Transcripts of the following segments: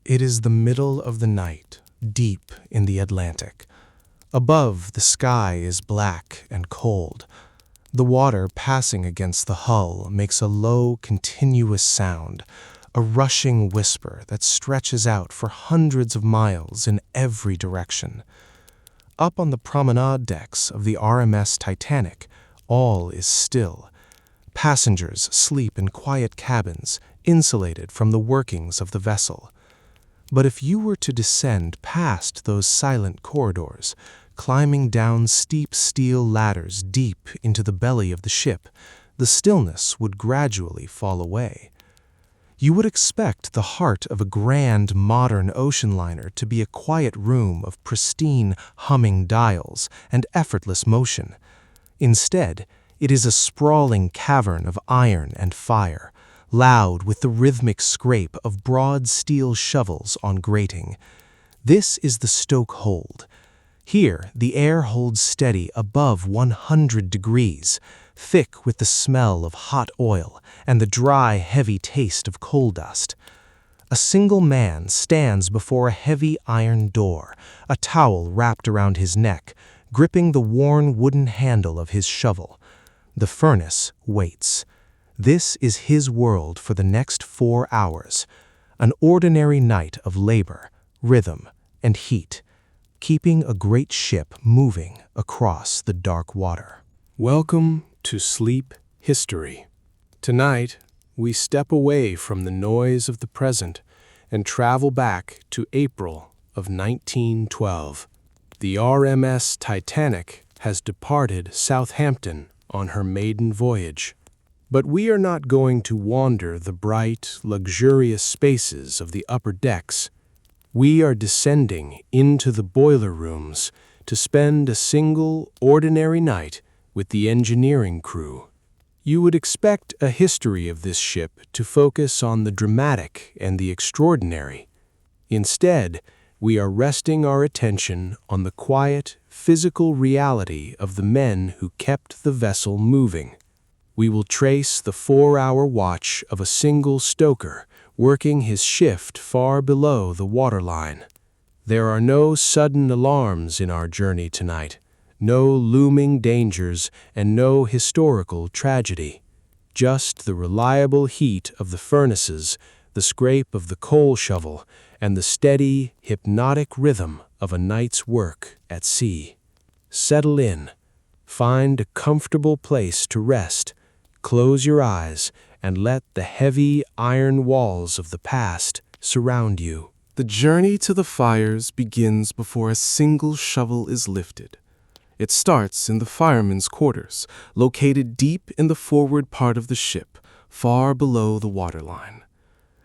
It is the middle of the night, deep in the Atlantic. Above, the sky is black and cold. The water passing against the hull makes a low, continuous sound, a rushing whisper that stretches out for hundreds of miles in every direction. Up on the promenade decks of the RMS Titanic, all is still. Passengers sleep in quiet cabins, insulated from the workings of the vessel. But if you were to descend past those silent corridors, climbing down steep steel ladders deep into the belly of the ship, the stillness would gradually fall away. You would expect the heart of a grand modern ocean liner to be a quiet room of pristine humming dials and effortless motion. Instead, it is a sprawling cavern of iron and fire, loud with the rhythmic scrape of broad steel shovels on grating. This is the stokehold. Here, the air holds steady above 100 degrees, thick with the smell of hot oil and the dry, heavy taste of coal dust. A single man stands before a heavy iron door, a towel wrapped around his neck, gripping the worn wooden handle of his shovel. The furnace waits. This is his world for the next 4 hours, an ordinary night of labor, rhythm, and heat, keeping a great ship moving across the dark water. Welcome to Sleep History. Tonight, we step away from the noise of the present and travel back to April of 1912. The RMS Titanic has departed Southampton on her maiden voyage. But we are not going to wander the bright, luxurious spaces of the upper decks. We are descending into the boiler rooms to spend a single, ordinary night with the engineering crew. You would expect a history of this ship to focus on the dramatic and the extraordinary. Instead, we are resting our attention on the quiet, physical reality of the men who kept the vessel moving. We will trace the 4-hour watch of a single stoker working his shift far below the waterline. There are no sudden alarms in our journey tonight, no looming dangers, and no historical tragedy. Just the reliable heat of the furnaces, the scrape of the coal shovel, and the steady, hypnotic rhythm of a night's work at sea. Settle in. Find a comfortable place to rest. Close your eyes and let the heavy iron walls of the past surround you. The journey to the fires begins before a single shovel is lifted. It starts in the firemen's quarters, located deep in the forward part of the ship, far below the waterline.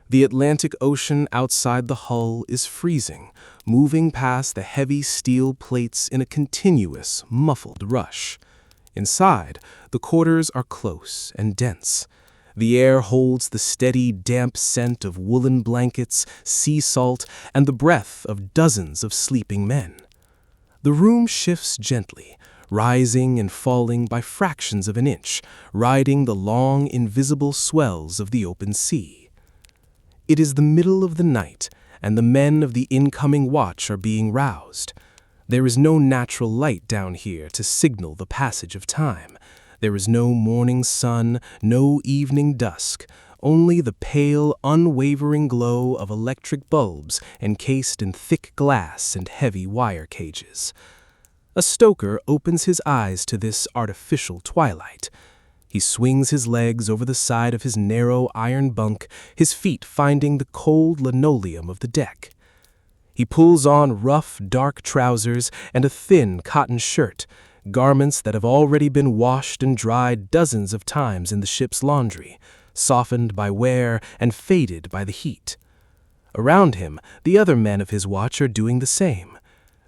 The Atlantic Ocean outside the hull is freezing, moving past the heavy steel plates in a continuous, muffled rush. Inside, the quarters are close and dense. The air holds the steady, damp scent of woolen blankets, sea salt, and the breath of dozens of sleeping men. The room shifts gently, rising and falling by fractions of an inch, riding the long, invisible swells of the open sea. It is the middle of the night, and the men of the incoming watch are being roused. There is no natural light down here to signal the passage of time. There is no morning sun, no evening dusk, only the pale, unwavering glow of electric bulbs encased in thick glass and heavy wire cages. A stoker opens his eyes to this artificial twilight. He swings his legs over the side of his narrow iron bunk, his feet finding the cold linoleum of the deck. He pulls on rough, dark trousers and a thin cotton shirt, garments that have already been washed and dried dozens of times in the ship's laundry, softened by wear and faded by the heat. Around him, the other men of his watch are doing the same.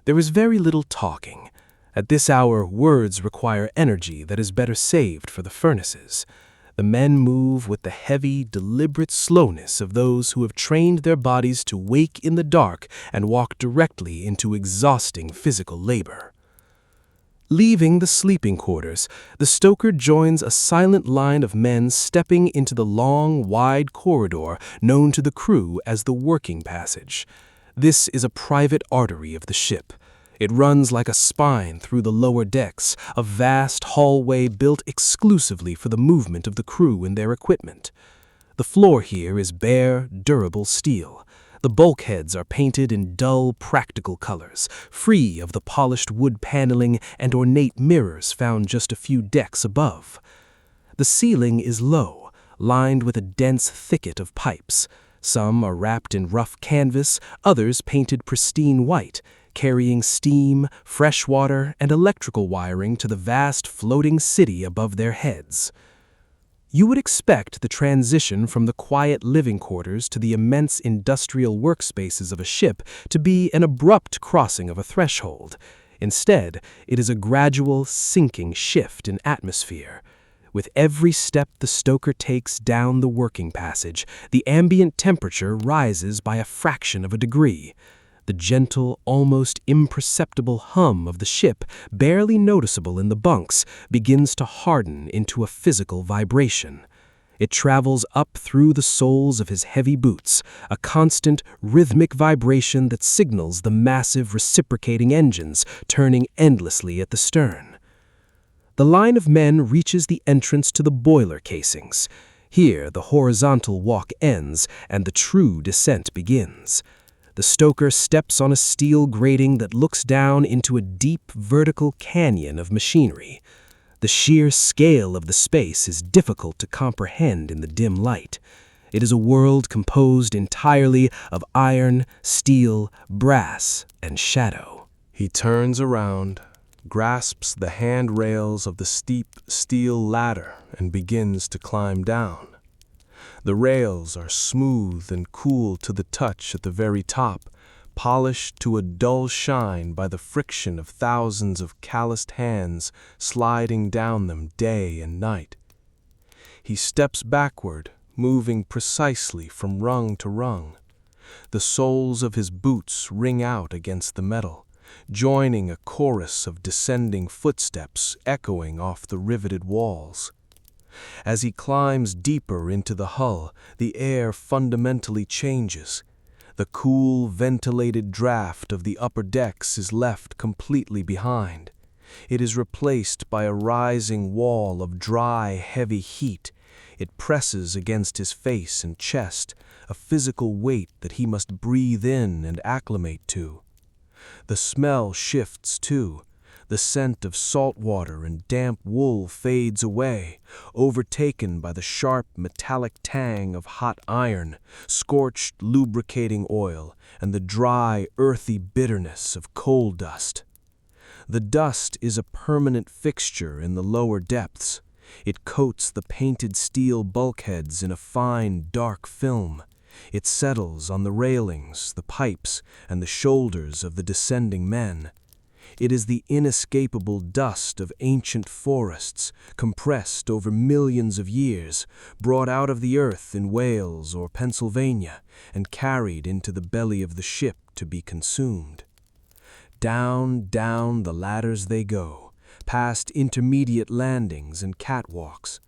There is very little talking. At this hour, words require energy that is better saved for the furnaces. The men move with the heavy, deliberate slowness of those who have trained their bodies to wake in the dark and walk directly into exhausting physical labor. Leaving the sleeping quarters, the stoker joins a silent line of men stepping into the long, wide corridor known to the crew as the working passage. This is a private artery of the ship. It runs like a spine through the lower decks, a vast hallway built exclusively for the movement of the crew and their equipment. The floor here is bare, durable steel. The bulkheads are painted in dull, practical colors, free of the polished wood paneling and ornate mirrors found just a few decks above. The ceiling is low, lined with a dense thicket of pipes. Some are wrapped in rough canvas, others painted pristine white, carrying steam, fresh water, and electrical wiring to the vast floating city above their heads. You would expect the transition from the quiet living quarters to the immense industrial workspaces of a ship to be an abrupt crossing of a threshold. Instead, it is a gradual, sinking shift in atmosphere. With every step the stoker takes down the working passage, the ambient temperature rises by a fraction of a degree. The gentle, almost imperceptible hum of the ship, barely noticeable in the bunks, begins to harden into a physical vibration. It travels up through the soles of his heavy boots, a constant, rhythmic vibration that signals the massive reciprocating engines turning endlessly at the stern. The line of men reaches the entrance to the boiler casings. Here, the horizontal walk ends and the true descent begins. The stoker steps on a steel grating that looks down into a deep vertical canyon of machinery. The sheer scale of the space is difficult to comprehend in the dim light. It is a world composed entirely of iron, steel, brass, and shadow. He turns around, grasps the handrails of the steep steel ladder, and begins to climb down. The rails are smooth and cool to the touch at the very top, polished to a dull shine by the friction of thousands of calloused hands sliding down them day and night. He steps backward, moving precisely from rung to rung. The soles of his boots ring out against the metal, joining a chorus of descending footsteps echoing off the riveted walls. As he climbs deeper into the hull, the air fundamentally changes. The cool, ventilated draft of the upper decks is left completely behind. It is replaced by a rising wall of dry, heavy heat. It presses against his face and chest, a physical weight that he must breathe in and acclimate to. The smell shifts too. The scent of salt water and damp wool fades away, overtaken by the sharp metallic tang of hot iron, scorched lubricating oil, and the dry, earthy bitterness of coal dust. The dust is a permanent fixture in the lower depths. It coats the painted steel bulkheads in a fine, dark film. It settles on the railings, the pipes, and the shoulders of the descending men. It is the inescapable dust of ancient forests, compressed over millions of years, brought out of the earth in Wales or Pennsylvania, and carried into the belly of the ship to be consumed. Down, down the ladders they go, past intermediate landings and catwalks.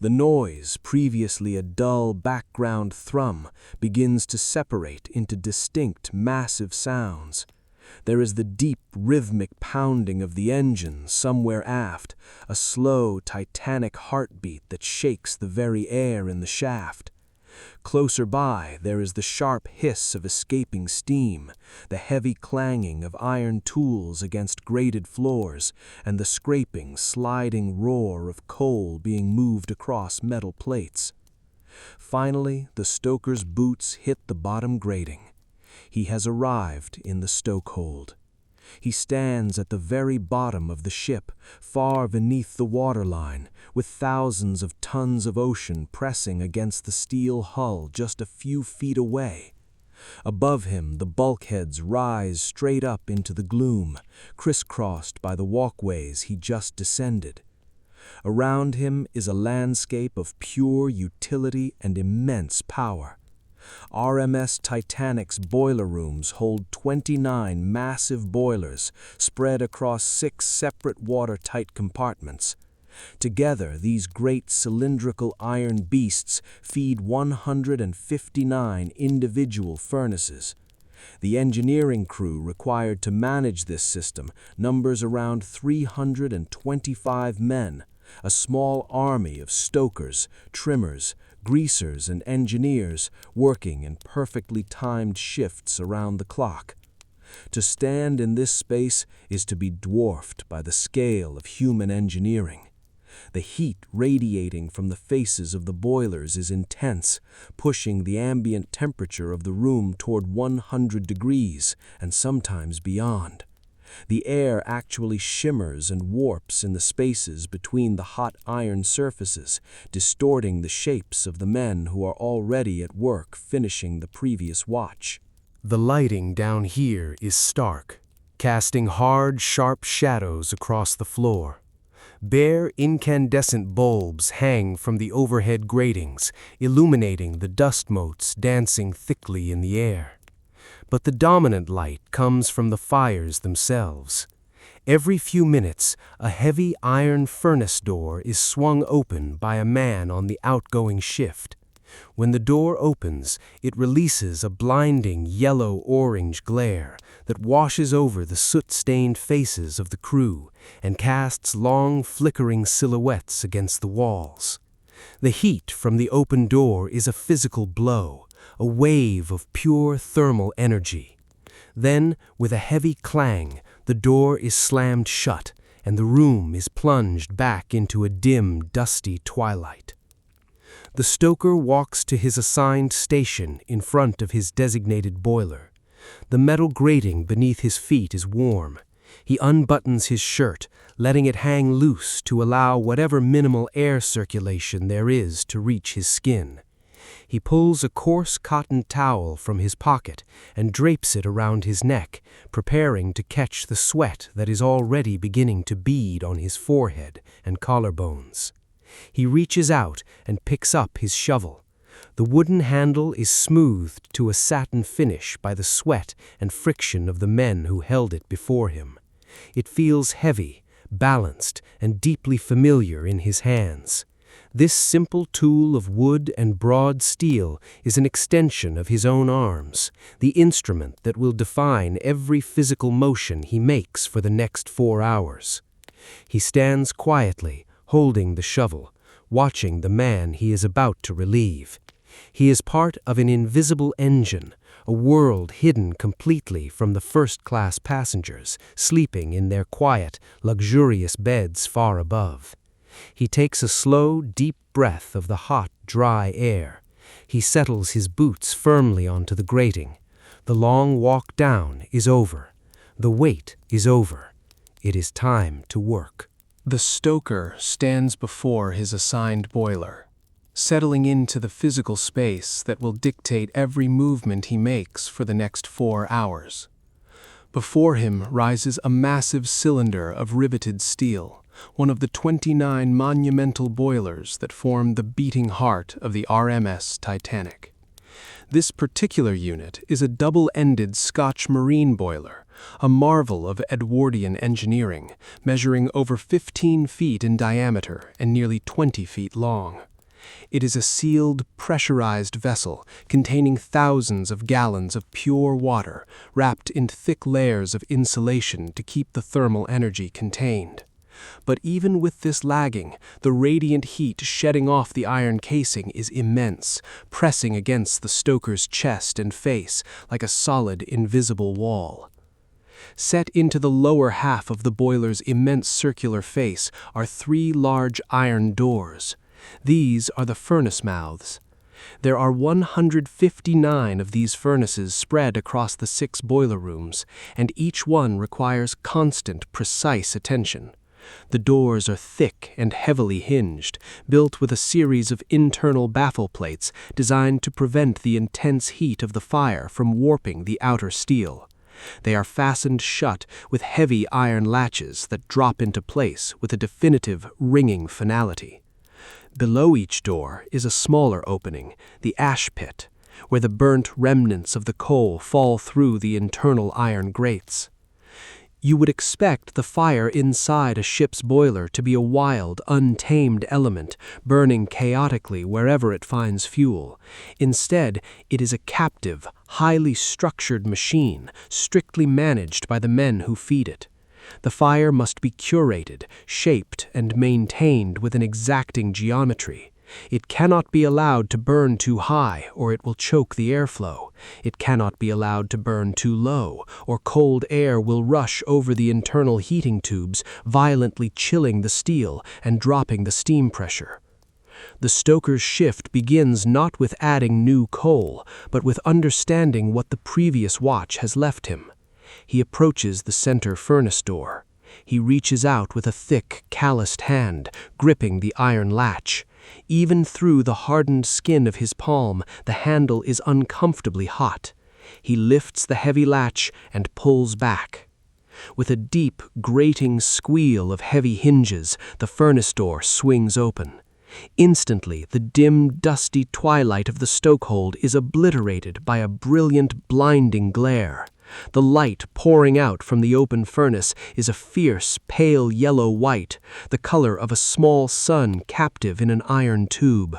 The noise, previously a dull background thrum, begins to separate into distinct, massive sounds. There is the deep, rhythmic pounding of the engine somewhere aft, a slow, titanic heartbeat that shakes the very air in the shaft. Closer by, there is the sharp hiss of escaping steam, the heavy clanging of iron tools against grated floors, and the scraping, sliding roar of coal being moved across metal plates. Finally, the stoker's boots hit the bottom grating. He has arrived in the stokehold. He stands at the very bottom of the ship, far beneath the waterline, with thousands of tons of ocean pressing against the steel hull just a few feet away. Above him, the bulkheads rise straight up into the gloom, crisscrossed by the walkways he just descended. Around him is a landscape of pure utility and immense power. RMS Titanic's boiler rooms hold 29 massive boilers spread across 6 separate watertight compartments. Together, these great cylindrical iron beasts feed 159 individual furnaces. The engineering crew required to manage this system numbers around 325 men, a small army of stokers, trimmers, greasers, and engineers working in perfectly timed shifts around the clock. To stand in this space is to be dwarfed by the scale of human engineering. The heat radiating from the faces of the boilers is intense, pushing the ambient temperature of the room toward 100 degrees and sometimes beyond. The air actually shimmers and warps in the spaces between the hot iron surfaces, distorting the shapes of the men who are already at work finishing the previous watch. The lighting down here is stark, casting hard, sharp shadows across the floor. Bare incandescent bulbs hang from the overhead gratings, illuminating the dust motes dancing thickly in the air. But the dominant light comes from the fires themselves. Every few minutes, a heavy iron furnace door is swung open by a man on the outgoing shift. When the door opens, it releases a blinding yellow-orange glare that washes over the soot-stained faces of the crew and casts long, flickering silhouettes against the walls. The heat from the open door is a physical blow, a wave of pure thermal energy. Then, with a heavy clang, the door is slammed shut, and the room is plunged back into a dim, dusty twilight. The stoker walks to his assigned station in front of his designated boiler. The metal grating beneath his feet is warm. He unbuttons his shirt, letting it hang loose to allow whatever minimal air circulation there is to reach his skin. He pulls a coarse cotton towel from his pocket and drapes it around his neck, preparing to catch the sweat that is already beginning to bead on his forehead and collarbones. He reaches out and picks up his shovel. The wooden handle is smoothed to a satin finish by the sweat and friction of the men who held it before him. It feels heavy, balanced, and deeply familiar in his hands. This simple tool of wood and broad steel is an extension of his own arms, the instrument that will define every physical motion he makes for the next 4 hours. He stands quietly, holding the shovel, watching the man he is about to relieve. He is part of an invisible engine, a world hidden completely from the first-class passengers, sleeping in their quiet, luxurious beds far above. He takes a slow, deep breath of the hot, dry air. He settles his boots firmly onto the grating. The long walk down is over. The wait is over. It is time to work. The stoker stands before his assigned boiler, settling into the physical space that will dictate every movement he makes for the next 4 hours. Before him rises a massive cylinder of riveted steel, one of the 29 monumental boilers that form the beating heart of the RMS Titanic. This particular unit is a double-ended Scotch marine boiler, a marvel of Edwardian engineering, measuring over 15 feet in diameter and nearly 20 feet long. It is a sealed, pressurized vessel containing thousands of gallons of pure water, wrapped in thick layers of insulation to keep the thermal energy contained. But even with this lagging, the radiant heat shedding off the iron casing is immense, pressing against the stoker's chest and face like a solid, invisible wall. Set into the lower half of the boiler's immense circular face are 3 large iron doors. These are the furnace mouths. There are 159 of these furnaces spread across the 6 boiler rooms, and each one requires constant, precise attention. The doors are thick and heavily hinged, built with a series of internal baffle plates designed to prevent the intense heat of the fire from warping the outer steel. They are fastened shut with heavy iron latches that drop into place with a definitive, ringing finality. Below each door is a smaller opening, the ash pit. where the burnt remnants of the coal fall through the internal iron grates. You would expect the fire inside a ship's boiler to be a wild, untamed element, burning chaotically wherever it finds fuel. Instead, it is a captive, highly structured machine, strictly managed by the men who feed it. The fire must be curated, shaped, and maintained with an exacting geometry. It cannot be allowed to burn too high, or it will choke the airflow. It cannot be allowed to burn too low, or cold air will rush over the internal heating tubes, violently chilling the steel and dropping the steam pressure. The stoker's shift begins not with adding new coal, but with understanding what the previous watch has left him. He approaches the center furnace door. He reaches out with a thick, calloused hand, gripping the iron latch. Even through the hardened skin of his palm, the handle is uncomfortably hot. He lifts the heavy latch and pulls back. With a deep, grating squeal of heavy hinges, the furnace door swings open. Instantly, the dim, dusty twilight of the stokehold is obliterated by a brilliant, blinding glare. The light pouring out from the open furnace is a fierce, pale yellow-white, the color of a small sun captive in an iron tube.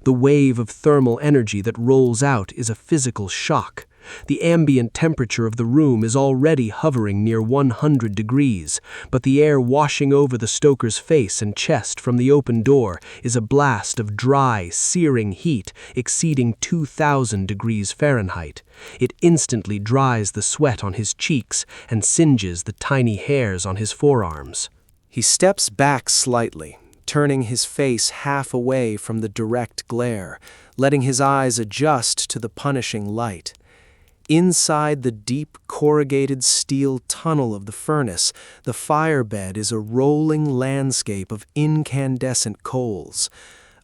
The wave of thermal energy that rolls out is a physical shock. The ambient temperature of the room is already hovering near 100 degrees, but the air washing over the stoker's face and chest from the open door is a blast of dry, searing heat exceeding 2,000 degrees Fahrenheit. It instantly dries the sweat on his cheeks and singes the tiny hairs on his forearms. He steps back slightly, turning his face half away from the direct glare, letting his eyes adjust to the punishing light. Inside the deep, corrugated steel tunnel of the furnace, the firebed is a rolling landscape of incandescent coals.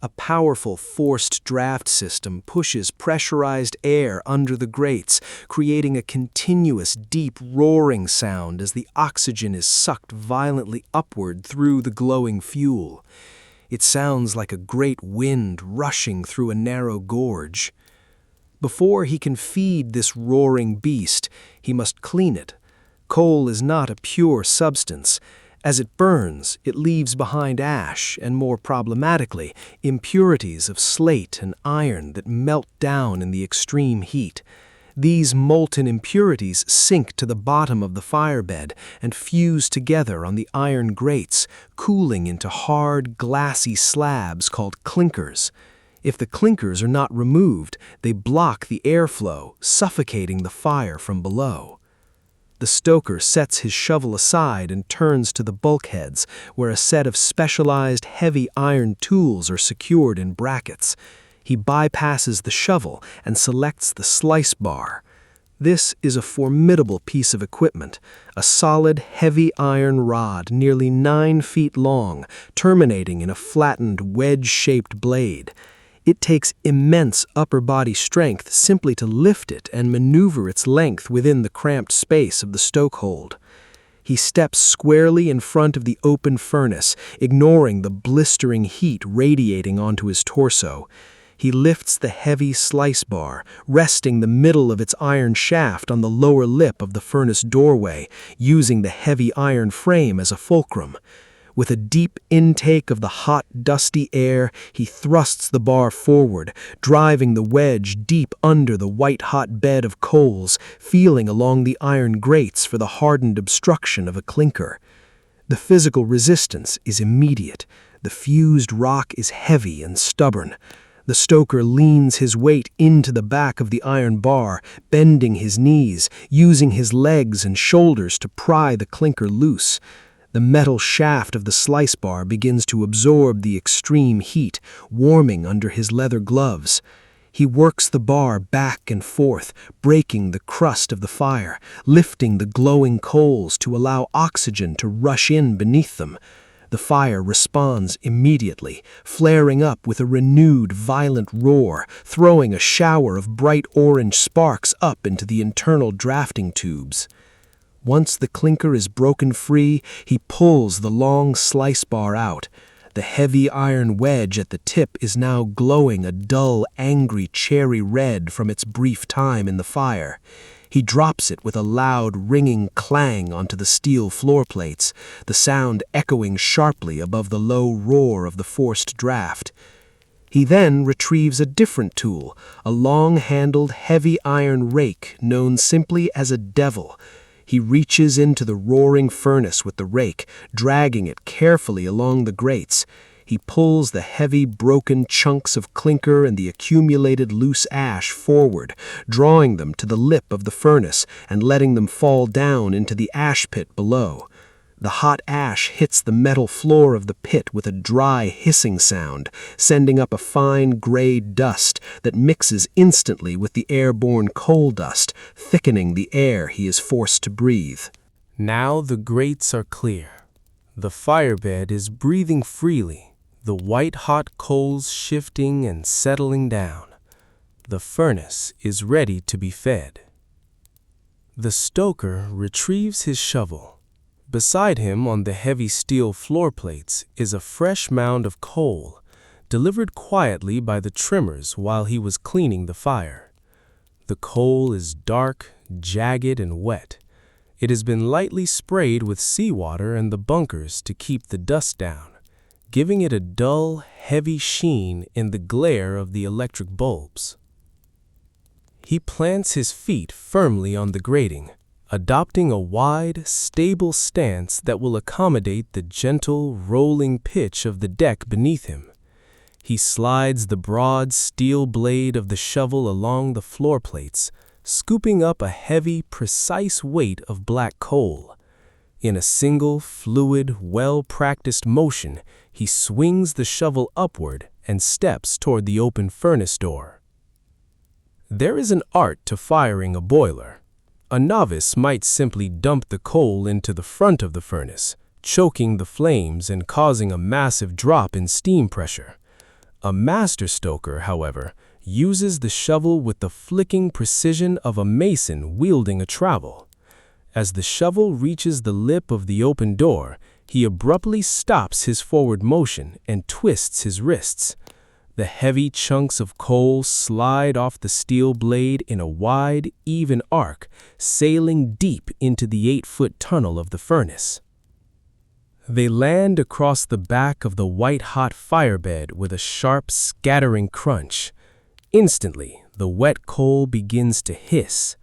A powerful forced draft system pushes pressurized air under the grates, creating a continuous, deep roaring sound as the oxygen is sucked violently upward through the glowing fuel. It sounds like a great wind rushing through a narrow gorge. Before he can feed this roaring beast, he must clean it. Coal is not a pure substance. As it burns, it leaves behind ash and, more problematically, impurities of slate and iron that melt down in the extreme heat. These molten impurities sink to the bottom of the firebed and fuse together on the iron grates, cooling into hard, glassy slabs called clinkers. If the clinkers are not removed, they block the airflow, suffocating the fire from below. The stoker sets his shovel aside and turns to the bulkheads, where a set of specialized heavy iron tools are secured in brackets. He bypasses the shovel and selects the slice bar. This is a formidable piece of equipment, a solid, heavy iron rod nearly 9 feet long, terminating in a flattened, wedge-shaped blade. It takes immense upper body strength simply to lift it and maneuver its length within the cramped space of the stokehold. He steps squarely in front of the open furnace, ignoring the blistering heat radiating onto his torso. He lifts the heavy slice bar, resting the middle of its iron shaft on the lower lip of the furnace doorway, using the heavy iron frame as a fulcrum. With a deep intake of the hot, dusty air, he thrusts the bar forward, driving the wedge deep under the white-hot bed of coals, feeling along the iron grates for the hardened obstruction of a clinker. The physical resistance is immediate. The fused rock is heavy and stubborn. The stoker leans his weight into the back of the iron bar, bending his knees, using his legs and shoulders to pry the clinker loose. The metal shaft of the slice bar begins to absorb the extreme heat, warming under his leather gloves. He works the bar back and forth, breaking the crust of the fire, lifting the glowing coals to allow oxygen to rush in beneath them. The fire responds immediately, flaring up with a renewed, violent roar, throwing a shower of bright orange sparks up into the internal drafting tubes. Once the clinker is broken free, he pulls the long slice bar out. The heavy iron wedge at the tip is now glowing a dull, angry cherry red from its brief time in the fire. He drops it with a loud, ringing clang onto the steel floor plates, the sound echoing sharply above the low roar of the forced draft. He then retrieves a different tool, a long-handled, heavy iron rake known simply as a devil. He reaches into the roaring furnace with the rake, dragging it carefully along the grates. He pulls the heavy, broken chunks of clinker and the accumulated loose ash forward, drawing them to the lip of the furnace and letting them fall down into the ash pit below. The hot ash hits the metal floor of the pit with a dry, hissing sound, sending up a fine gray dust that mixes instantly with the airborne coal dust, thickening the air he is forced to breathe. Now the grates are clear. The firebed is breathing freely, the white-hot coals shifting and settling down. The furnace is ready to be fed. The stoker retrieves his shovel. Beside him on the heavy steel floor plates is a fresh mound of coal, delivered quietly by the trimmers while he was cleaning the fire. The coal is dark, jagged, and wet. It has been lightly sprayed with seawater and the bunkers to keep the dust down, giving it a dull, heavy sheen in the glare of the electric bulbs. He plants his feet firmly on the grating, adopting a wide, stable stance that will accommodate the gentle, rolling pitch of the deck beneath him. He slides the broad steel blade of the shovel along the floor plates, scooping up a heavy, precise weight of black coal. In a single, fluid, well-practiced motion, he swings the shovel upward and steps toward the open furnace door. There is an art to firing a boiler. A novice might simply dump the coal into the front of the furnace, choking the flames and causing a massive drop in steam pressure. A master stoker, however, uses the shovel with the flicking precision of a mason wielding a trowel. As the shovel reaches the lip of the open door, he abruptly stops his forward motion and twists his wrists. The heavy chunks of coal slide off the steel blade in a wide, even arc, sailing deep into the 8-foot tunnel of the furnace. They land across the back of the white-hot firebed with a sharp, scattering crunch. Instantly, the wet coal begins to hiss.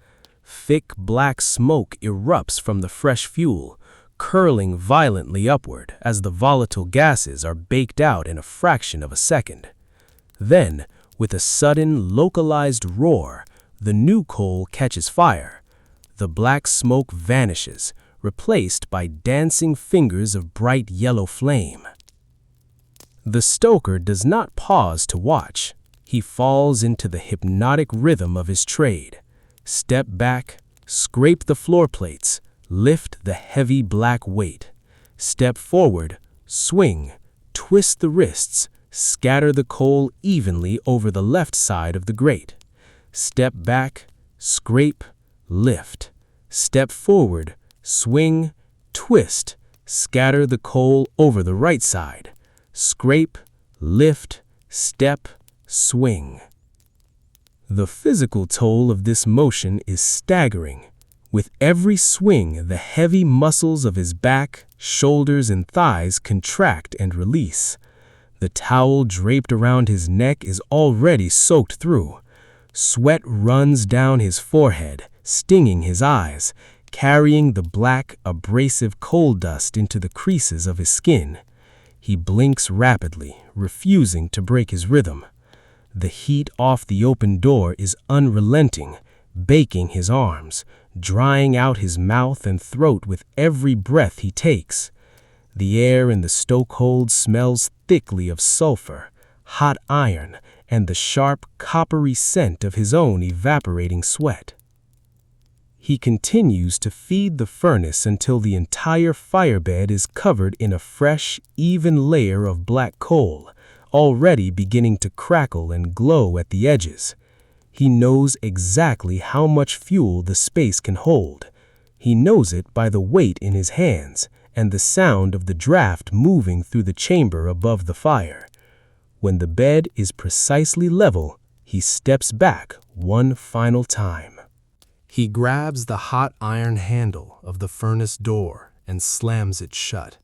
Thick black smoke erupts from the fresh fuel, curling violently upward as the volatile gases are baked out in a fraction of a second. Then, with a sudden, localized roar, the new coal catches fire. The black smoke vanishes, replaced by dancing fingers of bright yellow flame. The stoker does not pause to watch. He falls into the hypnotic rhythm of his trade. Step back, scrape the floor plates, lift the heavy black weight. Step forward, swing, twist the wrists, scatter the coal evenly over the left side of the grate. Step back, scrape, lift. Step forward, swing, twist, scatter the coal over the right side. Scrape, lift, step, swing. The physical toll of this motion is staggering. With every swing, the heavy muscles of his back, shoulders, and thighs contract and release. The towel draped around his neck is already soaked through. Sweat runs down his forehead, stinging his eyes, carrying the black, abrasive coal dust into the creases of his skin. He blinks rapidly, refusing to break his rhythm. The heat off the open door is unrelenting, baking his arms, drying out his mouth and throat with every breath he takes. The air in the stokehold smells thickly of sulfur, hot iron, and the sharp, coppery scent of his own evaporating sweat. He continues to feed the furnace until the entire firebed is covered in a fresh, even layer of black coal, already beginning to crackle and glow at the edges. He knows exactly how much fuel the space can hold. He knows it by the weight in his hands, and the sound of the draft moving through the chamber above the fire. When the bed is precisely level, he steps back one final time. He grabs the hot iron handle of the furnace door and slams it shut.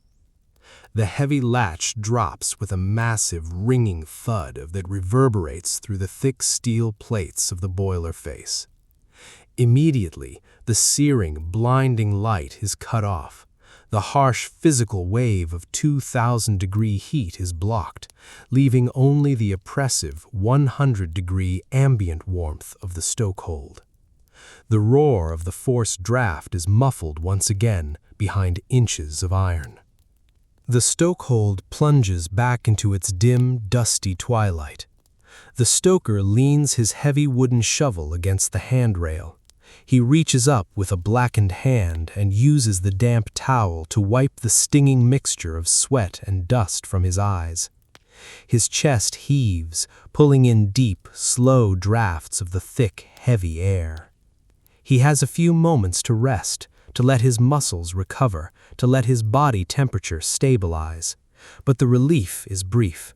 The heavy latch drops with a massive ringing thud that reverberates through the thick steel plates of the boiler face. Immediately, the searing, blinding light is cut off. The harsh physical wave of 2,000-degree heat is blocked, leaving only the oppressive 100-degree ambient warmth of the stokehold. The roar of the forced draft is muffled once again behind inches of iron. The stokehold plunges back into its dim, dusty twilight. The stoker leans his heavy wooden shovel against the handrail. He reaches up with a blackened hand and uses the damp towel to wipe the stinging mixture of sweat and dust from his eyes. His chest heaves, pulling in deep, slow drafts of the thick, heavy air. He has a few moments to rest, to let his muscles recover, to let his body temperature stabilize. But the relief is brief.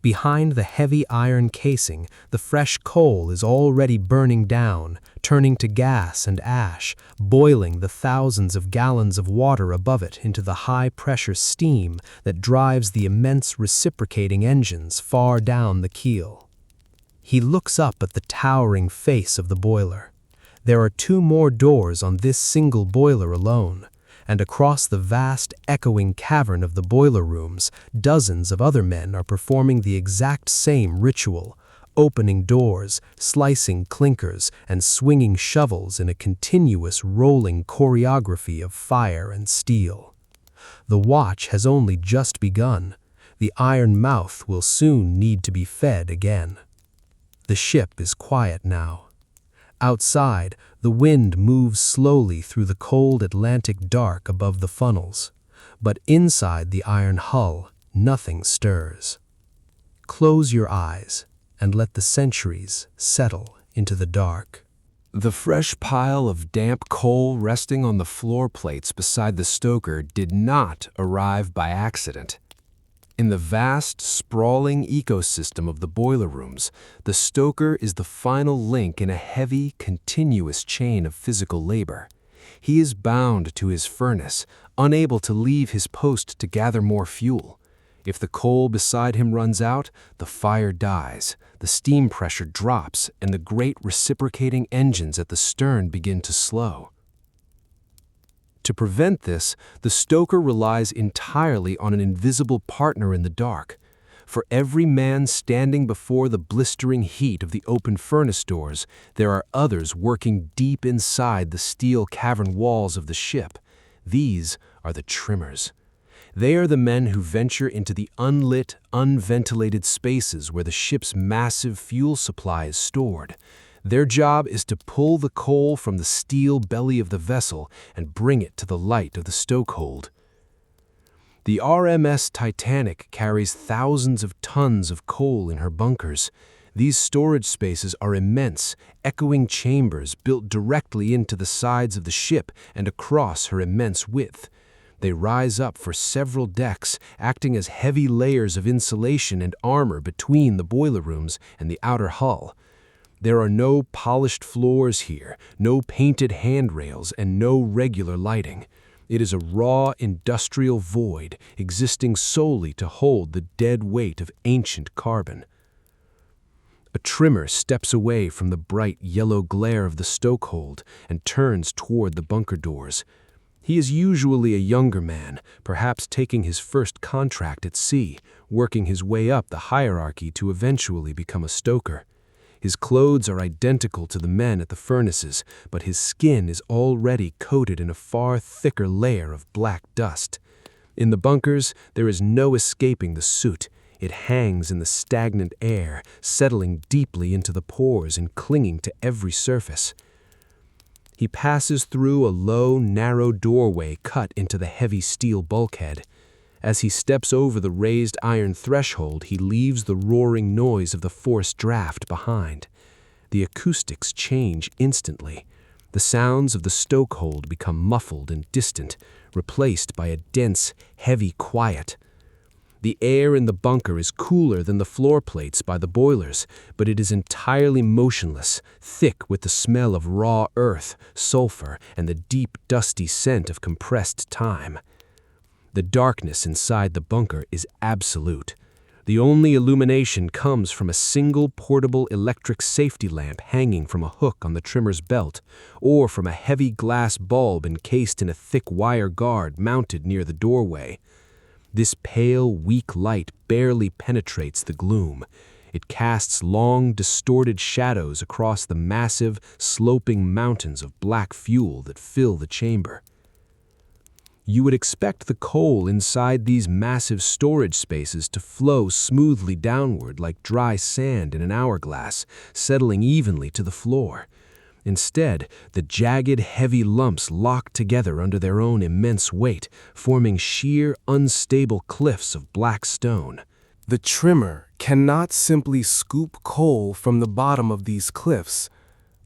Behind the heavy iron casing, the fresh coal is already burning down, turning to gas and ash, boiling the thousands of gallons of water above it into the high-pressure steam that drives the immense reciprocating engines far down the keel. He looks up at the towering face of the boiler. There are 2 more doors on this single boiler alone, and across the vast, echoing cavern of the boiler rooms, dozens of other men are performing the exact same ritual, opening doors, slicing clinkers, and swinging shovels in a continuous rolling choreography of fire and steel. The watch has only just begun. The iron mouth will soon need to be fed again. The ship is quiet now. Outside, the wind moves slowly through the cold Atlantic dark above the funnels, but inside the iron hull, nothing stirs. Close your eyes and let the centuries settle into the dark. The fresh pile of damp coal resting on the floor plates beside the stoker did not arrive by accident. In the vast, sprawling ecosystem of the boiler rooms, the stoker is the final link in a heavy, continuous chain of physical labor. He is bound to his furnace, unable to leave his post to gather more fuel. If the coal beside him runs out, the fire dies, the steam pressure drops, and the great reciprocating engines at the stern begin to slow. To prevent this, the stoker relies entirely on an invisible partner in the dark. For every man standing before the blistering heat of the open furnace doors, there are others working deep inside the steel cavern walls of the ship. These are the trimmers. They are the men who venture into the unlit, unventilated spaces where the ship's massive fuel supply is stored. Their job is to pull the coal from the steel belly of the vessel and bring it to the light of the stokehold. The RMS Titanic carries thousands of tons of coal in her bunkers. These storage spaces are immense, echoing chambers built directly into the sides of the ship and across her immense width. They rise up for several decks, acting as heavy layers of insulation and armor between the boiler rooms and the outer hull. There are no polished floors here, no painted handrails, and no regular lighting. It is a raw industrial void, existing solely to hold the dead weight of ancient carbon. A trimmer steps away from the bright yellow glare of the stokehold and turns toward the bunker doors. He is usually a younger man, perhaps taking his first contract at sea, working his way up the hierarchy to eventually become a stoker. His clothes are identical to the men at the furnaces, but his skin is already coated in a far thicker layer of black dust. In the bunkers, there is no escaping the soot. It hangs in the stagnant air, settling deeply into the pores and clinging to every surface. He passes through a low, narrow doorway cut into the heavy steel bulkhead. As he steps over the raised iron threshold, he leaves the roaring noise of the forced draft behind. The acoustics change instantly. The sounds of the stokehold become muffled and distant, replaced by a dense, heavy quiet. The air in the bunker is cooler than the floor plates by the boilers, but it is entirely motionless, thick with the smell of raw earth, sulfur, and the deep, dusty scent of compressed time. The darkness inside the bunker is absolute. The only illumination comes from a single portable electric safety lamp hanging from a hook on the trimmer's belt, or from a heavy glass bulb encased in a thick wire guard mounted near the doorway. This pale, weak light barely penetrates the gloom. It casts long, distorted shadows across the massive, sloping mountains of black fuel that fill the chamber. You would expect the coal inside these massive storage spaces to flow smoothly downward like dry sand in an hourglass, settling evenly to the floor. Instead, the jagged, heavy lumps lock together under their own immense weight, forming sheer, unstable cliffs of black stone. The trimmer cannot simply scoop coal from the bottom of these cliffs.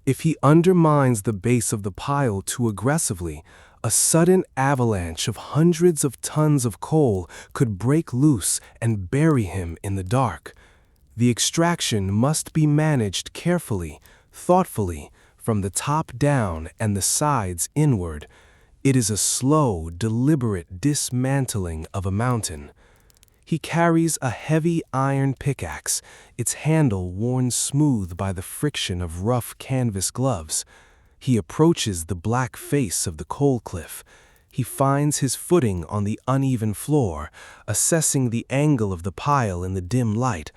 If he undermines the base of the pile too aggressively, a sudden avalanche of hundreds of tons of coal could break loose and bury him in the dark. The extraction must be managed carefully, thoughtfully, from the top down and the sides inward. It is a slow, deliberate dismantling of a mountain. He carries a heavy iron pickaxe, its handle worn smooth by the friction of rough canvas gloves. He approaches the black face of the coal cliff. He finds his footing on the uneven floor, assessing the angle of the pile in the dim light.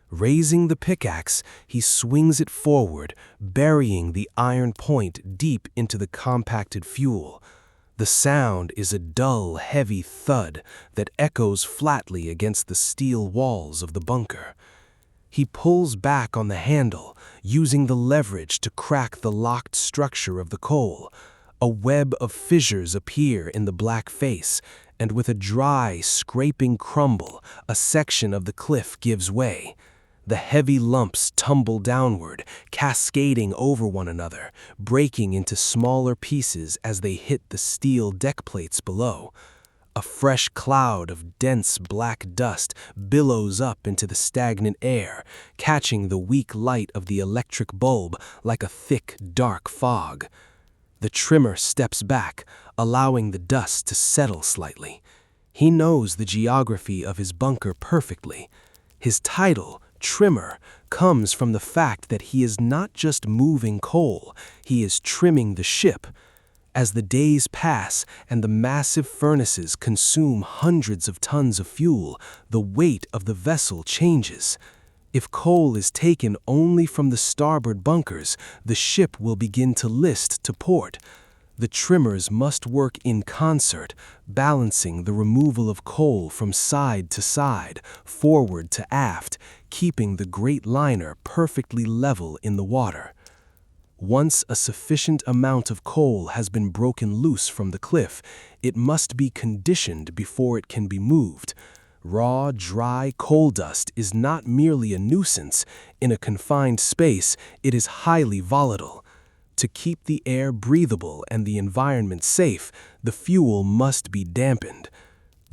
Raising the pickaxe, he swings it forward, burying the iron point deep into the compacted fuel. The sound is a dull, heavy thud that echoes flatly against the steel walls of the bunker. He pulls back on the handle, using the leverage to crack the locked structure of the coal. A web of fissures appear in the black face, and with a dry, scraping crumble, a section of the cliff gives way. The heavy lumps tumble downward, cascading over one another, breaking into smaller pieces as they hit the steel deck plates below. A fresh cloud of dense black dust billows up into the stagnant air, catching the weak light of the electric bulb like a thick, dark fog. The trimmer steps back, allowing the dust to settle slightly. He knows the geography of his bunker perfectly. His title, trimmer, comes from the fact that he is not just moving coal, he is trimming the ship. As the days pass and the massive furnaces consume hundreds of tons of fuel, the weight of the vessel changes. If coal is taken only from the starboard bunkers, the ship will begin to list to port. The trimmers must work in concert, balancing the removal of coal from side to side, forward to aft, keeping the great liner perfectly level in the water. Once a sufficient amount of coal has been broken loose from the cliff, it must be conditioned before it can be moved. Raw, dry coal dust is not merely a nuisance. In a confined space, it is highly volatile. To keep the air breathable and the environment safe, the fuel must be dampened.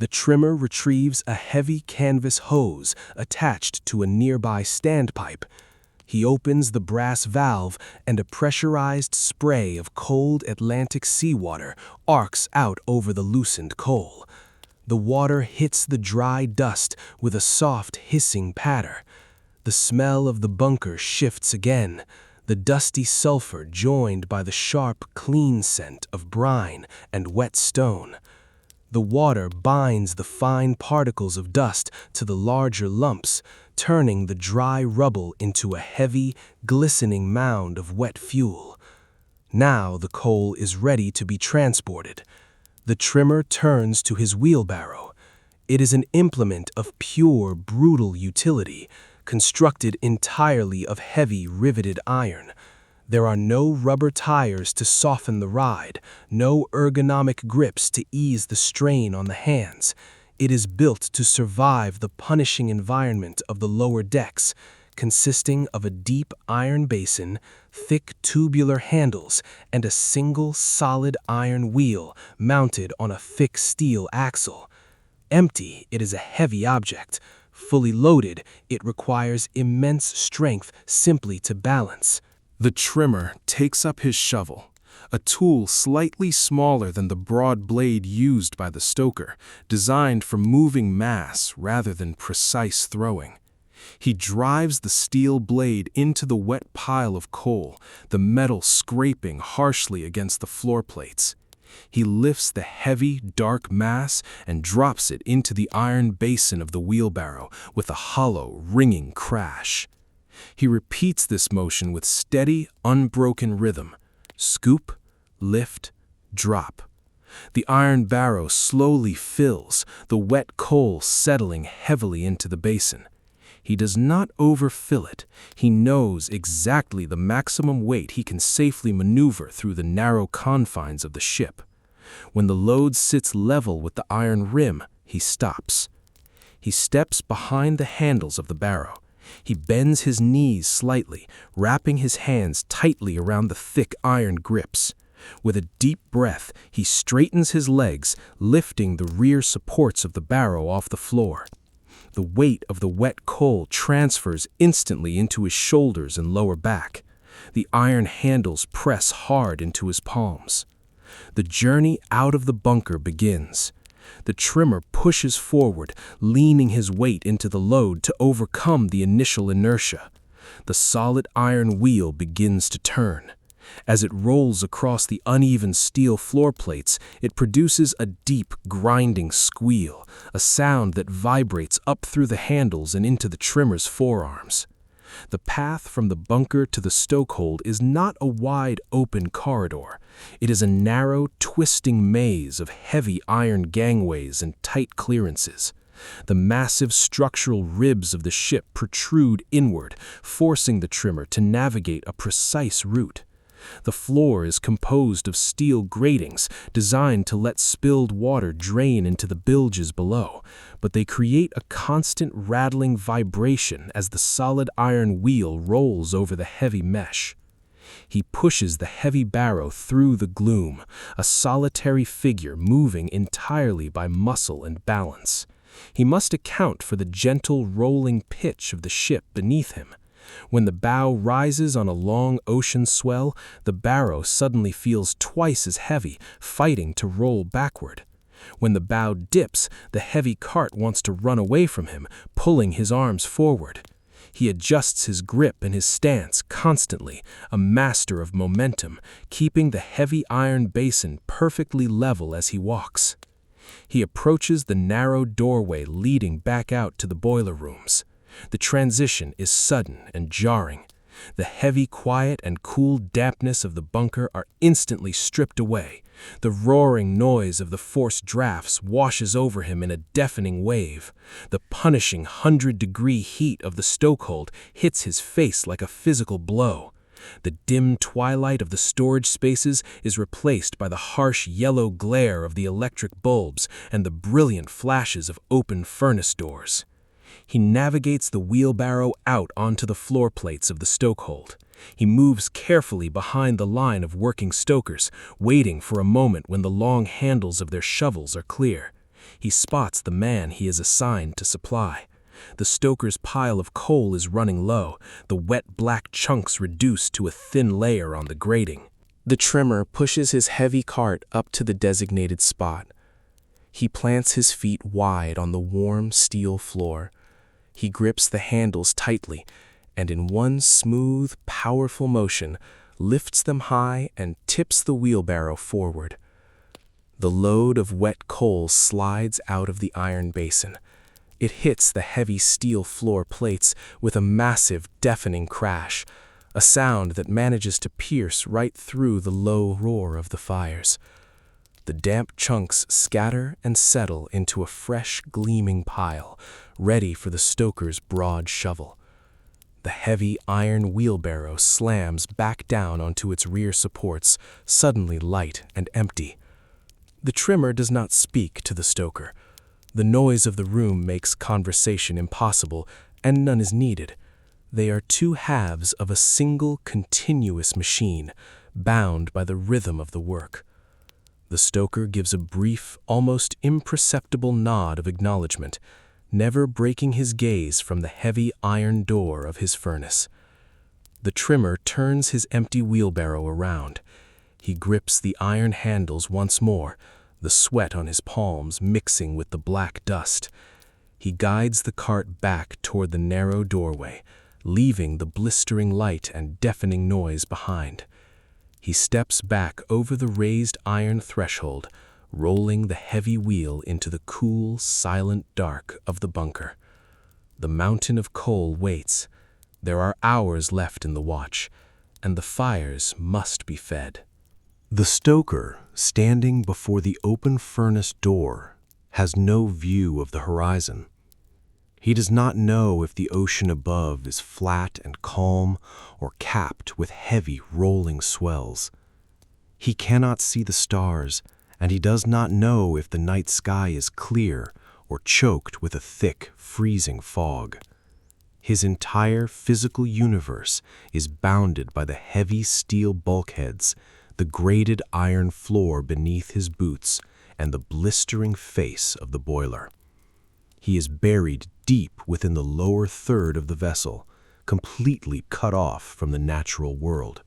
The trimmer retrieves a heavy canvas hose attached to a nearby standpipe. He opens the brass valve, and a pressurized spray of cold Atlantic seawater arcs out over the loosened coal. The water hits the dry dust with a soft hissing patter. The smell of the bunker shifts again, the dusty sulfur joined by the sharp, clean scent of brine and wet stone. The water binds the fine particles of dust to the larger lumps, turning the dry rubble into a heavy, glistening mound of wet fuel. Now the coal is ready to be transported. The trimmer turns to his wheelbarrow. It is an implement of pure, brutal utility, constructed entirely of heavy, riveted iron. There are no rubber tires to soften the ride, no ergonomic grips to ease the strain on the hands. It is built to survive the punishing environment of the lower decks, consisting of a deep iron basin, thick tubular handles, and a single solid iron wheel mounted on a thick steel axle. Empty, it is a heavy object. Fully loaded, it requires immense strength simply to balance. The trimmer takes up his shovel, a tool slightly smaller than the broad blade used by the stoker, designed for moving mass rather than precise throwing. He drives the steel blade into the wet pile of coal, the metal scraping harshly against the floor plates. He lifts the heavy, dark mass and drops it into the iron basin of the wheelbarrow with a hollow, ringing crash. He repeats this motion with steady, unbroken rhythm. Scoop, lift, drop. The iron barrow slowly fills, the wet coal settling heavily into the basin. He does not overfill it. He knows exactly the maximum weight he can safely maneuver through the narrow confines of the ship. When the load sits level with the iron rim, he stops. He steps behind the handles of the barrow. He bends his knees slightly, wrapping his hands tightly around the thick iron grips. With a deep breath, he straightens his legs, lifting the rear supports of the barrow off the floor. The weight of the wet coal transfers instantly into his shoulders and lower back. The iron handles press hard into his palms. The journey out of the bunker begins. The trimmer pushes forward, leaning his weight into the load to overcome the initial inertia. The solid iron wheel begins to turn. As it rolls across the uneven steel floor plates, it produces a deep, grinding squeal, a sound that vibrates up through the handles and into the trimmer's forearms. The path from the bunker to the stokehold is not a wide, open corridor. It is a narrow, twisting maze of heavy iron gangways and tight clearances. The massive structural ribs of the ship protrude inward, forcing the trimmer to navigate a precise route. The floor is composed of steel gratings designed to let spilled water drain into the bilges below, but they create a constant rattling vibration as the solid iron wheel rolls over the heavy mesh. He pushes the heavy barrow through the gloom, a solitary figure moving entirely by muscle and balance. He must account for the gentle rolling pitch of the ship beneath him. When the bow rises on a long ocean swell, the barrow suddenly feels twice as heavy, fighting to roll backward. When the bow dips, the heavy cart wants to run away from him, pulling his arms forward. He adjusts his grip and his stance constantly, a master of momentum, keeping the heavy iron basin perfectly level as he walks. He approaches the narrow doorway leading back out to the boiler rooms. The transition is sudden and jarring. The heavy quiet and cool dampness of the bunker are instantly stripped away. The roaring noise of the forced drafts washes over him in a deafening wave. The punishing 100-degree heat of the stokehold hits his face like a physical blow. The dim twilight of the storage spaces is replaced by the harsh yellow glare of the electric bulbs and the brilliant flashes of open furnace doors. He navigates the wheelbarrow out onto the floor plates of the stokehold. He moves carefully behind the line of working stokers, waiting for a moment when the long handles of their shovels are clear. He spots the man he is assigned to supply. The stoker's pile of coal is running low, the wet black chunks reduced to a thin layer on the grating. The trimmer pushes his heavy cart up to the designated spot. He plants his feet wide on the warm steel floor. He grips the handles tightly, and in one smooth, powerful motion, lifts them high and tips the wheelbarrow forward. The load of wet coal slides out of the iron basin. It hits the heavy steel floor plates with a massive, deafening crash, a sound that manages to pierce right through the low roar of the fires. The damp chunks scatter and settle into a fresh, gleaming pile, ready for the stoker's broad shovel. The heavy iron wheelbarrow slams back down onto its rear supports, suddenly light and empty. The trimmer does not speak to the stoker. The noise of the room makes conversation impossible, and none is needed. They are two halves of a single continuous machine, bound by the rhythm of the work. The stoker gives a brief, almost imperceptible nod of acknowledgement, never breaking his gaze from the heavy iron door of his furnace. The trimmer turns his empty wheelbarrow around. He grips the iron handles once more, the sweat on his palms mixing with the black dust. He guides the cart back toward the narrow doorway, leaving the blistering light and deafening noise behind. He steps back over the raised iron threshold, rolling the heavy wheel into the cool, silent dark of the bunker. The mountain of coal waits. There are hours left in the watch, and the fires must be fed. The stoker, standing before the open furnace door, has no view of the horizon. He does not know if the ocean above is flat and calm or capped with heavy rolling swells. He cannot see the stars, and he does not know if the night sky is clear or choked with a thick, freezing fog. His entire physical universe is bounded by the heavy steel bulkheads, the grated iron floor beneath his boots, and the blistering face of the boiler. He is buried deep within the lower third of the vessel, completely cut off from the natural world.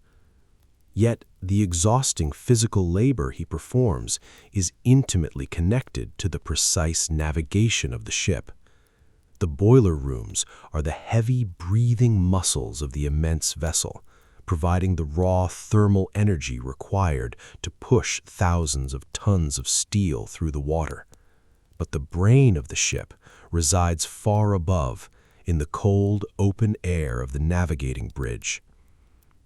Yet the exhausting physical labor he performs is intimately connected to the precise navigation of the ship. The boiler rooms are the heavy breathing muscles of the immense vessel, providing the raw thermal energy required to push thousands of tons of steel through the water. But the brain of the ship resides far above, in the cold, open air of the navigating bridge.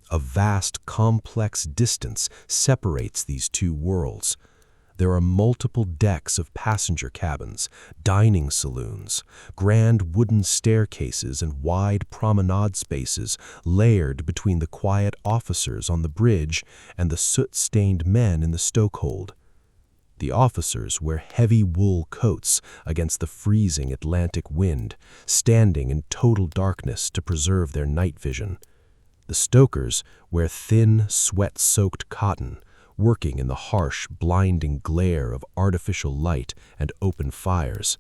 A vast, complex distance separates these two worlds. There are multiple decks of passenger cabins, dining saloons, grand wooden staircases, and wide promenade spaces layered between the quiet officers on the bridge and the soot-stained men in the stokehold. The officers wear heavy wool coats against the freezing Atlantic wind, standing in total darkness to preserve their night vision. The stokers wear thin, sweat-soaked cotton, working in the harsh, blinding glare of artificial light and open fires.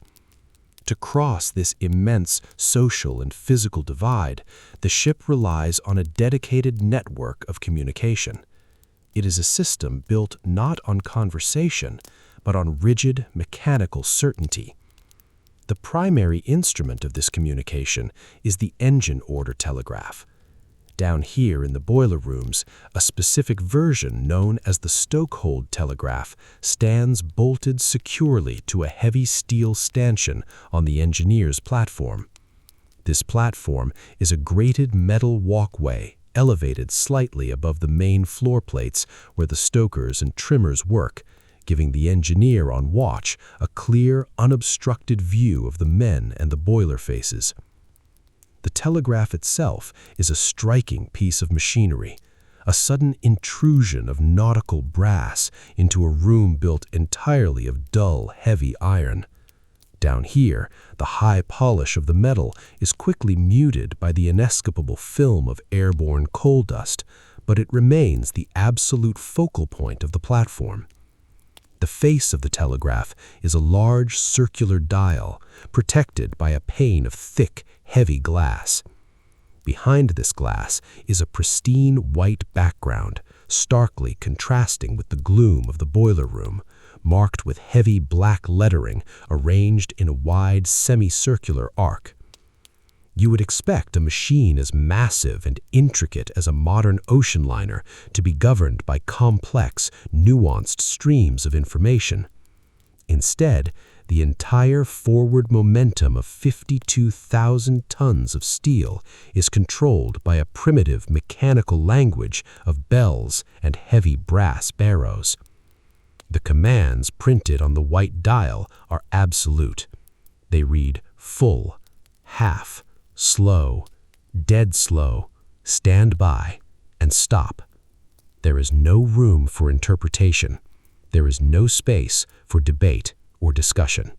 To cross this immense social and physical divide, the ship relies on a dedicated network of communication. It is a system built not on conversation, but on rigid, mechanical certainty. The primary instrument of this communication is the engine order telegraph. Down here in the boiler rooms, a specific version known as the stokehold telegraph stands bolted securely to a heavy steel stanchion on the engineer's platform. This platform is a grated metal walkway elevated slightly above the main floor plates where the stokers and trimmers work, giving the engineer on watch a clear, unobstructed view of the men and the boiler faces. The telegraph itself is a striking piece of machinery, a sudden intrusion of nautical brass into a room built entirely of dull, heavy iron. Down here, the high polish of the metal is quickly muted by the inescapable film of airborne coal dust, but it remains the absolute focal point of the platform. The face of the telegraph is a large circular dial, protected by a pane of thick, heavy glass. Behind this glass is a pristine white background, starkly contrasting with the gloom of the boiler room, marked with heavy black lettering arranged in a wide semicircular arc. You would expect a machine as massive and intricate as a modern ocean liner to be governed by complex, nuanced streams of information. Instead, the entire forward momentum of 52,000 tons of steel is controlled by a primitive mechanical language of bells and heavy brass barrows. The commands printed on the white dial are absolute. They read full, half, slow, dead slow, stand by, and stop. There is no room for interpretation. There is no space for debate or discussion.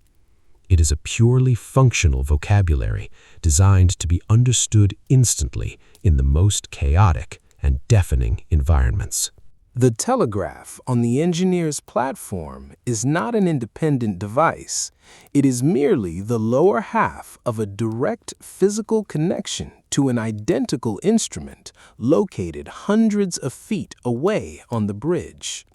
It is a purely functional vocabulary designed to be understood instantly in the most chaotic and deafening environments. The telegraph on the engineer's platform is not an independent device. It is merely the lower half of a direct physical connection to an identical instrument located hundreds of feet away on the bridge.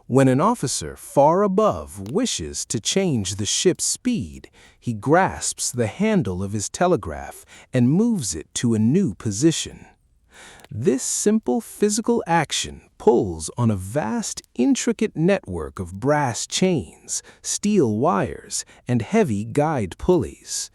When an officer far above wishes to change the ship's speed, he grasps the handle of his telegraph and moves it to a new position. This simple physical action pulls on a vast, intricate network of brass chains, steel wires, and heavy guide pulleys.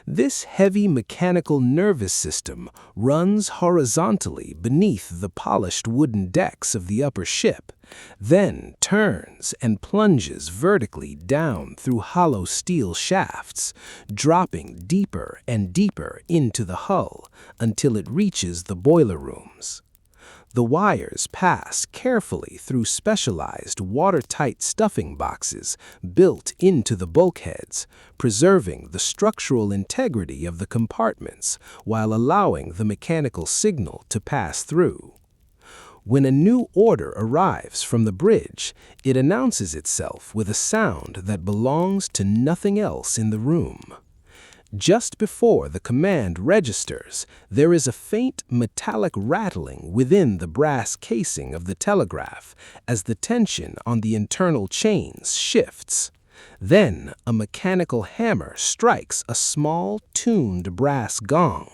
This heavy mechanical nervous system runs horizontally beneath the polished wooden decks of the upper ship, then turns and plunges vertically down through hollow steel shafts, dropping deeper and deeper into the hull until it reaches the boiler rooms. The wires pass carefully through specialized watertight stuffing boxes built into the bulkheads, preserving the structural integrity of the compartments while allowing the mechanical signal to pass through. When a new order arrives from the bridge, it announces itself with a sound that belongs to nothing else in the room. Just before the command registers, there is a faint metallic rattling within the brass casing of the telegraph as the tension on the internal chains shifts. Then a mechanical hammer strikes a small, tuned brass gong.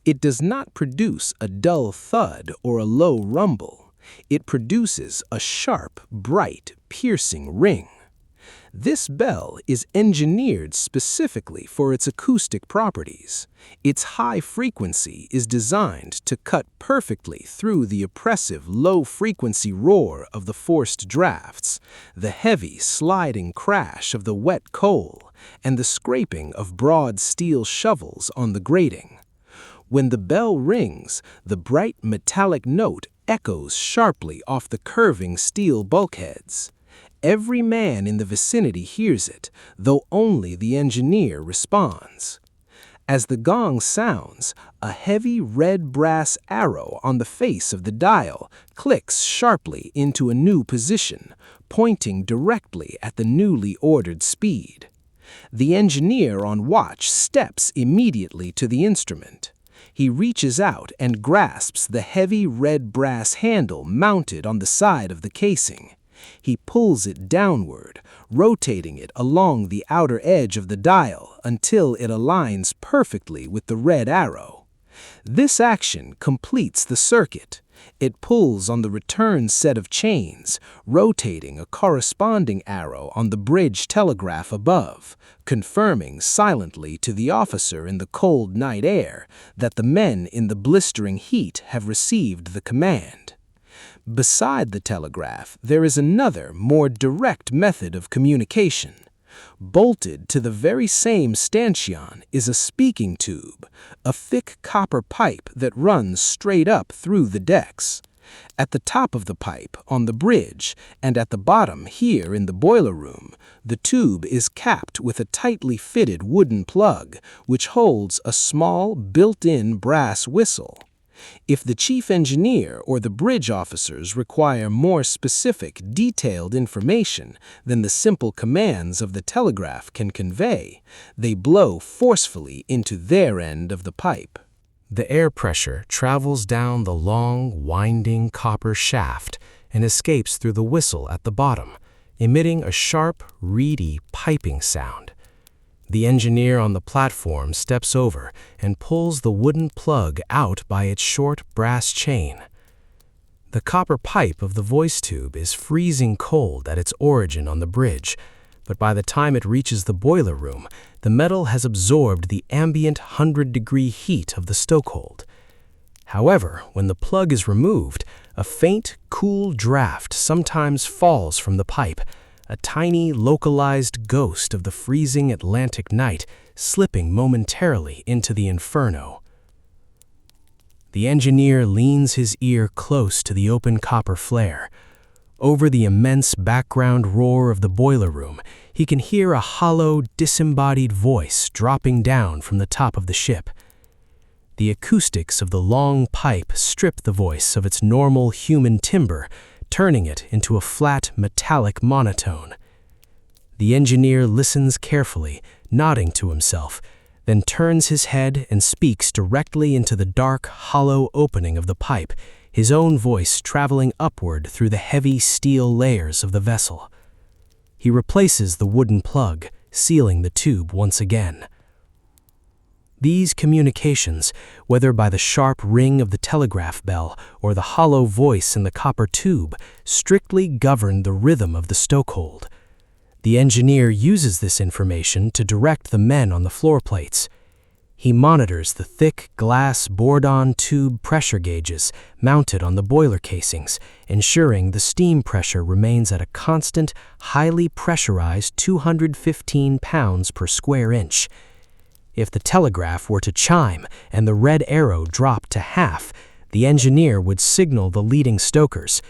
It does not produce a dull thud or a low rumble. It produces a sharp, bright, piercing ring. This bell is engineered specifically for its acoustic properties. Its high frequency is designed to cut perfectly through the oppressive low-frequency roar of the forced drafts, the heavy sliding crash of the wet coal, and the scraping of broad steel shovels on the grating. When the bell rings, the bright metallic note echoes sharply off the curving steel bulkheads. Every man in the vicinity hears it, though only the engineer responds. As the gong sounds, a heavy red brass arrow on the face of the dial clicks sharply into a new position, pointing directly at the newly ordered speed. The engineer on watch steps immediately to the instrument. He reaches out and grasps the heavy red brass handle mounted on the side of the casing. He pulls it downward, rotating it along the outer edge of the dial until it aligns perfectly with the red arrow. This action completes the circuit. It pulls on the return set of chains, rotating a corresponding arrow on the bridge telegraph above, confirming silently to the officer in the cold night air that the men in the blistering heat have received the command. Beside the telegraph, there is another, more direct method of communication. Bolted to the very same stanchion is a speaking tube, a thick copper pipe that runs straight up through the decks. At the top of the pipe, on the bridge, and at the bottom here in the boiler room, the tube is capped with a tightly fitted wooden plug, which holds a small built-in brass whistle. If the chief engineer or the bridge officers require more specific, detailed information than the simple commands of the telegraph can convey, they blow forcefully into their end of the pipe. The air pressure travels down the long, winding copper shaft and escapes through the whistle at the bottom, emitting a sharp, reedy piping sound. The engineer on the platform steps over and pulls the wooden plug out by its short brass chain. The copper pipe of the voice tube is freezing cold at its origin on the bridge, but by the time it reaches the boiler room, the metal has absorbed the ambient 100-degree heat of the stokehold. However, when the plug is removed, a faint, cool draft sometimes falls from the pipe, a tiny, localized ghost of the freezing Atlantic night slipping momentarily into the inferno. The engineer leans his ear close to the open copper flare. Over the immense background roar of the boiler room, he can hear a hollow, disembodied voice dropping down from the top of the ship. The acoustics of the long pipe strip the voice of its normal human timbre, turning it into a flat, metallic monotone. The engineer listens carefully, nodding to himself, then turns his head and speaks directly into the dark, hollow opening of the pipe, his own voice traveling upward through the heavy steel layers of the vessel. He replaces the wooden plug, sealing the tube once again. These communications, whether by the sharp ring of the telegraph bell or the hollow voice in the copper tube, strictly govern the rhythm of the stokehold. The engineer uses this information to direct the men on the floor plates. He monitors the thick glass board-on tube pressure gauges mounted on the boiler casings, ensuring the steam pressure remains at a constant, highly pressurized 215 pounds per square inch. If the telegraph were to chime and the red arrow dropped to half, the engineer would signal the leading stokers.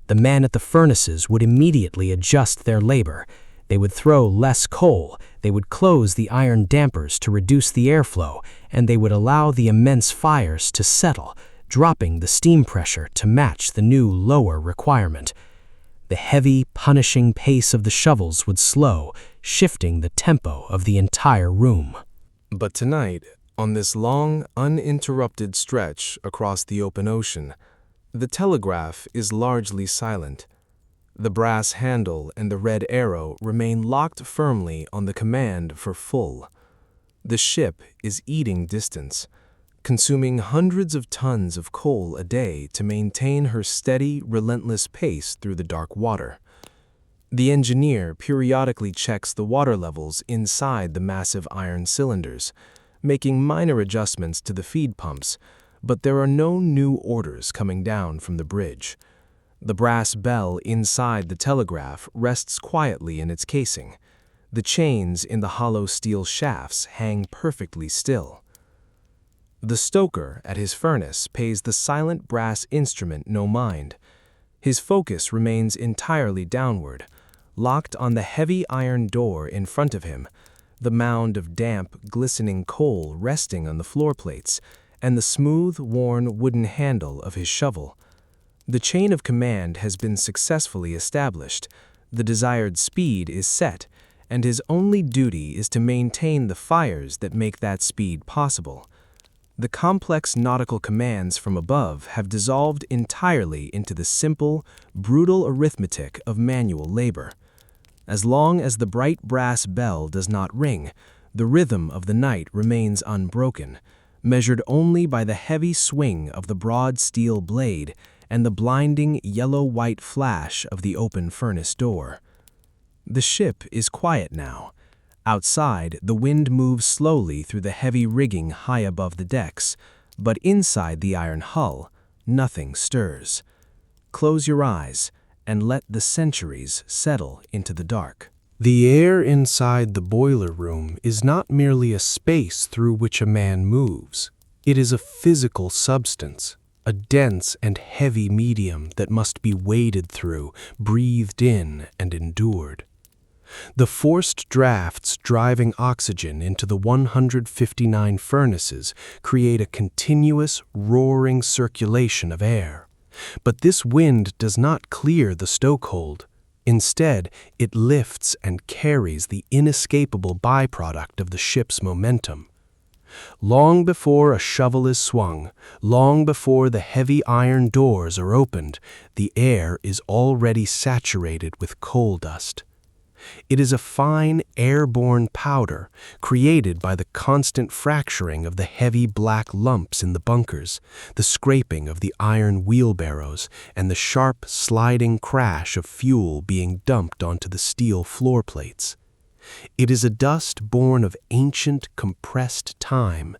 The men at the furnaces would immediately adjust their labor. They would throw less coal, they would close the iron dampers to reduce the airflow, and they would allow the immense fires to settle, dropping the steam pressure to match the new lower requirement. The heavy, punishing pace of the shovels would slow, shifting the tempo of the entire room. But tonight, on this long, uninterrupted stretch across the open ocean, the telegraph is largely silent. The brass handle and the red arrow remain locked firmly on the command for full. The ship is eating distance, consuming hundreds of tons of coal a day to maintain her steady, relentless pace through the dark water. The engineer periodically checks the water levels inside the massive iron cylinders, making minor adjustments to the feed pumps, but there are no new orders coming down from the bridge. The brass bell inside the telegraph rests quietly in its casing. The chains in the hollow steel shafts hang perfectly still. The stoker at his furnace pays the silent brass instrument no mind. His focus remains entirely downward, locked on the heavy iron door in front of him, the mound of damp, glistening coal resting on the floor plates, and the smooth, worn wooden handle of his shovel. The chain of command has been successfully established, the desired speed is set, and his only duty is to maintain the fires that make that speed possible. The complex nautical commands from above have dissolved entirely into the simple, brutal arithmetic of manual labor. As long as the bright brass bell does not ring, the rhythm of the night remains unbroken, measured only by the heavy swing of the broad steel blade and the blinding yellow-white flash of the open furnace door. The ship is quiet now. Outside, the wind moves slowly through the heavy rigging high above the decks, but inside the iron hull, nothing stirs. Close your eyes and let the centuries settle into the dark. The air inside the boiler room is not merely a space through which a man moves. It is a physical substance, a dense and heavy medium that must be waded through, breathed in, and endured. The forced drafts driving oxygen into the 159 furnaces create a continuous, roaring circulation of air. But this wind does not clear the stokehold. Instead, it lifts and carries the inescapable byproduct of the ship's momentum. Long before a shovel is swung, long before the heavy iron doors are opened, the air is already saturated with coal dust. It is a fine airborne powder created by the constant fracturing of the heavy black lumps in the bunkers, the scraping of the iron wheelbarrows, and the sharp sliding crash of fuel being dumped onto the steel floor plates. It is a dust born of ancient, compressed time.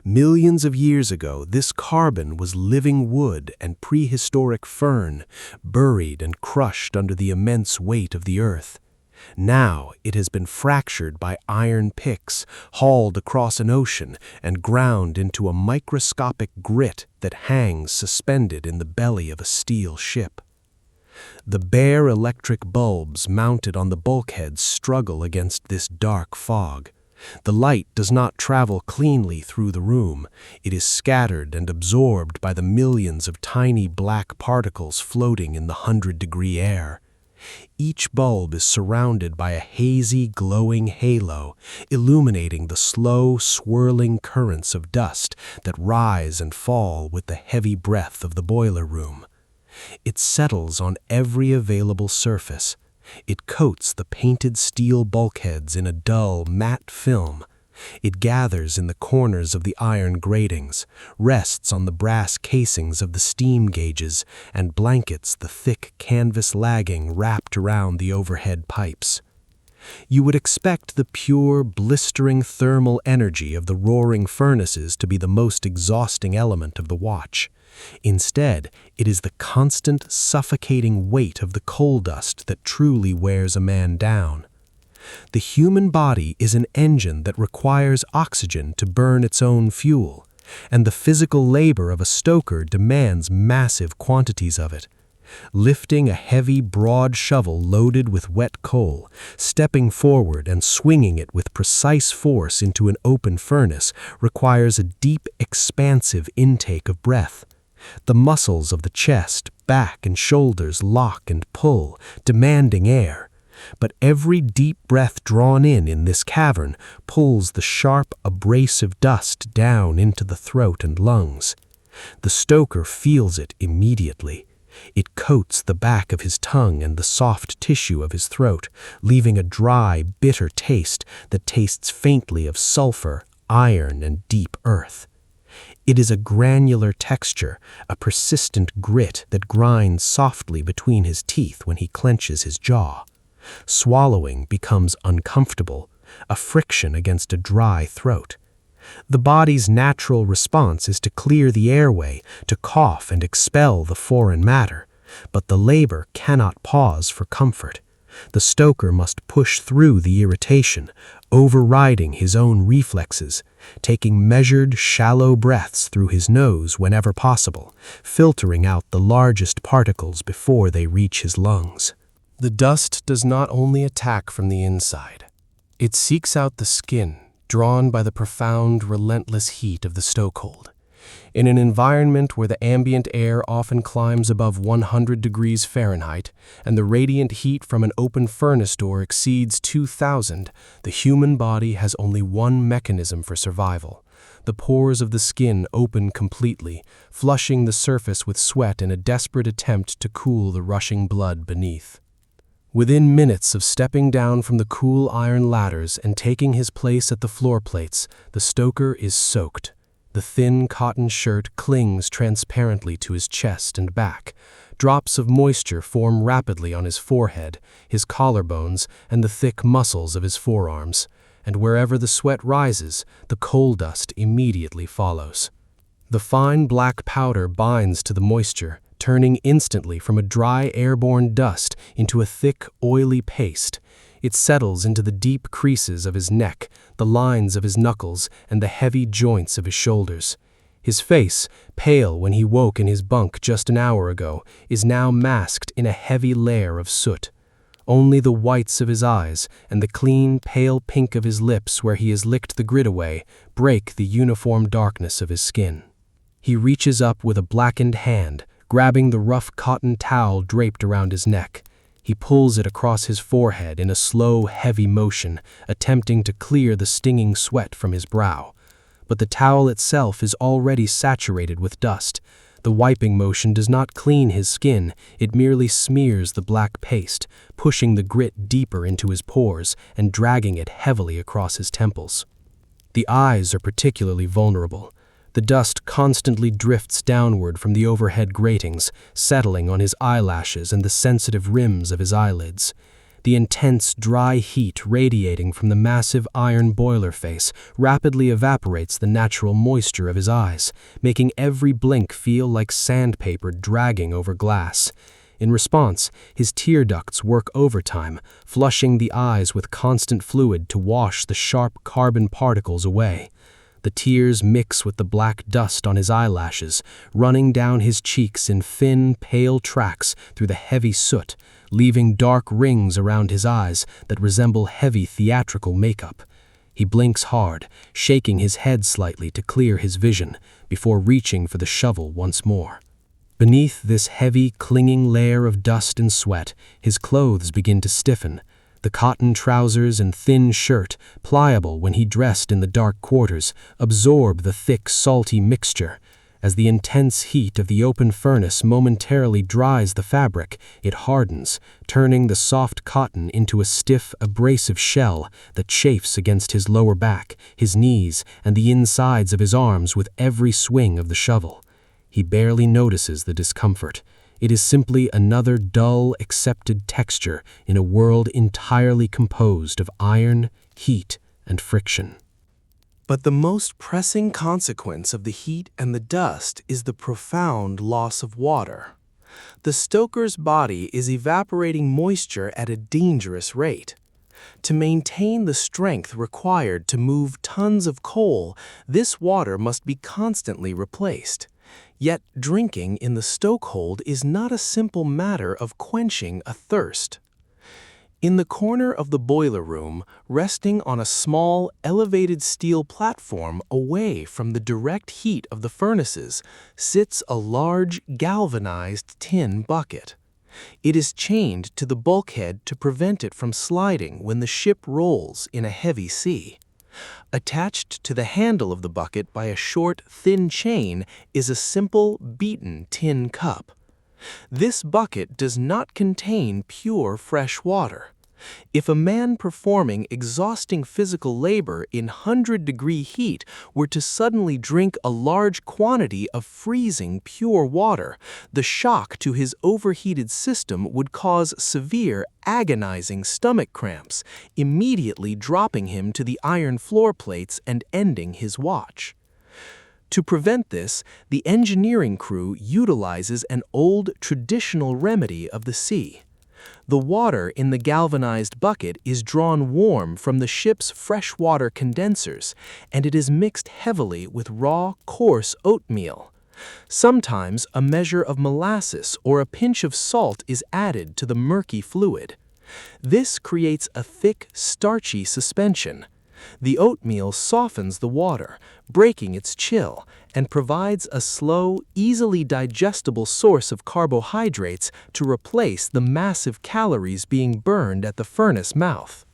Millions of years ago, this carbon was living wood and prehistoric fern, buried and crushed under the immense weight of the earth. Now it has been fractured by iron picks, hauled across an ocean, and ground into a microscopic grit that hangs suspended in the belly of a steel ship. The bare electric bulbs mounted on the bulkheads struggle against this dark fog. The light does not travel cleanly through the room. It is scattered and absorbed by the millions of tiny black particles floating in the 100-degree air. Each bulb is surrounded by a hazy, glowing halo, illuminating the slow, swirling currents of dust that rise and fall with the heavy breath of the boiler room. It settles on every available surface. It coats the painted steel bulkheads in a dull, matte film. It gathers in the corners of the iron gratings, rests on the brass casings of the steam gauges, and blankets the thick canvas lagging wrapped around the overhead pipes. You would expect the pure, blistering thermal energy of the roaring furnaces to be the most exhausting element of the watch. Instead, it is the constant, suffocating weight of the coal dust that truly wears a man down. The human body is an engine that requires oxygen to burn its own fuel, and the physical labor of a stoker demands massive quantities of it. Lifting a heavy, broad shovel loaded with wet coal, stepping forward and swinging it with precise force into an open furnace requires a deep, expansive intake of breath. The muscles of the chest, back, and shoulders lock and pull, demanding air. But every deep breath drawn in this cavern pulls the sharp, abrasive dust down into the throat and lungs. The stoker feels it immediately. It coats the back of his tongue and the soft tissue of his throat, leaving a dry, bitter taste that tastes faintly of sulfur, iron, and deep earth. It is a granular texture, a persistent grit that grinds softly between his teeth when he clenches his jaw. Swallowing becomes uncomfortable, a friction against a dry throat. The body's natural response is to clear the airway, to cough and expel the foreign matter, but the labor cannot pause for comfort. The stoker must push through the irritation, overriding his own reflexes, taking measured, shallow breaths through his nose whenever possible, filtering out the largest particles before they reach his lungs. The dust does not only attack from the inside. It seeks out the skin, drawn by the profound, relentless heat of the stokehold. In an environment where the ambient air often climbs above 100 degrees Fahrenheit and the radiant heat from an open furnace door exceeds 2,000, the human body has only one mechanism for survival. The pores of the skin open completely, flushing the surface with sweat in a desperate attempt to cool the rushing blood beneath. Within minutes of stepping down from the cool iron ladders and taking his place at the floor plates, the stoker is soaked. The thin cotton shirt clings transparently to his chest and back. Drops of moisture form rapidly on his forehead, his collarbones, and the thick muscles of his forearms, and wherever the sweat rises, the coal dust immediately follows. The fine black powder binds to the moisture, turning instantly from a dry airborne dust into a thick, oily paste. It settles into the deep creases of his neck, the lines of his knuckles, and the heavy joints of his shoulders. His face, pale when he woke in his bunk just an hour ago, is now masked in a heavy layer of soot. Only the whites of his eyes and the clean, pale pink of his lips where he has licked the grit away break the uniform darkness of his skin. He reaches up with a blackened hand, grabbing the rough cotton towel draped around his neck. He pulls it across his forehead in a slow, heavy motion, attempting to clear the stinging sweat from his brow. But the towel itself is already saturated with dust. The wiping motion does not clean his skin, it merely smears the black paste, pushing the grit deeper into his pores and dragging it heavily across his temples. The eyes are particularly vulnerable. The dust constantly drifts downward from the overhead gratings, settling on his eyelashes and the sensitive rims of his eyelids. The intense, dry heat radiating from the massive iron boiler face rapidly evaporates the natural moisture of his eyes, making every blink feel like sandpaper dragging over glass. In response, his tear ducts work overtime, flushing the eyes with constant fluid to wash the sharp carbon particles away. The tears mix with the black dust on his eyelashes, running down his cheeks in thin, pale tracks through the heavy soot, leaving dark rings around his eyes that resemble heavy theatrical makeup. He blinks hard, shaking his head slightly to clear his vision, before reaching for the shovel once more. Beneath this heavy, clinging layer of dust and sweat, his clothes begin to stiffen. The cotton trousers and thin shirt, pliable when he dressed in the dark quarters, absorb the thick, salty mixture. As the intense heat of the open furnace momentarily dries the fabric, it hardens, turning the soft cotton into a stiff, abrasive shell that chafes against his lower back, his knees, and the insides of his arms with every swing of the shovel. He barely notices the discomfort. It is simply another dull, accepted texture in a world entirely composed of iron, heat, and friction. But the most pressing consequence of the heat and the dust is the profound loss of water. The stoker's body is evaporating moisture at a dangerous rate. To maintain the strength required to move tons of coal, this water must be constantly replaced. Yet drinking in the stokehold is not a simple matter of quenching a thirst. In the corner of the boiler room, resting on a small, elevated steel platform away from the direct heat of the furnaces, sits a large, galvanized tin bucket. It is chained to the bulkhead to prevent it from sliding when the ship rolls in a heavy sea. Attached to the handle of the bucket by a short, thin chain is a simple, beaten tin cup. This bucket does not contain pure fresh water. If a man performing exhausting physical labor in 100-degree heat were to suddenly drink a large quantity of freezing pure water, the shock to his overheated system would cause severe, agonizing stomach cramps, immediately dropping him to the iron floor plates and ending his watch. To prevent this, the engineering crew utilizes an old traditional remedy of the sea. The water in the galvanized bucket is drawn warm from the ship's freshwater condensers, and it is mixed heavily with raw, coarse oatmeal. Sometimes a measure of molasses or a pinch of salt is added to the murky fluid. This creates a thick, starchy suspension. The oatmeal softens the water, breaking its chill, and provides a slow, easily digestible source of carbohydrates to replace the massive calories being burned at the furnace mouth.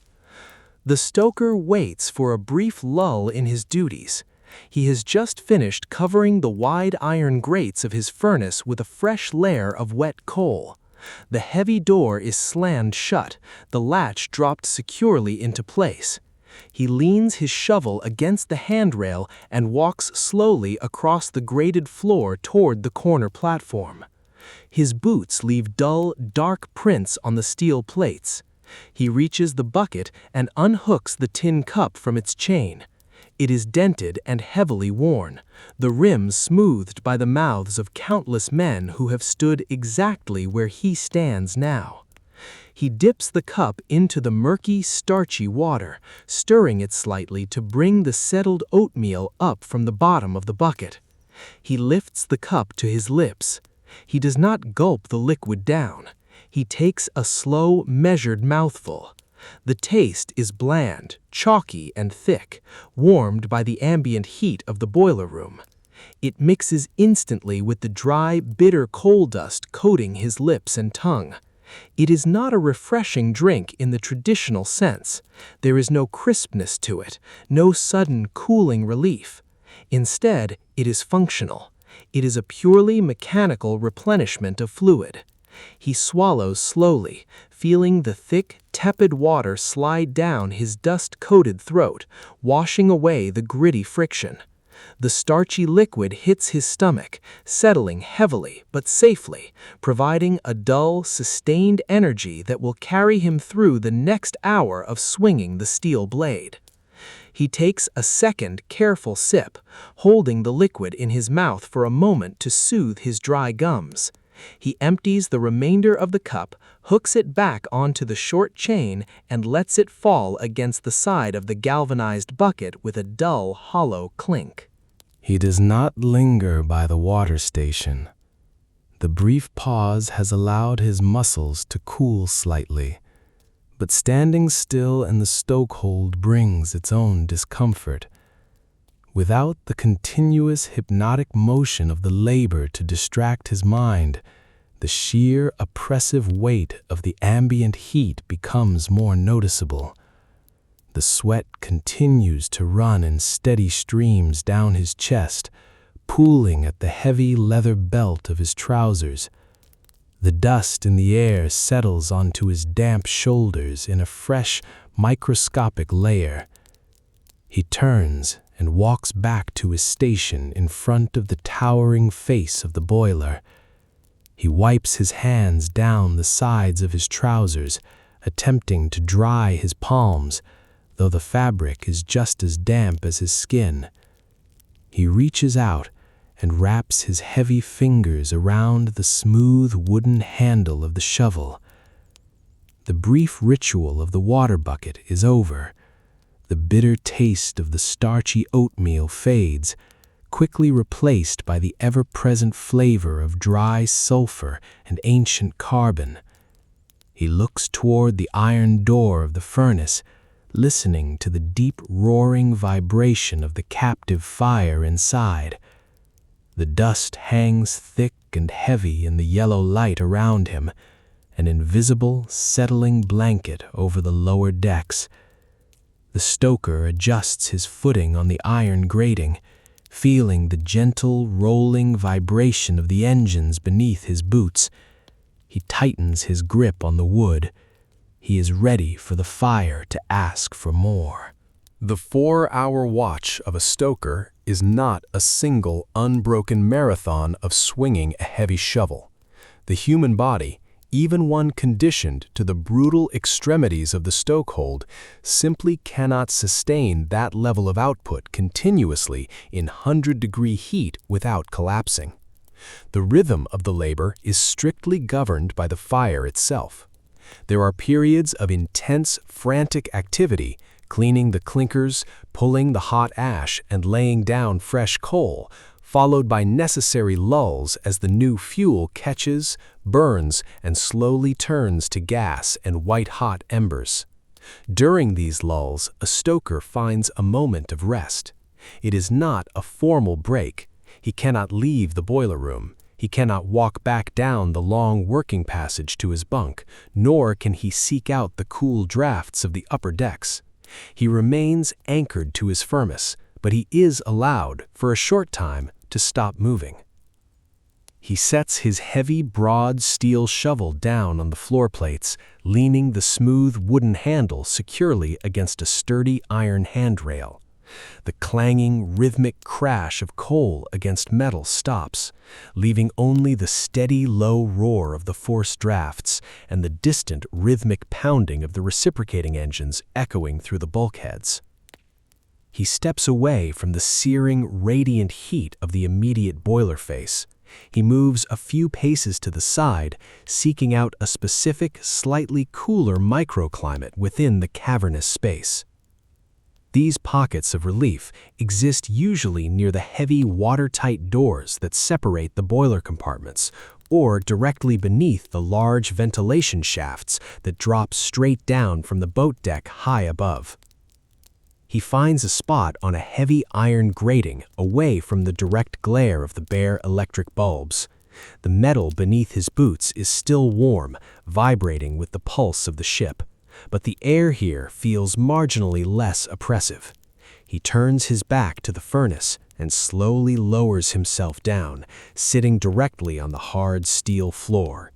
The stoker waits for a brief lull in his duties. He has just finished covering the wide iron grates of his furnace with a fresh layer of wet coal. The heavy door is slammed shut, the latch dropped securely into place. He leans his shovel against the handrail and walks slowly across the grated floor toward the corner platform. His boots leave dull, dark prints on the steel plates. He reaches the bucket and unhooks the tin cup from its chain. It is dented and heavily worn, the rim smoothed by the mouths of countless men who have stood exactly where he stands now. He dips the cup into the murky, starchy water, stirring it slightly to bring the settled oatmeal up from the bottom of the bucket. He lifts the cup to his lips. He does not gulp the liquid down. He takes a slow, measured mouthful. The taste is bland, chalky, and thick, warmed by the ambient heat of the boiler room. It mixes instantly with the dry, bitter coal dust coating his lips and tongue. It is not a refreshing drink in the traditional sense. There is no crispness to it, no sudden cooling relief. Instead, it is functional. It is a purely mechanical replenishment of fluid. He swallows slowly, feeling the thick, tepid water slide down his dust-coated throat, washing away the gritty friction. The starchy liquid hits his stomach, settling heavily but safely, providing a dull, sustained energy that will carry him through the next hour of swinging the steel blade. He takes a second, careful sip, holding the liquid in his mouth for a moment to soothe his dry gums. He empties the remainder of the cup, hooks it back onto the short chain, and lets it fall against the side of the galvanized bucket with a dull, hollow clink. He does not linger by the water station. The brief pause has allowed his muscles to cool slightly, but standing still in the stokehold brings its own discomfort. Without the continuous hypnotic motion of the labor to distract his mind, the sheer oppressive weight of the ambient heat becomes more noticeable. The sweat continues to run in steady streams down his chest, pooling at the heavy leather belt of his trousers. The dust in the air settles onto his damp shoulders in a fresh, microscopic layer. He turns and walks back to his station in front of the towering face of the boiler. He wipes his hands down the sides of his trousers, attempting to dry his palms, though the fabric is just as damp as his skin. He reaches out and wraps his heavy fingers around the smooth wooden handle of the shovel. The brief ritual of the water bucket is over. The bitter taste of the starchy oatmeal fades, quickly replaced by the ever-present flavor of dry sulfur and ancient carbon. He looks toward the iron door of the furnace, listening to the deep roaring vibration of the captive fire inside. The dust hangs thick and heavy in the yellow light around him, an invisible, settling blanket over the lower decks. The stoker adjusts his footing on the iron grating, feeling the gentle, rolling vibration of the engines beneath his boots. He tightens his grip on the wood. He is ready for the fire to ask for more. The 4-hour watch of a stoker is not a single, unbroken marathon of swinging a heavy shovel. The human body, even one conditioned to the brutal extremities of the stokehold, simply cannot sustain that level of output continuously in 100-degree heat without collapsing. The rhythm of the labor is strictly governed by the fire itself. There are periods of intense, frantic activity, cleaning the clinkers, pulling the hot ash, and laying down fresh coal, followed by necessary lulls as the new fuel catches, burns, and slowly turns to gas and white-hot embers. During these lulls, a stoker finds a moment of rest. It is not a formal break. He cannot leave the boiler room. He cannot walk back down the long working passage to his bunk, nor can he seek out the cool drafts of the upper decks. He remains anchored to his furnace, but he is allowed, for a short time, to stop moving. He sets his heavy, broad steel shovel down on the floor plates, leaning the smooth wooden handle securely against a sturdy iron handrail. The clanging, rhythmic crash of coal against metal stops, leaving only the steady, low roar of the forced drafts and the distant, rhythmic pounding of the reciprocating engines echoing through the bulkheads. He steps away from the searing, radiant heat of the immediate boiler face. He moves a few paces to the side, seeking out a specific, slightly cooler microclimate within the cavernous space. These pockets of relief exist usually near the heavy watertight doors that separate the boiler compartments, or directly beneath the large ventilation shafts that drop straight down from the boat deck high above. He finds a spot on a heavy iron grating away from the direct glare of the bare electric bulbs. The metal beneath his boots is still warm, vibrating with the pulse of the ship. But the air here feels marginally less oppressive. He turns his back to the furnace and slowly lowers himself down, sitting directly on the hard steel floor.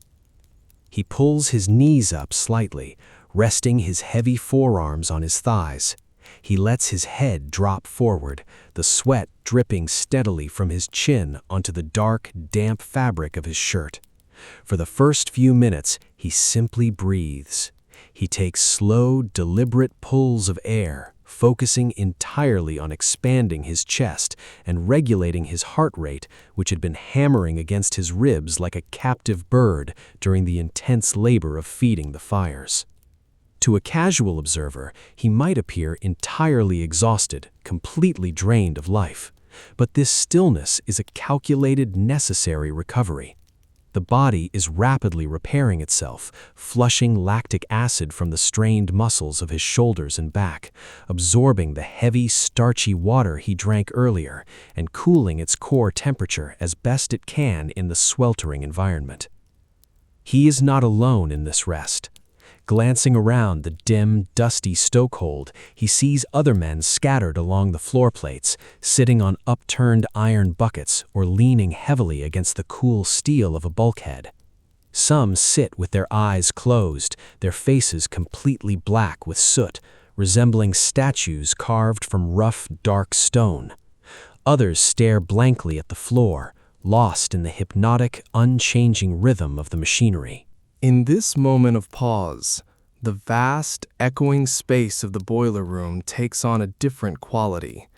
He pulls his knees up slightly, resting his heavy forearms on his thighs. He lets his head drop forward, the sweat dripping steadily from his chin onto the dark, damp fabric of his shirt. For the first few minutes, he simply breathes. He takes slow, deliberate pulls of air, focusing entirely on expanding his chest and regulating his heart rate, which had been hammering against his ribs like a captive bird during the intense labor of feeding the fires. To a casual observer, he might appear entirely exhausted, completely drained of life. But this stillness is a calculated, necessary recovery. The body is rapidly repairing itself, flushing lactic acid from the strained muscles of his shoulders and back, absorbing the heavy, starchy water he drank earlier, and cooling its core temperature as best it can in the sweltering environment. He is not alone in this rest. Glancing around the dim, dusty stokehold, he sees other men scattered along the floor plates, sitting on upturned iron buckets or leaning heavily against the cool steel of a bulkhead. Some sit with their eyes closed, their faces completely black with soot, resembling statues carved from rough, dark stone. Others stare blankly at the floor, lost in the hypnotic, unchanging rhythm of the machinery. In this moment of pause, the vast, echoing space of the boiler room takes on a different quality.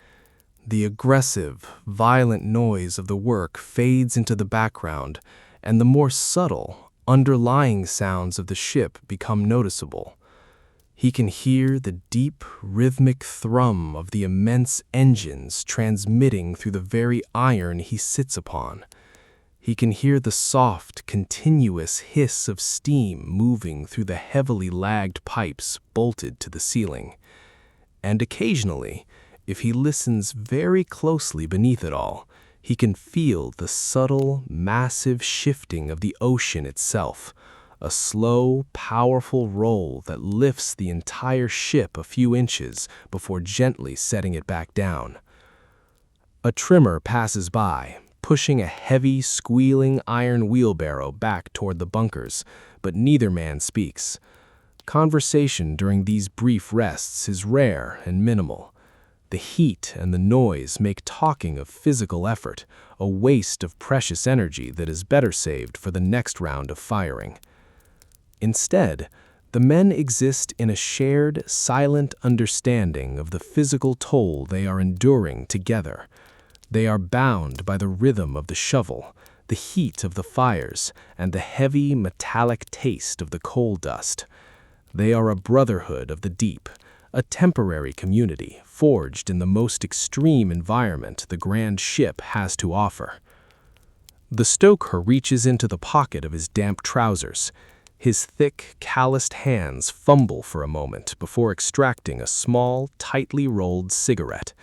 The aggressive, violent noise of the work fades into the background, and the more subtle, underlying sounds of the ship become noticeable. He can hear the deep, rhythmic thrum of the immense engines transmitting through the very iron he sits upon. He can hear the soft, continuous hiss of steam moving through the heavily lagged pipes bolted to the ceiling. And occasionally, if he listens very closely beneath it all, he can feel the subtle, massive shifting of the ocean itself, a slow, powerful roll that lifts the entire ship a few inches before gently setting it back down. A trimmer passes by, pushing a heavy, squealing iron wheelbarrow back toward the bunkers, but neither man speaks. Conversation during these brief rests is rare and minimal. The heat and the noise make talking of physical effort, a waste of precious energy that is better saved for the next round of firing. Instead, the men exist in a shared, silent understanding of the physical toll they are enduring together. They are bound by the rhythm of the shovel, the heat of the fires, and the heavy, metallic taste of the coal dust. They are a brotherhood of the deep, a temporary community forged in the most extreme environment the grand ship has to offer. The stoker reaches into the pocket of his damp trousers. His thick, calloused hands fumble for a moment before extracting a small, tightly rolled cigarette.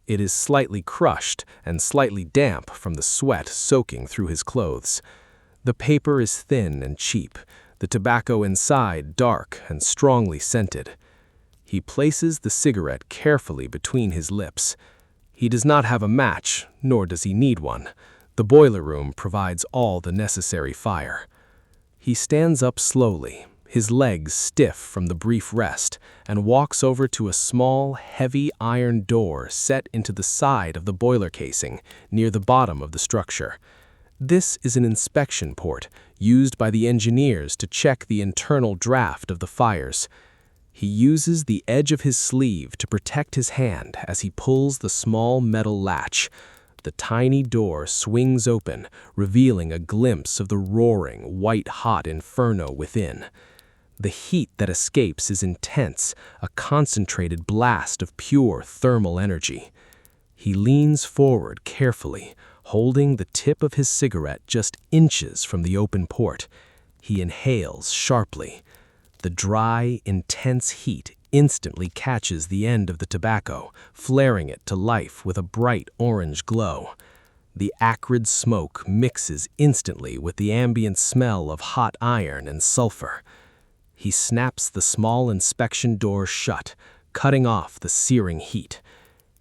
It is slightly crushed and slightly damp from the sweat soaking through his clothes. The paper is thin and cheap, the tobacco inside dark and strongly scented. He places the cigarette carefully between his lips. He does not have a match, nor does he need one. The boiler room provides all the necessary fire. He stands up slowly, his legs stiff from the brief rest, and walks over to a small, heavy iron door set into the side of the boiler casing, near the bottom of the structure. This is an inspection port, used by the engineers to check the internal draft of the fires. He uses the edge of his sleeve to protect his hand as he pulls the small metal latch. The tiny door swings open, revealing a glimpse of the roaring, white-hot inferno within. The heat that escapes is intense, a concentrated blast of pure thermal energy. He leans forward carefully, holding the tip of his cigarette just inches from the open port. He inhales sharply. The dry, intense heat instantly catches the end of the tobacco, flaring it to life with a bright orange glow. The acrid smoke mixes instantly with the ambient smell of hot iron and sulfur. He snaps the small inspection door shut, cutting off the searing heat.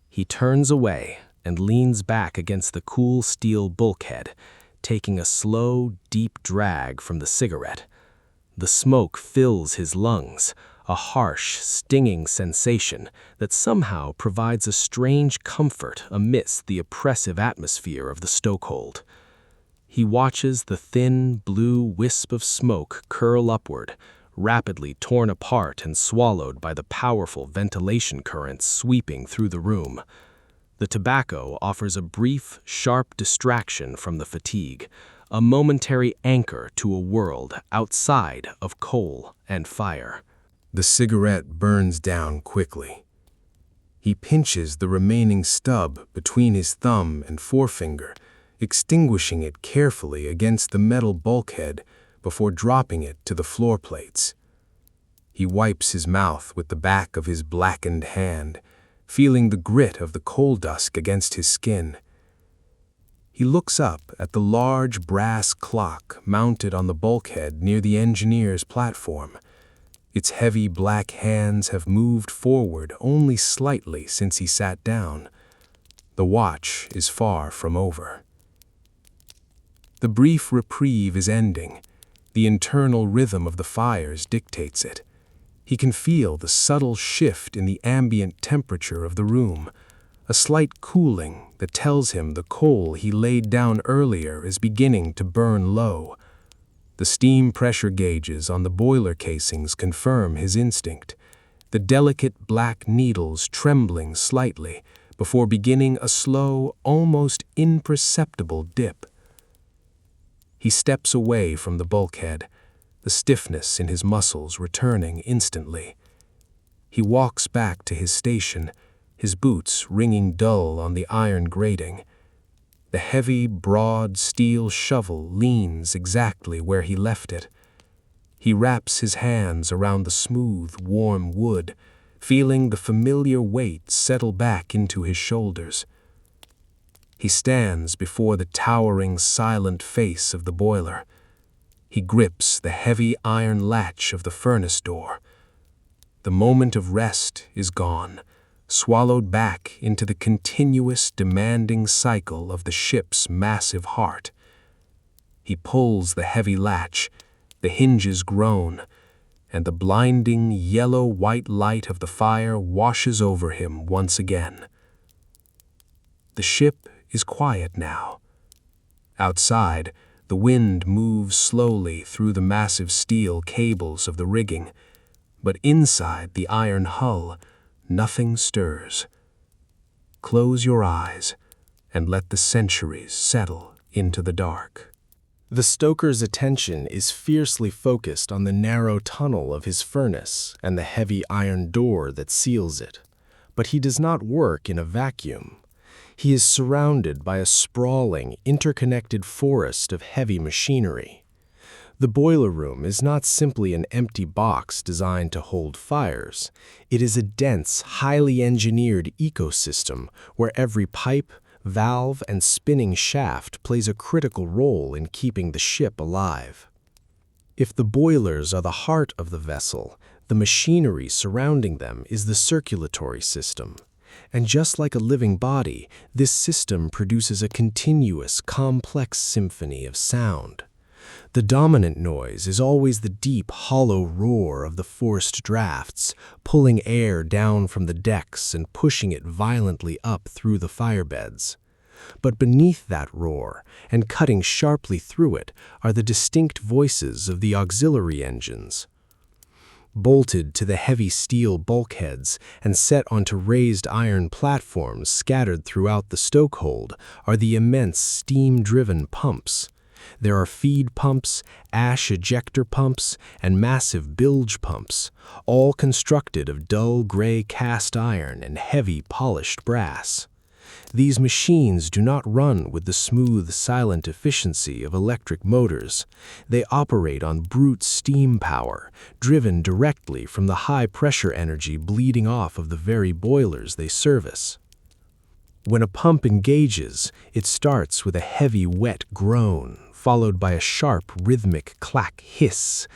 He turns away and leans back against the cool steel bulkhead, taking a slow, deep drag from the cigarette. The smoke fills his lungs, a harsh, stinging sensation that somehow provides a strange comfort amidst the oppressive atmosphere of the stokehold. He watches the thin, blue wisp of smoke curl upward, rapidly torn apart and swallowed by the powerful ventilation currents sweeping through the room. The tobacco offers a brief, sharp distraction from the fatigue, a momentary anchor to a world outside of coal and fire. The cigarette burns down quickly. He pinches the remaining stub between his thumb and forefinger, extinguishing it carefully against the metal bulkhead before dropping it to the floor plates. He wipes his mouth with the back of his blackened hand, feeling the grit of the coal dust against his skin. He looks up at the large brass clock mounted on the bulkhead near the engineer's platform. Its heavy black hands have moved forward only slightly since he sat down. The watch is far from over. The brief reprieve is ending. The internal rhythm of the fires dictates it. He can feel the subtle shift in the ambient temperature of the room, a slight cooling that tells him the coal he laid down earlier is beginning to burn low. The steam pressure gauges on the boiler casings confirm his instinct, the delicate black needles trembling slightly before beginning a slow, almost imperceptible dip. He steps away from the bulkhead, the stiffness in his muscles returning instantly. He walks back to his station, his boots ringing dull on the iron grating. The heavy, broad steel shovel leans exactly where he left it. He wraps his hands around the smooth, warm wood, feeling the familiar weight settle back into his shoulders. He stands before the towering, silent face of the boiler. He grips the heavy iron latch of the furnace door. The moment of rest is gone, swallowed back into the continuous, demanding cycle of the ship's massive heart. He pulls the heavy latch, the hinges groan, and the blinding yellow-white light of the fire washes over him once again. The ship is quiet now. Outside, the wind moves slowly through the massive steel cables of the rigging, but inside the iron hull, nothing stirs. Close your eyes and let the centuries settle into the dark. The stoker's attention is fiercely focused on the narrow tunnel of his furnace and the heavy iron door that seals it. But he does not work in a vacuum. He is surrounded by a sprawling, interconnected forest of heavy machinery. The boiler room is not simply an empty box designed to hold fires. It is a dense, highly engineered ecosystem where every pipe, valve, and spinning shaft plays a critical role in keeping the ship alive. If the boilers are the heart of the vessel, the machinery surrounding them is the circulatory system. And just like a living body, this system produces a continuous, complex symphony of sound. The dominant noise is always the deep, hollow roar of the forced drafts, pulling air down from the decks and pushing it violently up through the firebeds. But beneath that roar, and cutting sharply through it, are the distinct voices of the auxiliary engines. Bolted to the heavy steel bulkheads and set onto raised iron platforms scattered throughout the stokehold are the immense steam-driven pumps. There are feed pumps, ash ejector pumps, and massive bilge pumps, all constructed of dull gray cast iron and heavy polished brass. These machines do not run with the smooth, silent efficiency of electric motors. They operate on brute steam power, driven directly from the high-pressure energy bleeding off of the very boilers they service. When a pump engages, it starts with a heavy, wet groan, followed by a sharp, rhythmic clack hiss,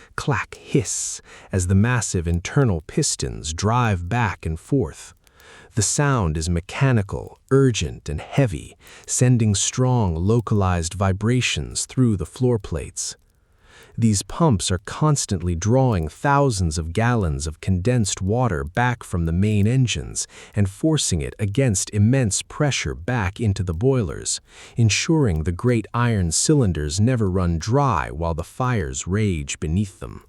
as the massive internal pistons drive back and forth. The sound is mechanical, urgent, and heavy, sending strong, localized vibrations through the floor plates. These pumps are constantly drawing thousands of gallons of condensed water back from the main engines and forcing it against immense pressure back into the boilers, ensuring the great iron cylinders never run dry while the fires rage beneath them.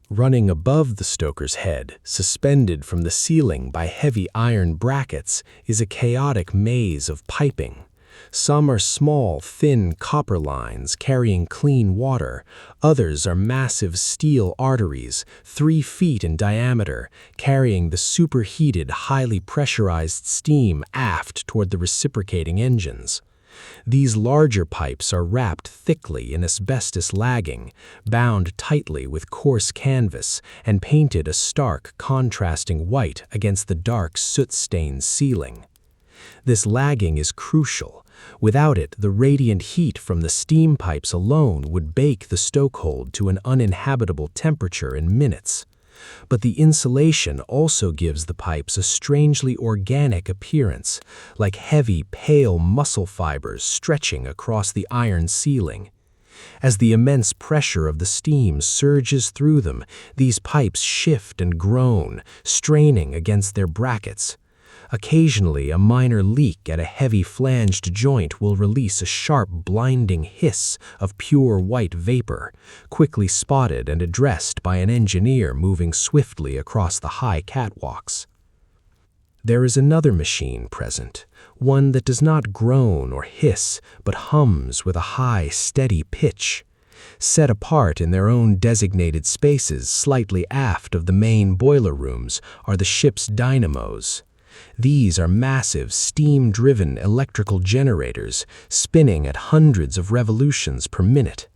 Running above the stoker's head, suspended from the ceiling by heavy iron brackets, is a chaotic maze of piping. Some are small, thin copper lines carrying clean water. Others are massive steel arteries, 3 feet in diameter, carrying the superheated, highly pressurized steam aft toward the reciprocating engines. These larger pipes are wrapped thickly in asbestos lagging, bound tightly with coarse canvas, and painted a stark, contrasting white against the dark, soot-stained ceiling. This lagging is crucial. Without it, the radiant heat from the steam pipes alone would bake the stokehold to an uninhabitable temperature in minutes. But the insulation also gives the pipes a strangely organic appearance, like heavy, pale muscle fibers stretching across the iron ceiling. As the immense pressure of the steam surges through them, these pipes shift and groan, straining against their brackets. Occasionally, a minor leak at a heavy flanged joint will release a sharp, blinding hiss of pure white vapor, quickly spotted and addressed by an engineer moving swiftly across the high catwalks. There is another machine present, one that does not groan or hiss, but hums with a high, steady pitch. Set apart in their own designated spaces slightly aft of the main boiler rooms are the ship's dynamos. These are massive, steam-driven electrical generators spinning at hundreds of revolutions per minute.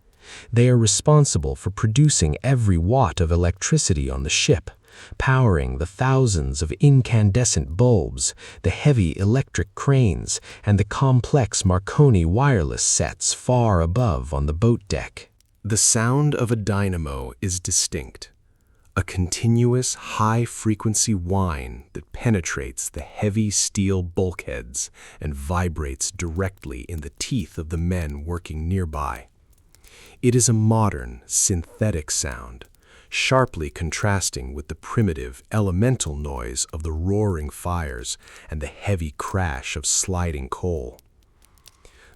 They are responsible for producing every watt of electricity on the ship, powering the thousands of incandescent bulbs, the heavy electric cranes, and the complex Marconi wireless sets far above on the boat deck. The sound of a dynamo is distinct. A continuous, high-frequency whine that penetrates the heavy steel bulkheads and vibrates directly in the teeth of the men working nearby. It is a modern, synthetic sound, sharply contrasting with the primitive, elemental noise of the roaring fires and the heavy crash of sliding coal.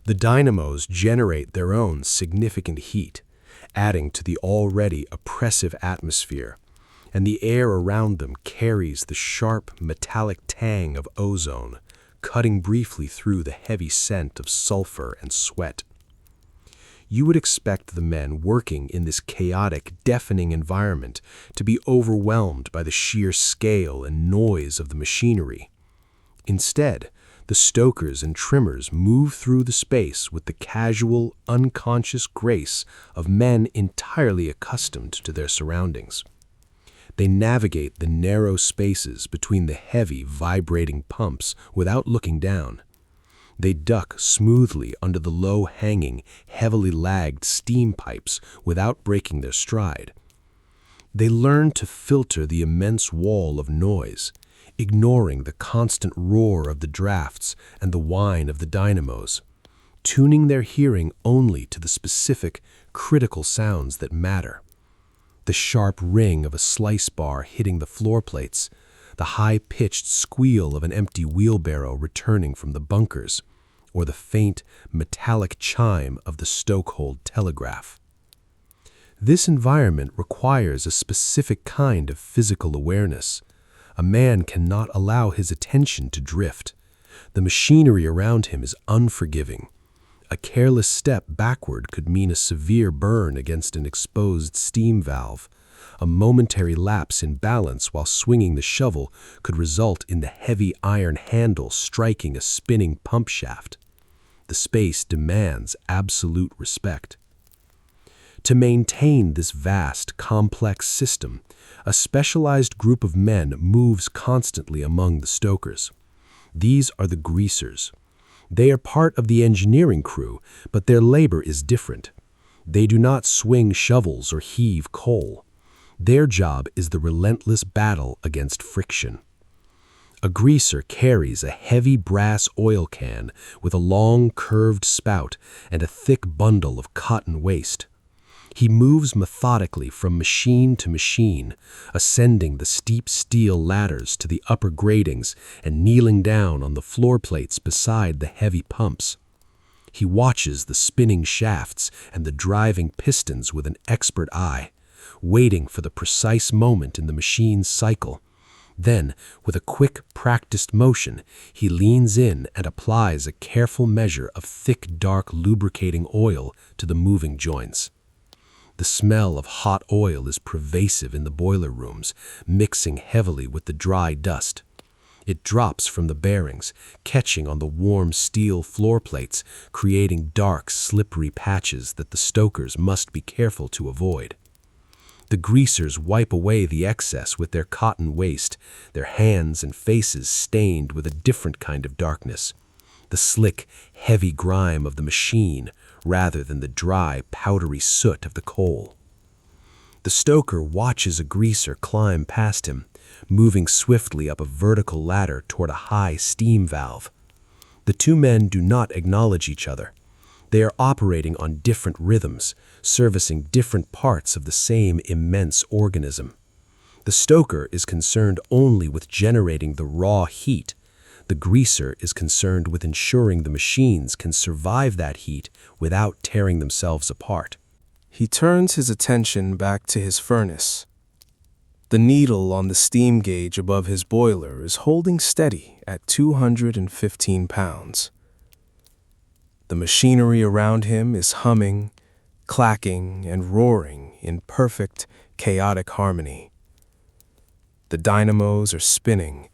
The dynamos generate their own significant heat, adding to the already oppressive atmosphere, and the air around them carries the sharp, metallic tang of ozone, cutting briefly through the heavy scent of sulfur and sweat. You would expect the men working in this chaotic, deafening environment to be overwhelmed by the sheer scale and noise of the machinery. Instead, the stokers and trimmers move through the space with the casual, unconscious grace of men entirely accustomed to their surroundings. They navigate the narrow spaces between the heavy, vibrating pumps without looking down. They duck smoothly under the low-hanging, heavily lagged steam pipes without breaking their stride. They learn to filter the immense wall of noise, ignoring the constant roar of the drafts and the whine of the dynamos, tuning their hearing only to the specific, critical sounds that matter. The sharp ring of a slice bar hitting the floor plates, the high-pitched squeal of an empty wheelbarrow returning from the bunkers, or the faint, metallic chime of the stokehold telegraph. This environment requires a specific kind of physical awareness. A man cannot allow his attention to drift. The machinery around him is unforgiving. A careless step backward could mean a severe burn against an exposed steam valve. A momentary lapse in balance while swinging the shovel could result in the heavy iron handle striking a spinning pump shaft. The space demands absolute respect. To maintain this vast, complex system, a specialized group of men moves constantly among the stokers. These are the greasers. They are part of the engineering crew, but their labor is different. They do not swing shovels or heave coal. Their job is the relentless battle against friction. A greaser carries a heavy brass oil can with a long curved spout and a thick bundle of cotton waste. He moves methodically from machine to machine, ascending the steep steel ladders to the upper gratings and kneeling down on the floor plates beside the heavy pumps. He watches the spinning shafts and the driving pistons with an expert eye, waiting for the precise moment in the machine's cycle. Then, with a quick, practiced motion, he leans in and applies a careful measure of thick, dark, lubricating oil to the moving joints. The smell of hot oil is pervasive in the boiler rooms, mixing heavily with the dry dust. It drops from the bearings, catching on the warm steel floor plates, creating dark, slippery patches that the stokers must be careful to avoid. The greasers wipe away the excess with their cotton waste, their hands and faces stained with a different kind of darkness, the slick, heavy grime of the machine rather than the dry, powdery soot of the coal. The stoker watches a greaser climb past him, moving swiftly up a vertical ladder toward a high steam valve. The two men do not acknowledge each other. They are operating on different rhythms, servicing different parts of the same immense organism. The stoker is concerned only with generating the raw heat. The greaser is concerned with ensuring the machines can survive that heat without tearing themselves apart. He turns his attention back to his furnace. The needle on the steam gauge above his boiler is holding steady at 215 pounds. The machinery around him is humming, clacking, and roaring in perfect, chaotic harmony. The dynamos are spinning,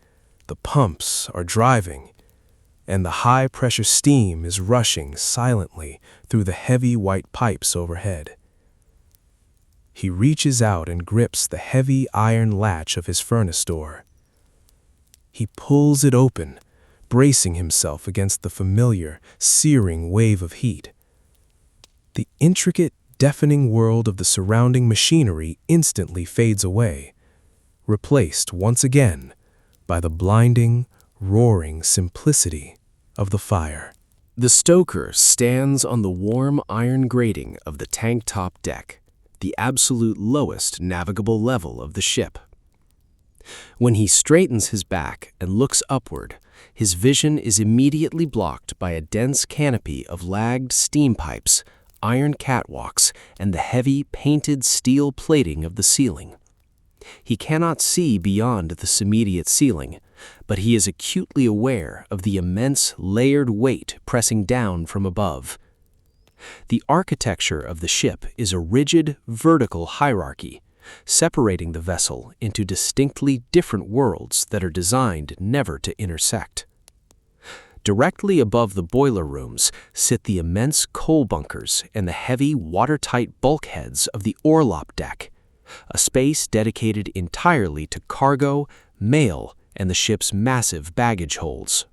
the pumps are driving, and the high-pressure steam is rushing silently through the heavy white pipes overhead. He reaches out and grips the heavy iron latch of his furnace door. He pulls it open, bracing himself against the familiar, searing wave of heat. The intricate, deafening world of the surrounding machinery instantly fades away, replaced once again by the blinding, roaring simplicity of the fire. The stoker stands on the warm iron grating of the tank top deck, the absolute lowest navigable level of the ship. When he straightens his back and looks upward, his vision is immediately blocked by a dense canopy of lagged steam pipes, iron catwalks, and the heavy painted steel plating of the ceiling. He cannot see beyond this immediate ceiling, but he is acutely aware of the immense layered weight pressing down from above. The architecture of the ship is a rigid, vertical hierarchy, separating the vessel into distinctly different worlds that are designed never to intersect. Directly above the boiler rooms sit the immense coal bunkers and the heavy, watertight bulkheads of the orlop deck, a space dedicated entirely to cargo, mail, and the ship's massive baggage holds.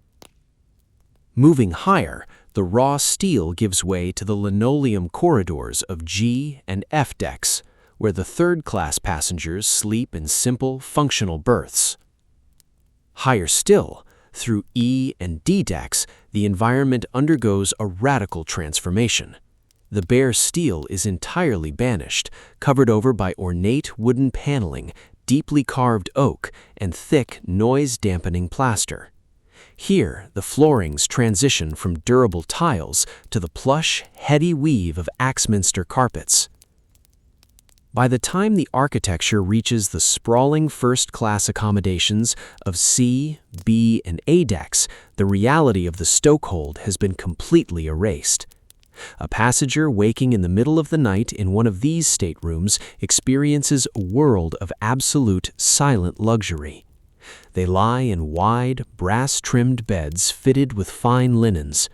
Moving higher, the raw steel gives way to the linoleum corridors of G and F decks, where the third-class passengers sleep in simple, functional berths. Higher still, through E and D decks, the environment undergoes a radical transformation. The bare steel is entirely banished, covered over by ornate wooden paneling, deeply carved oak, and thick, noise-dampening plaster. Here, the floorings transition from durable tiles to the plush, heady weave of Axminster carpets. By the time the architecture reaches the sprawling first-class accommodations of C, B, and A decks, the reality of the stokehold has been completely erased. A passenger waking in the middle of the night in one of these staterooms experiences a world of absolute, silent luxury. They lie in wide, brass-trimmed beds fitted with fine linens.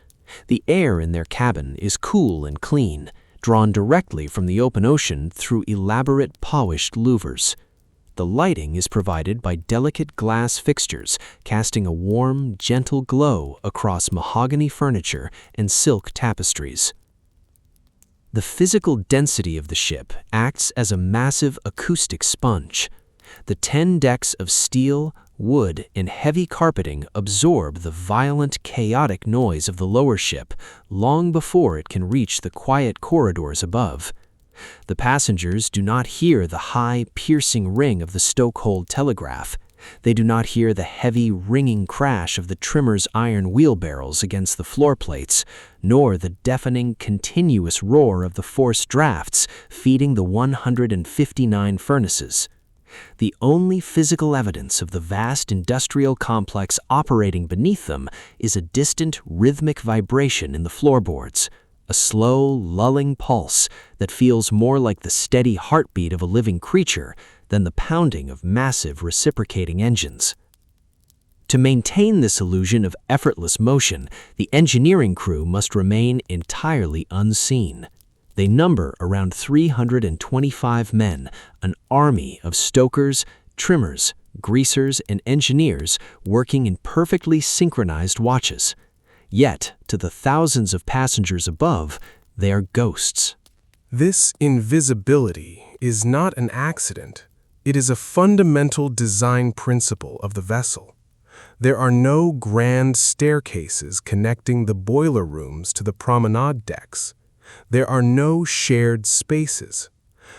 The air in their cabin is cool and clean, drawn directly from the open ocean through elaborate polished louvers. The lighting is provided by delicate glass fixtures, casting a warm, gentle glow across mahogany furniture and silk tapestries. The physical density of the ship acts as a massive acoustic sponge. The 10 decks of steel, wood, and heavy carpeting absorb the violent, chaotic noise of the lower ship long before it can reach the quiet corridors above. The passengers do not hear the high, piercing ring of the stokehold telegraph. They do not hear the heavy, ringing crash of the trimmer's iron wheelbarrows against the floor plates, nor the deafening, continuous roar of the forced drafts feeding the 159 furnaces. The only physical evidence of the vast industrial complex operating beneath them is a distant, rhythmic vibration in the floorboards, a slow, lulling pulse that feels more like the steady heartbeat of a living creature than the pounding of massive reciprocating engines. To maintain this illusion of effortless motion, the engineering crew must remain entirely unseen. They number around 325 men, an army of stokers, trimmers, greasers, and engineers working in perfectly synchronized watches. Yet, to the thousands of passengers above, they are ghosts. This invisibility is not an accident. It is a fundamental design principle of the vessel. There are no grand staircases connecting the boiler rooms to the promenade decks. There are no shared spaces.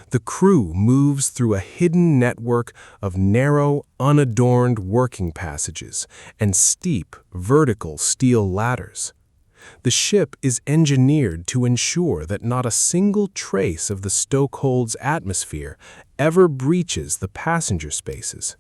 The crew moves through a hidden network of narrow, unadorned working passages and steep, vertical steel ladders. The ship is engineered to ensure that not a single trace of the stokehold's atmosphere ever breaches the passenger spaces.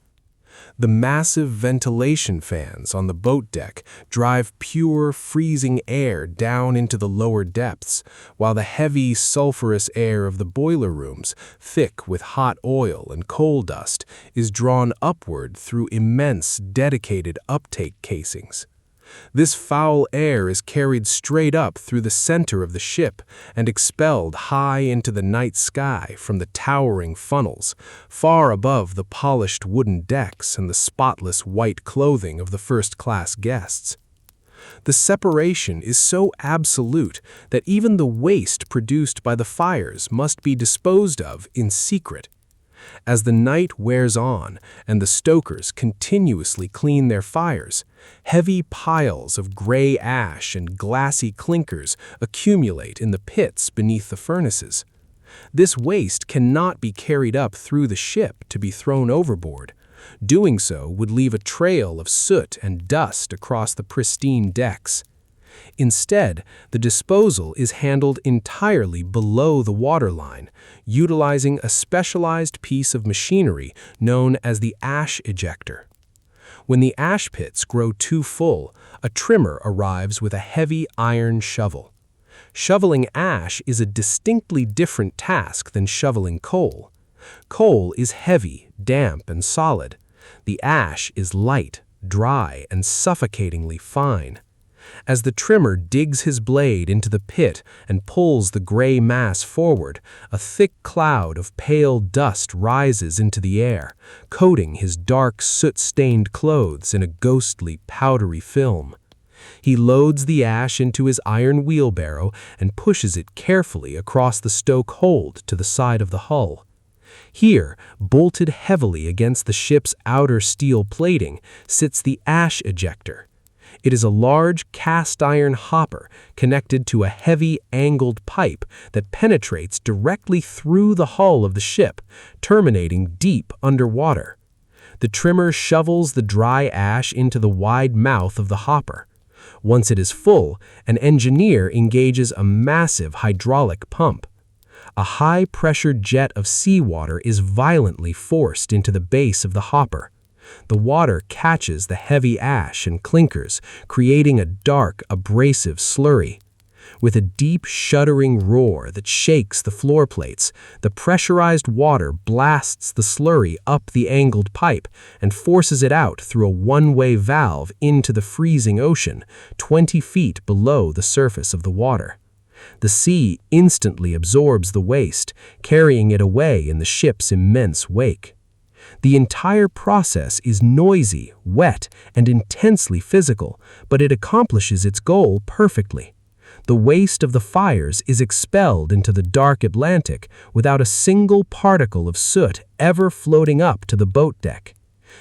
The massive ventilation fans on the boat deck drive pure, freezing air down into the lower depths, while the heavy, sulfurous air of the boiler rooms, thick with hot oil and coal dust, is drawn upward through immense, dedicated uptake casings. This foul air is carried straight up through the center of the ship and expelled high into the night sky from the towering funnels, far above the polished wooden decks and the spotless white clothing of the first-class guests. The separation is so absolute that even the waste produced by the fires must be disposed of in secret. As the night wears on and the stokers continuously clean their fires, heavy piles of gray ash and glassy clinkers accumulate in the pits beneath the furnaces. This waste cannot be carried up through the ship to be thrown overboard. Doing so would leave a trail of soot and dust across the pristine decks. Instead, the disposal is handled entirely below the waterline, utilizing a specialized piece of machinery known as the ash ejector. When the ash pits grow too full, a trimmer arrives with a heavy iron shovel. Shoveling ash is a distinctly different task than shoveling coal. Coal is heavy, damp, and solid. The ash is light, dry, and suffocatingly fine. As the trimmer digs his blade into the pit and pulls the gray mass forward, a thick cloud of pale dust rises into the air, coating his dark, soot-stained clothes in a ghostly, powdery film. He loads the ash into his iron wheelbarrow and pushes it carefully across the stokehold to the side of the hull. Here, bolted heavily against the ship's outer steel plating, sits the ash ejector. It is a large cast-iron hopper connected to a heavy, angled pipe that penetrates directly through the hull of the ship, terminating deep underwater. The trimmer shovels the dry ash into the wide mouth of the hopper. Once it is full, an engineer engages a massive hydraulic pump. A high-pressure jet of seawater is violently forced into the base of the hopper. The water catches the heavy ash and clinkers, creating a dark, abrasive slurry. With a deep, shuddering roar that shakes the floor plates, the pressurized water blasts the slurry up the angled pipe and forces it out through a one-way valve into the freezing ocean, 20 feet below the surface of the water. The sea instantly absorbs the waste, carrying it away in the ship's immense wake. The entire process is noisy, wet, and intensely physical, but it accomplishes its goal perfectly. The waste of the fires is expelled into the dark Atlantic without a single particle of soot ever floating up to the boat deck.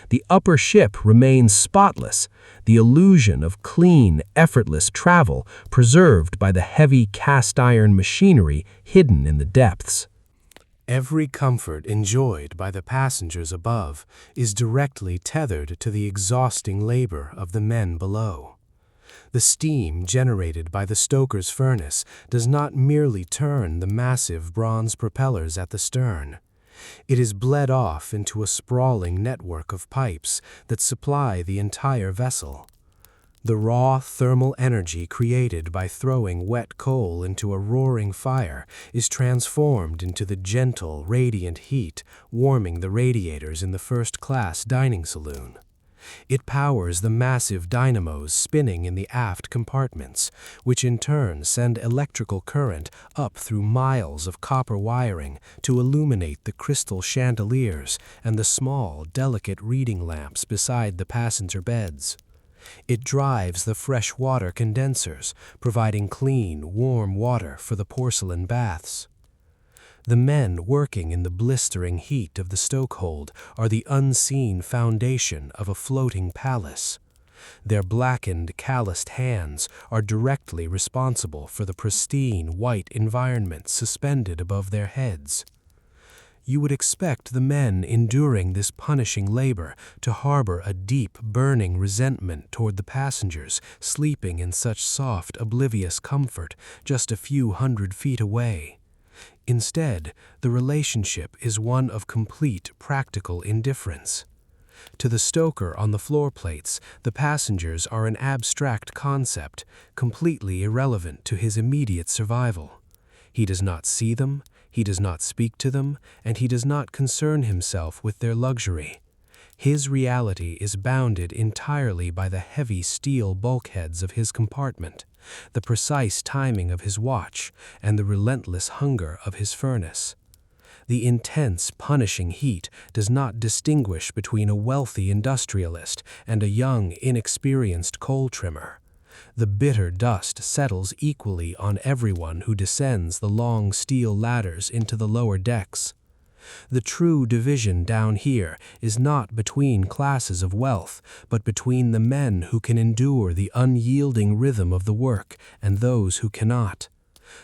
The upper ship remains spotless, the illusion of clean, effortless travel preserved by the heavy cast-iron machinery hidden in the depths. Every comfort enjoyed by the passengers above is directly tethered to the exhausting labor of the men below. The steam generated by the stoker's furnace does not merely turn the massive bronze propellers at the stern. It is bled off into a sprawling network of pipes that supply the entire vessel. The raw thermal energy created by throwing wet coal into a roaring fire is transformed into the gentle, radiant heat warming the radiators in the first-class dining saloon. It powers the massive dynamos spinning in the aft compartments, which in turn send electrical current up through miles of copper wiring to illuminate the crystal chandeliers and the small, delicate reading lamps beside the passenger beds. It drives the fresh water condensers, providing clean, warm water for the porcelain baths. The men working in the blistering heat of the stokehold are the unseen foundation of a floating palace. Their blackened, calloused hands are directly responsible for the pristine, white environment suspended above their heads. You would expect the men enduring this punishing labor to harbor a deep, burning resentment toward the passengers sleeping in such soft, oblivious comfort just a few hundred feet away. Instead, the relationship is one of complete practical indifference. To the stoker on the floor plates, the passengers are an abstract concept, completely irrelevant to his immediate survival. He does not see them, he does not speak to them, and he does not concern himself with their luxury. His reality is bounded entirely by the heavy steel bulkheads of his compartment, the precise timing of his watch, and the relentless hunger of his furnace. The intense, punishing heat does not distinguish between a wealthy industrialist and a young, inexperienced coal trimmer. The bitter dust settles equally on everyone who descends the long steel ladders into the lower decks. The true division down here is not between classes of wealth, but between the men who can endure the unyielding rhythm of the work and those who cannot.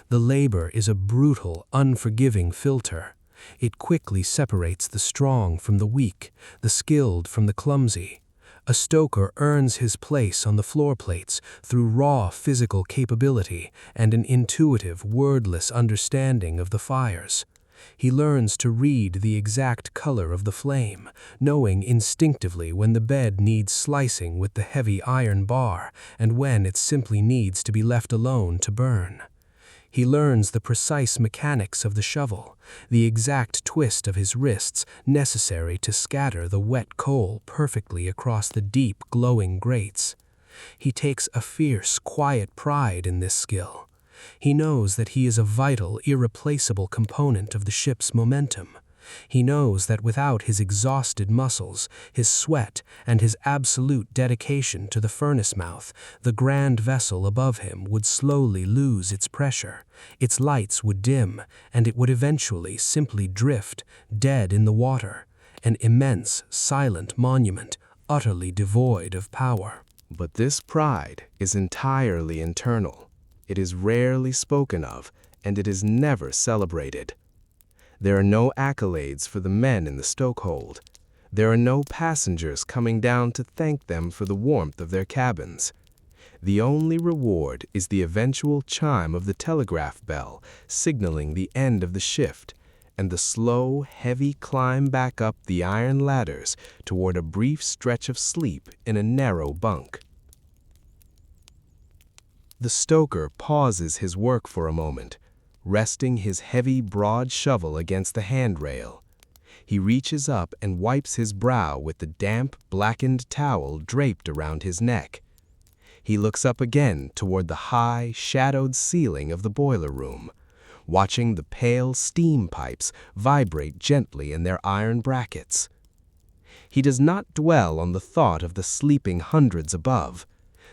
The labor is a brutal, unforgiving filter. It quickly separates the strong from the weak, the skilled from the clumsy. A stoker earns his place on the floor plates through raw physical capability and an intuitive, wordless understanding of the fires. He learns to read the exact color of the flame, knowing instinctively when the bed needs slicing with the heavy iron bar and when it simply needs to be left alone to burn. He learns the precise mechanics of the shovel, the exact twist of his wrists necessary to scatter the wet coal perfectly across the deep, glowing grates. He takes a fierce, quiet pride in this skill. He knows that he is a vital, irreplaceable component of the ship's momentum. He knows that without his exhausted muscles, his sweat, and his absolute dedication to the furnace mouth, the grand vessel above him would slowly lose its pressure, its lights would dim, and it would eventually simply drift, dead in the water, an immense, silent monument, utterly devoid of power. But this pride is entirely internal. It is rarely spoken of, and it is never celebrated. There are no accolades for the men in the stokehold. There are no passengers coming down to thank them for the warmth of their cabins. The only reward is the eventual chime of the telegraph bell signaling the end of the shift, and the slow, heavy climb back up the iron ladders toward a brief stretch of sleep in a narrow bunk. The stoker pauses his work for a moment, resting his heavy, broad shovel against the handrail. He reaches up and wipes his brow with the damp, blackened towel draped around his neck. He looks up again toward the high, shadowed ceiling of the boiler room, watching the pale steam pipes vibrate gently in their iron brackets. He does not dwell on the thought of the sleeping hundreds above.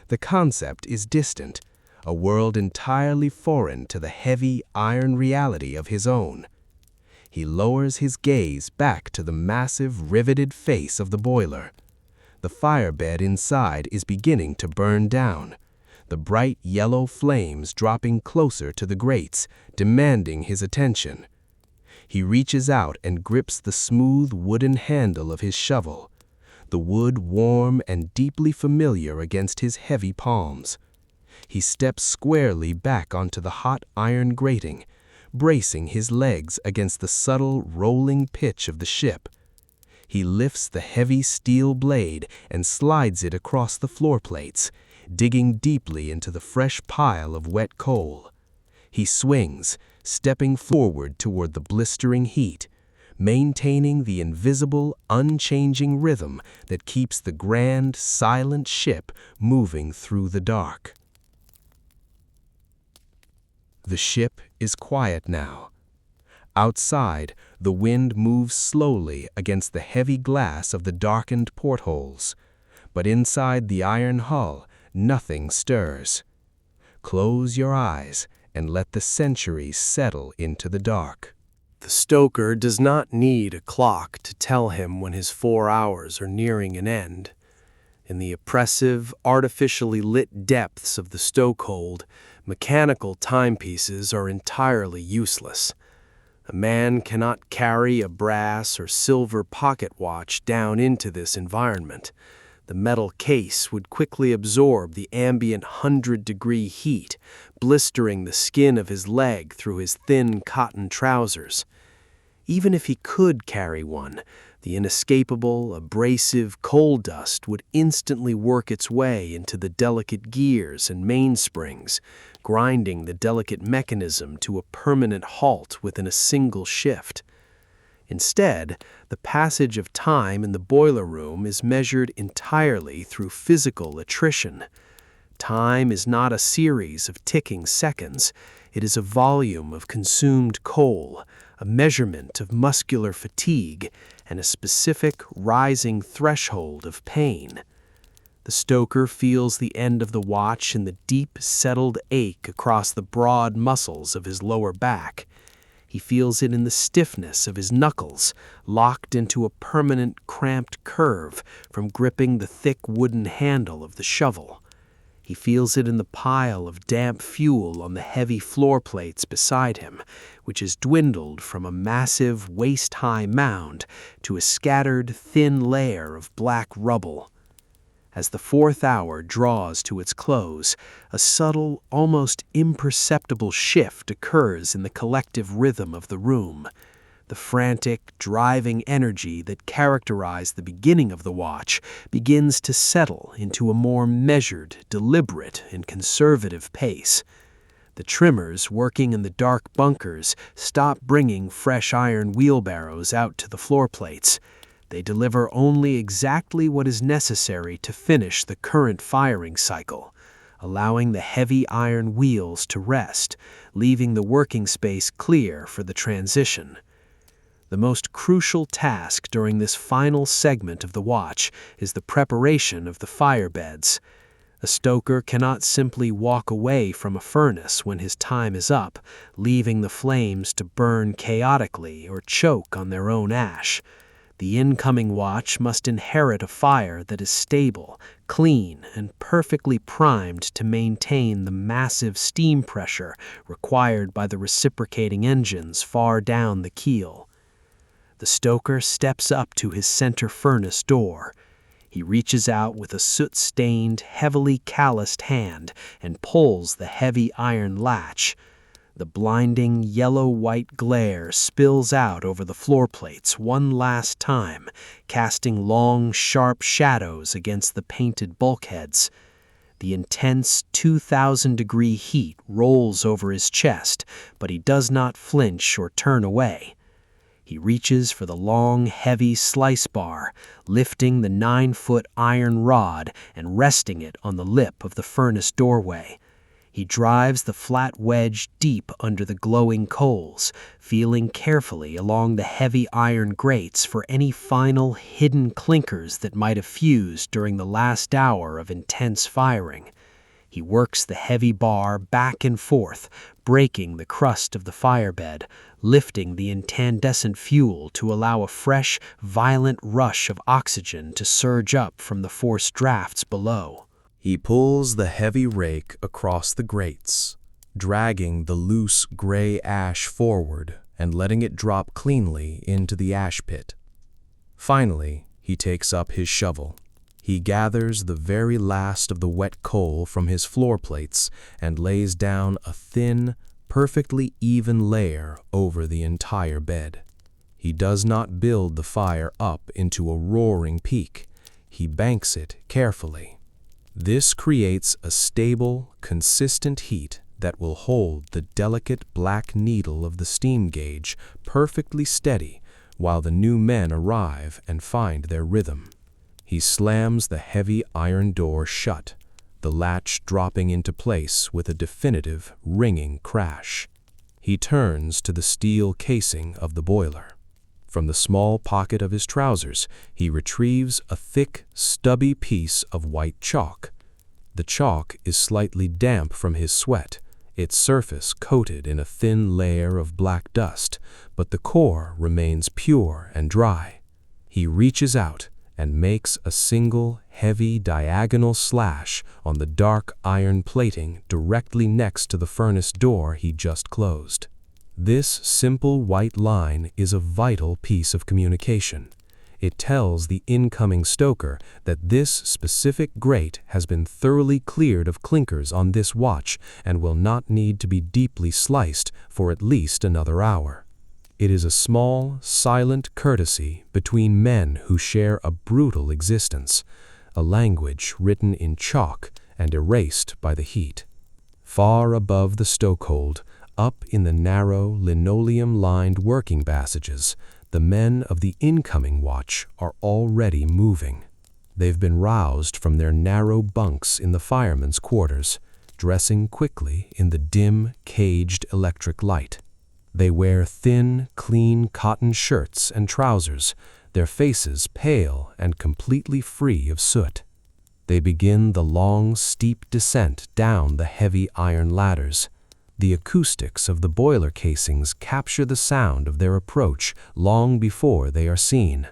The concept is distant, a world entirely foreign to the heavy, iron reality of his own. He lowers his gaze back to the massive, riveted face of the boiler. The firebed inside is beginning to burn down, the bright yellow flames dropping closer to the grates, demanding his attention. He reaches out and grips the smooth wooden handle of his shovel, the wood warm and deeply familiar against his heavy palms. He steps squarely back onto the hot iron grating, bracing his legs against the subtle rolling pitch of the ship. He lifts the heavy steel blade and slides it across the floor plates, digging deeply into the fresh pile of wet coal. He swings, stepping forward toward the blistering heat, maintaining the invisible, unchanging rhythm that keeps the grand, silent ship moving through the dark. The ship is quiet now. Outside, the wind moves slowly against the heavy glass of the darkened portholes, but inside the iron hull, nothing stirs. Close your eyes and let the centuries settle into the dark. The stoker does not need a clock to tell him when his 4 hours are nearing an end. In the oppressive, artificially lit depths of the stokehold, mechanical timepieces are entirely useless. A man cannot carry a brass or silver pocket watch down into this environment. The metal case would quickly absorb the ambient 100-degree heat, blistering the skin of his leg through his thin cotton trousers. Even if he could carry one, the inescapable, abrasive coal dust would instantly work its way into the delicate gears and mainsprings, grinding the delicate mechanism to a permanent halt within a single shift. Instead, the passage of time in the boiler room is measured entirely through physical attrition. Time is not a series of ticking seconds. It is a volume of consumed coal, a measurement of muscular fatigue, and a specific rising threshold of pain. The stoker feels the end of the watch in the deep, settled ache across the broad muscles of his lower back. He feels it in the stiffness of his knuckles, locked into a permanent cramped curve from gripping the thick wooden handle of the shovel. He feels it in the pile of damp fuel on the heavy floor plates beside him, which has dwindled from a massive waist-high mound to a scattered, thin layer of black rubble. As the 4th hour draws to its close, a subtle, almost imperceptible shift occurs in the collective rhythm of the room. The frantic, driving energy that characterized the beginning of the watch begins to settle into a more measured, deliberate, and conservative pace. The trimmers working in the dark bunkers stop bringing fresh iron wheelbarrows out to the floor plates. They deliver only exactly what is necessary to finish the current firing cycle, allowing the heavy iron wheels to rest, leaving the working space clear for the transition. The most crucial task during this final segment of the watch is the preparation of the fire beds. A stoker cannot simply walk away from a furnace when his time is up, leaving the flames to burn chaotically or choke on their own ash. The incoming watch must inherit a fire that is stable, clean, and perfectly primed to maintain the massive steam pressure required by the reciprocating engines far down the keel. The stoker steps up to his center furnace door. He reaches out with a soot-stained, heavily calloused hand and pulls the heavy iron latch. The blinding yellow-white glare spills out over the floor plates one last time, casting long, sharp shadows against the painted bulkheads. The intense 2,000-degree heat rolls over his chest, but he does not flinch or turn away. He reaches for the long, heavy slice bar, lifting the 9-foot iron rod and resting it on the lip of the furnace doorway. He drives the flat wedge deep under the glowing coals, feeling carefully along the heavy iron grates for any final hidden clinkers that might have fused during the last hour of intense firing. He works the heavy bar back and forth, breaking the crust of the firebed, lifting the incandescent fuel to allow a fresh, violent rush of oxygen to surge up from the forced drafts below. He pulls the heavy rake across the grates, dragging the loose gray ash forward and letting it drop cleanly into the ash pit. Finally, he takes up his shovel. He gathers the very last of the wet coal from his floor plates and lays down a thin, perfectly even layer over the entire bed. He does not build the fire up into a roaring peak. He banks it carefully. This creates a stable, consistent heat that will hold the delicate black needle of the steam gauge perfectly steady while the new men arrive and find their rhythm. He slams the heavy iron door shut, the latch dropping into place with a definitive, ringing crash. He turns to the steel casing of the boiler. From the small pocket of his trousers, he retrieves a thick, stubby piece of white chalk. The chalk is slightly damp from his sweat, its surface coated in a thin layer of black dust, but the core remains pure and dry. He reaches out and makes a single, heavy, diagonal slash on the dark iron plating directly next to the furnace door he just closed. This simple white line is a vital piece of communication. It tells the incoming stoker that this specific grate has been thoroughly cleared of clinkers on this watch and will not need to be deeply sliced for at least another hour. It is a small, silent courtesy between men who share a brutal existence, a language written in chalk and erased by the heat. Far above the stokehold, up in the narrow, linoleum-lined working passages, the men of the incoming watch are already moving. They've been roused from their narrow bunks in the firemen's quarters, dressing quickly in the dim, caged electric light. They wear thin, clean cotton shirts and trousers, their faces pale and completely free of soot. They begin the long, steep descent down the heavy iron ladders. The acoustics of the boiler casings capture the sound of their approach long before they are seen.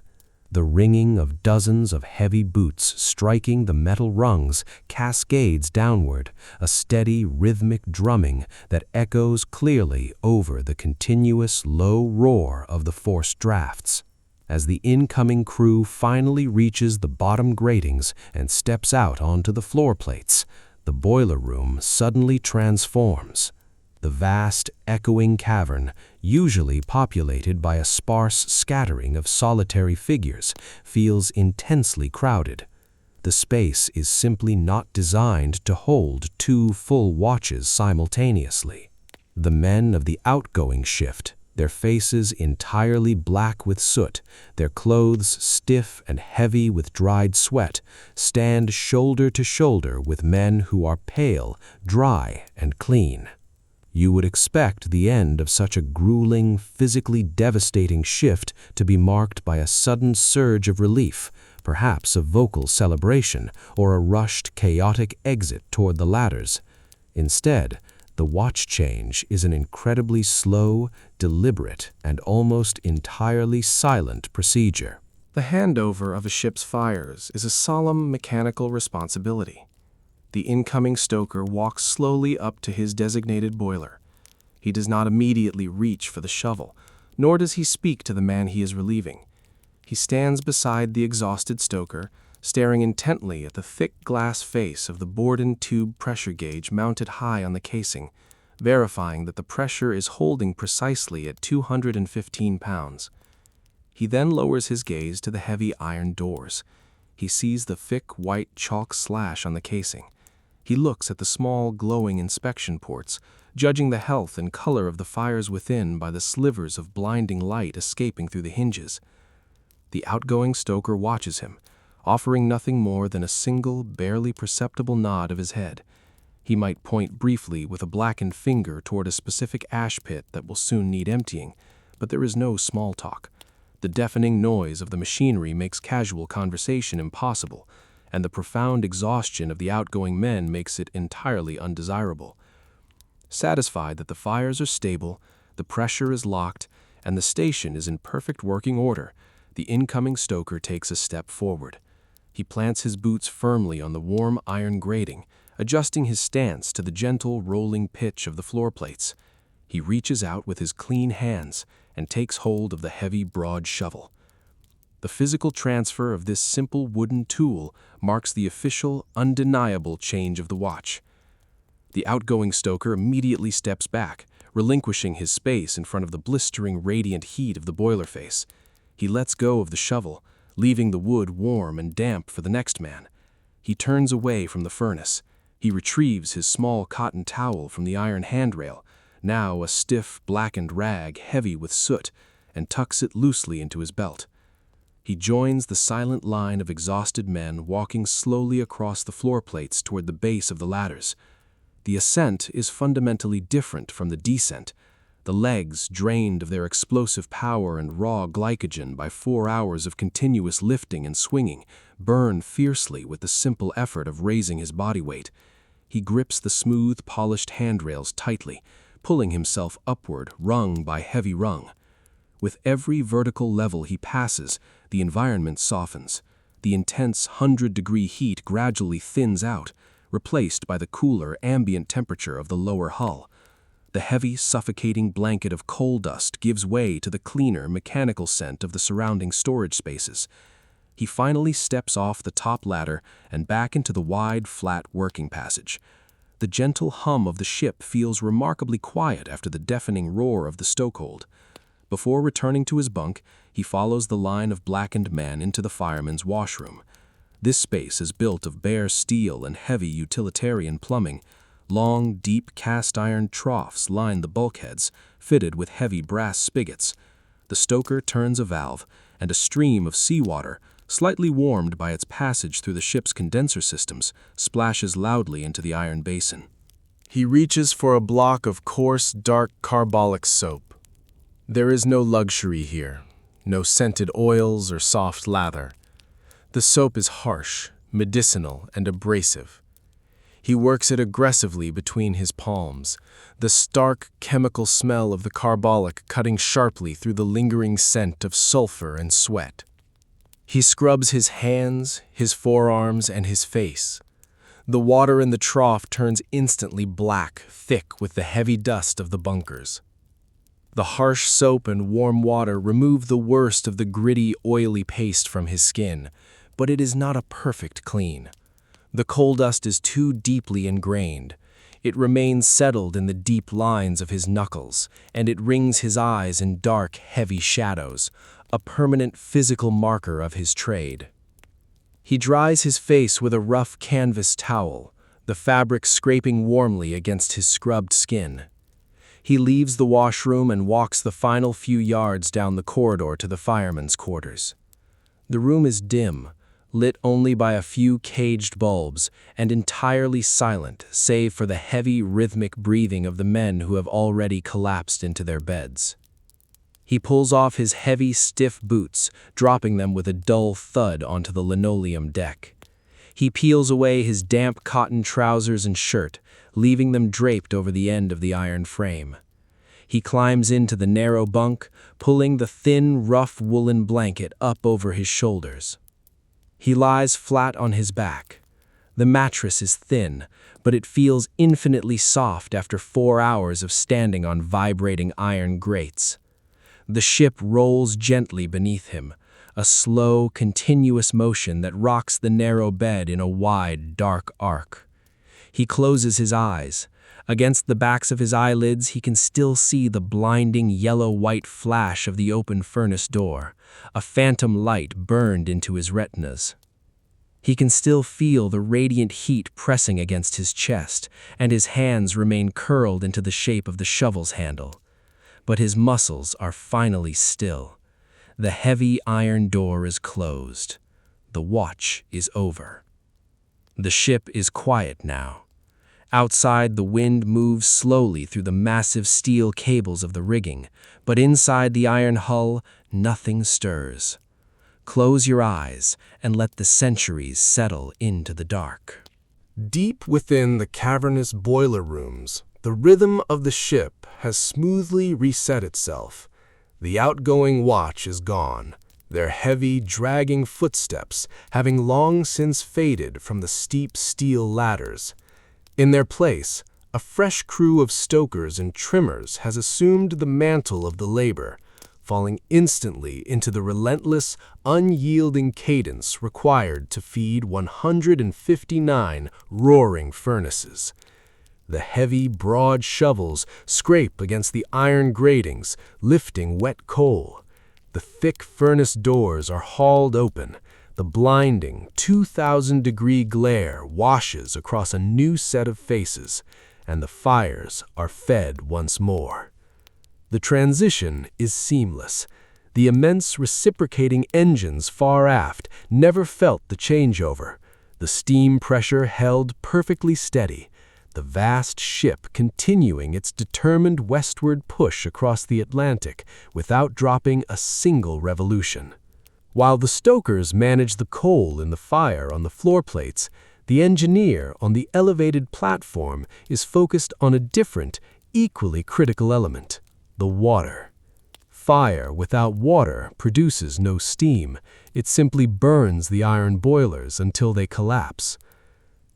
The ringing of dozens of heavy boots striking the metal rungs cascades downward, a steady, rhythmic drumming that echoes clearly over the continuous low roar of the forced drafts. As the incoming crew finally reaches the bottom gratings and steps out onto the floor plates, the boiler room suddenly transforms. The vast, echoing cavern, usually populated by a sparse scattering of solitary figures, feels intensely crowded. The space is simply not designed to hold 2 full watches simultaneously. The men of the outgoing shift, their faces entirely black with soot, their clothes stiff and heavy with dried sweat, stand shoulder to shoulder with men who are pale, dry, and clean. You would expect the end of such a grueling, physically devastating shift to be marked by a sudden surge of relief, perhaps a vocal celebration or a rushed, chaotic exit toward the ladders. Instead, the watch change is an incredibly slow, deliberate, and almost entirely silent procedure. The handover of a ship's fires is a solemn mechanical responsibility. The incoming stoker walks slowly up to his designated boiler. He does not immediately reach for the shovel, nor does he speak to the man he is relieving. He stands beside the exhausted stoker, staring intently at the thick glass face of the Borden tube pressure gauge mounted high on the casing, verifying that the pressure is holding precisely at 215 pounds. He then lowers his gaze to the heavy iron doors. He sees the thick white chalk slash on the casing. He looks at the small, glowing inspection ports, judging the health and color of the fires within by the slivers of blinding light escaping through the hinges. The outgoing stoker watches him, offering nothing more than a single, barely perceptible nod of his head. He might point briefly with a blackened finger toward a specific ash pit that will soon need emptying, but there is no small talk. The deafening noise of the machinery makes casual conversation impossible, and the profound exhaustion of the outgoing men makes it entirely undesirable. Satisfied that the fires are stable, the pressure is locked, and the station is in perfect working order, the incoming stoker takes a step forward. He plants his boots firmly on the warm iron grating, adjusting his stance to the gentle rolling pitch of the floor plates. He reaches out with his clean hands and takes hold of the heavy, broad shovel. The physical transfer of this simple wooden tool marks the official, undeniable change of the watch. The outgoing stoker immediately steps back, relinquishing his space in front of the blistering, radiant heat of the boiler face. He lets go of the shovel, leaving the wood warm and damp for the next man. He turns away from the furnace. He retrieves his small cotton towel from the iron handrail, now a stiff, blackened rag heavy with soot, and tucks it loosely into his belt. He joins the silent line of exhausted men walking slowly across the floor plates toward the base of the ladders. The ascent is fundamentally different from the descent. The legs, drained of their explosive power and raw glycogen by 4 hours of continuous lifting and swinging, burn fiercely with the simple effort of raising his body weight. He grips the smooth, polished handrails tightly, pulling himself upward, rung by heavy rung. With every vertical level he passes, the environment softens. The intense 100-degree heat gradually thins out, replaced by the cooler ambient temperature of the lower hull. The heavy, suffocating blanket of coal dust gives way to the cleaner, mechanical scent of the surrounding storage spaces. He finally steps off the top ladder and back into the wide, flat working passage. The gentle hum of the ship feels remarkably quiet after the deafening roar of the stokehold. Before returning to his bunk, he follows the line of blackened men into the fireman's washroom. This space is built of bare steel and heavy utilitarian plumbing. Long, deep cast-iron troughs line the bulkheads, fitted with heavy brass spigots. The stoker turns a valve, and a stream of seawater, slightly warmed by its passage through the ship's condenser systems, splashes loudly into the iron basin. He reaches for a block of coarse, dark carbolic soap. There is no luxury here, no scented oils or soft lather. The soap is harsh, medicinal, and abrasive. He works it aggressively between his palms, the stark chemical smell of the carbolic cutting sharply through the lingering scent of sulfur and sweat. He scrubs his hands, his forearms, and his face. The water in the trough turns instantly black, thick with the heavy dust of the bunkers. The harsh soap and warm water remove the worst of the gritty, oily paste from his skin, but it is not a perfect clean. The coal dust is too deeply ingrained. It remains settled in the deep lines of his knuckles, and it rings his eyes in dark, heavy shadows, a permanent physical marker of his trade. He dries his face with a rough canvas towel, the fabric scraping warmly against his scrubbed skin. He leaves the washroom and walks the final few yards down the corridor to the fireman's quarters. The room is dim, lit only by a few caged bulbs, and entirely silent save for the heavy, rhythmic breathing of the men who have already collapsed into their beds. He pulls off his heavy, stiff boots, dropping them with a dull thud onto the linoleum deck. He peels away his damp cotton trousers and shirt, leaving them draped over the end of the iron frame. He climbs into the narrow bunk, pulling the thin, rough woolen blanket up over his shoulders. He lies flat on his back. The mattress is thin, but it feels infinitely soft after 4 hours of standing on vibrating iron grates. The ship rolls gently beneath him, a slow, continuous motion that rocks the narrow bed in a wide, dark arc. He closes his eyes. Against the backs of his eyelids, he can still see the blinding yellow-white flash of the open furnace door, a phantom light burned into his retinas. He can still feel the radiant heat pressing against his chest, and his hands remain curled into the shape of the shovel's handle. But his muscles are finally still. The heavy iron door is closed. The watch is over. The ship is quiet now. Outside, the wind moves slowly through the massive steel cables of the rigging, but inside the iron hull, nothing stirs. Close your eyes and let the centuries settle into the dark. Deep within the cavernous boiler rooms, the rhythm of the ship has smoothly reset itself. The outgoing watch is gone, their heavy, dragging footsteps having long since faded from the steep steel ladders. In their place, a fresh crew of stokers and trimmers has assumed the mantle of the labor, falling instantly into the relentless, unyielding cadence required to feed 159 roaring furnaces. The heavy, broad shovels scrape against the iron gratings, lifting wet coal. The thick furnace doors are hauled open. The blinding 2,000-degree glare washes across a new set of faces, and the fires are fed once more. The transition is seamless. The immense reciprocating engines far aft never felt the changeover. The steam pressure held perfectly steady, the vast ship continuing its determined westward push across the Atlantic without dropping a single revolution. While the stokers manage the coal in the fire on the floor plates, the engineer on the elevated platform is focused on a different, equally critical element: the water. Fire without water produces no steam. It simply burns the iron boilers until they collapse.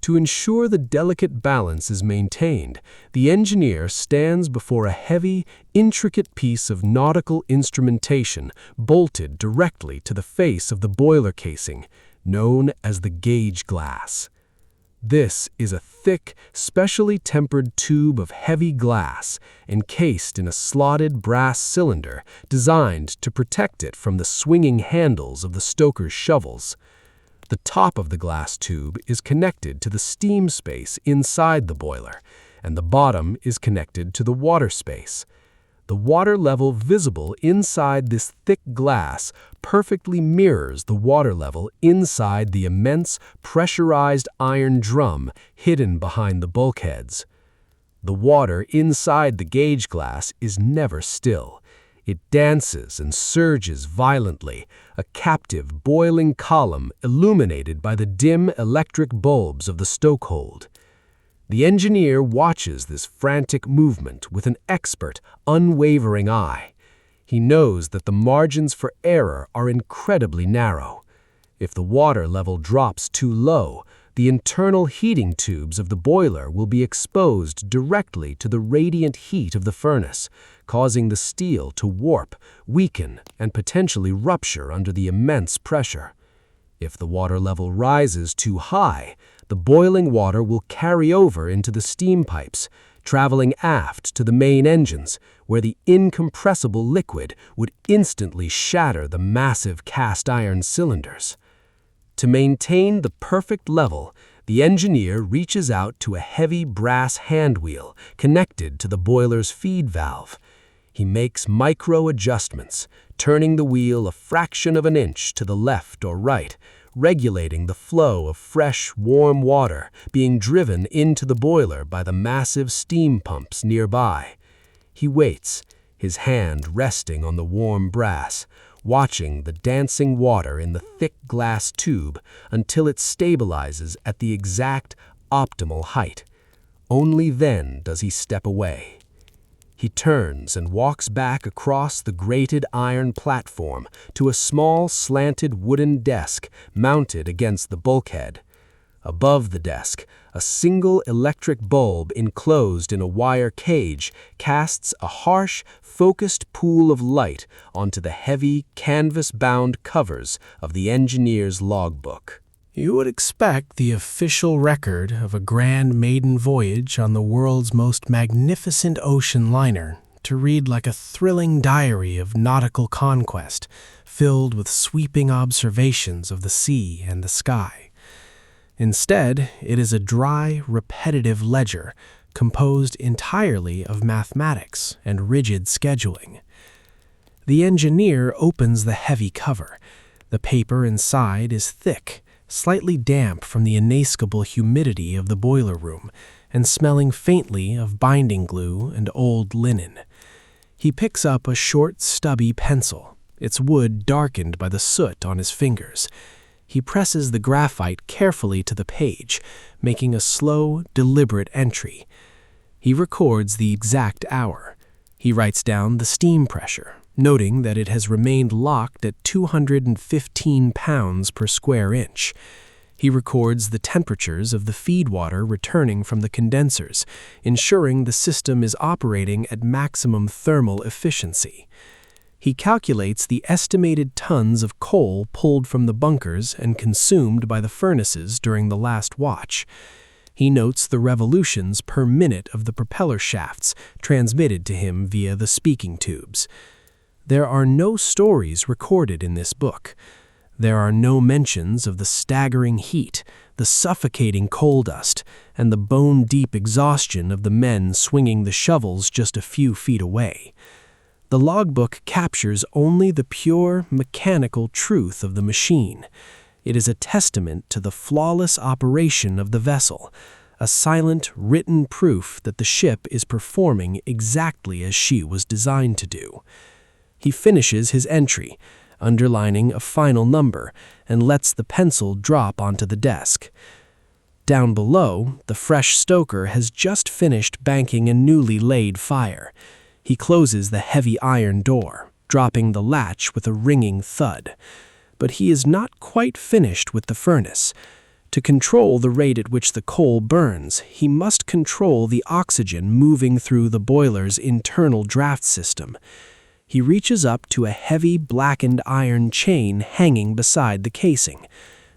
To ensure the delicate balance is maintained, the engineer stands before a heavy, intricate piece of nautical instrumentation bolted directly to the face of the boiler casing, known as the gauge glass. This is a thick, specially tempered tube of heavy glass encased in a slotted brass cylinder designed to protect it from the swinging handles of the stoker's shovels. The top of the glass tube is connected to the steam space inside the boiler, and the bottom is connected to the water space. The water level visible inside this thick glass perfectly mirrors the water level inside the immense pressurized iron drum hidden behind the bulkheads. The water inside the gauge glass is never still. It dances and surges violently, a captive, boiling column illuminated by the dim electric bulbs of the stokehold. The engineer watches this frantic movement with an expert, unwavering eye. He knows that the margins for error are incredibly narrow. If the water level drops too low, the internal heating tubes of the boiler will be exposed directly to the radiant heat of the furnace, causing the steel to warp, weaken, and potentially rupture under the immense pressure. If the water level rises too high, the boiling water will carry over into the steam pipes, traveling aft to the main engines, where the incompressible liquid would instantly shatter the massive cast iron cylinders. To maintain the perfect level, the engineer reaches out to a heavy brass handwheel connected to the boiler's feed valve. He makes micro-adjustments, turning the wheel a fraction of an inch to the left or right, regulating the flow of fresh, warm water being driven into the boiler by the massive steam pumps nearby. He waits, his hand resting on the warm brass, watching the dancing water in the thick glass tube until it stabilizes at the exact, optimal height. Only then does he step away. He turns and walks back across the grated iron platform to a small, slanted wooden desk mounted against the bulkhead. Above the desk, a single electric bulb enclosed in a wire cage casts a harsh, focused pool of light onto the heavy, canvas-bound covers of the engineer's logbook. You would expect the official record of a grand maiden voyage on the world's most magnificent ocean liner to read like a thrilling diary of nautical conquest, filled with sweeping observations of the sea and the sky. Instead, it is a dry, repetitive ledger composed entirely of mathematics and rigid scheduling. The engineer opens the heavy cover. The paper inside is thick, slightly damp from the inescapable humidity of the boiler room, and smelling faintly of binding glue and old linen. He picks up a short, stubby pencil, its wood darkened by the soot on his fingers. He presses the graphite carefully to the page, making a slow, deliberate entry. He records the exact hour. He writes down the steam pressure, noting that it has remained locked at 215 pounds per square inch. He records the temperatures of the feed water returning from the condensers, ensuring the system is operating at maximum thermal efficiency. He calculates the estimated tons of coal pulled from the bunkers and consumed by the furnaces during the last watch. He notes the revolutions per minute of the propeller shafts transmitted to him via the speaking tubes. There are no stories recorded in this book. There are no mentions of the staggering heat, the suffocating coal dust, and the bone-deep exhaustion of the men swinging the shovels just a few feet away. The logbook captures only the pure, mechanical truth of the machine. It is a testament to the flawless operation of the vessel, a silent, written proof that the ship is performing exactly as she was designed to do. He finishes his entry, underlining a final number, and lets the pencil drop onto the desk. Down below, the fresh stoker has just finished banking a newly laid fire. He closes the heavy iron door, dropping the latch with a ringing thud. But he is not quite finished with the furnace. To control the rate at which the coal burns, he must control the oxygen moving through the boiler's internal draft system. He reaches up to a heavy blackened iron chain hanging beside the casing.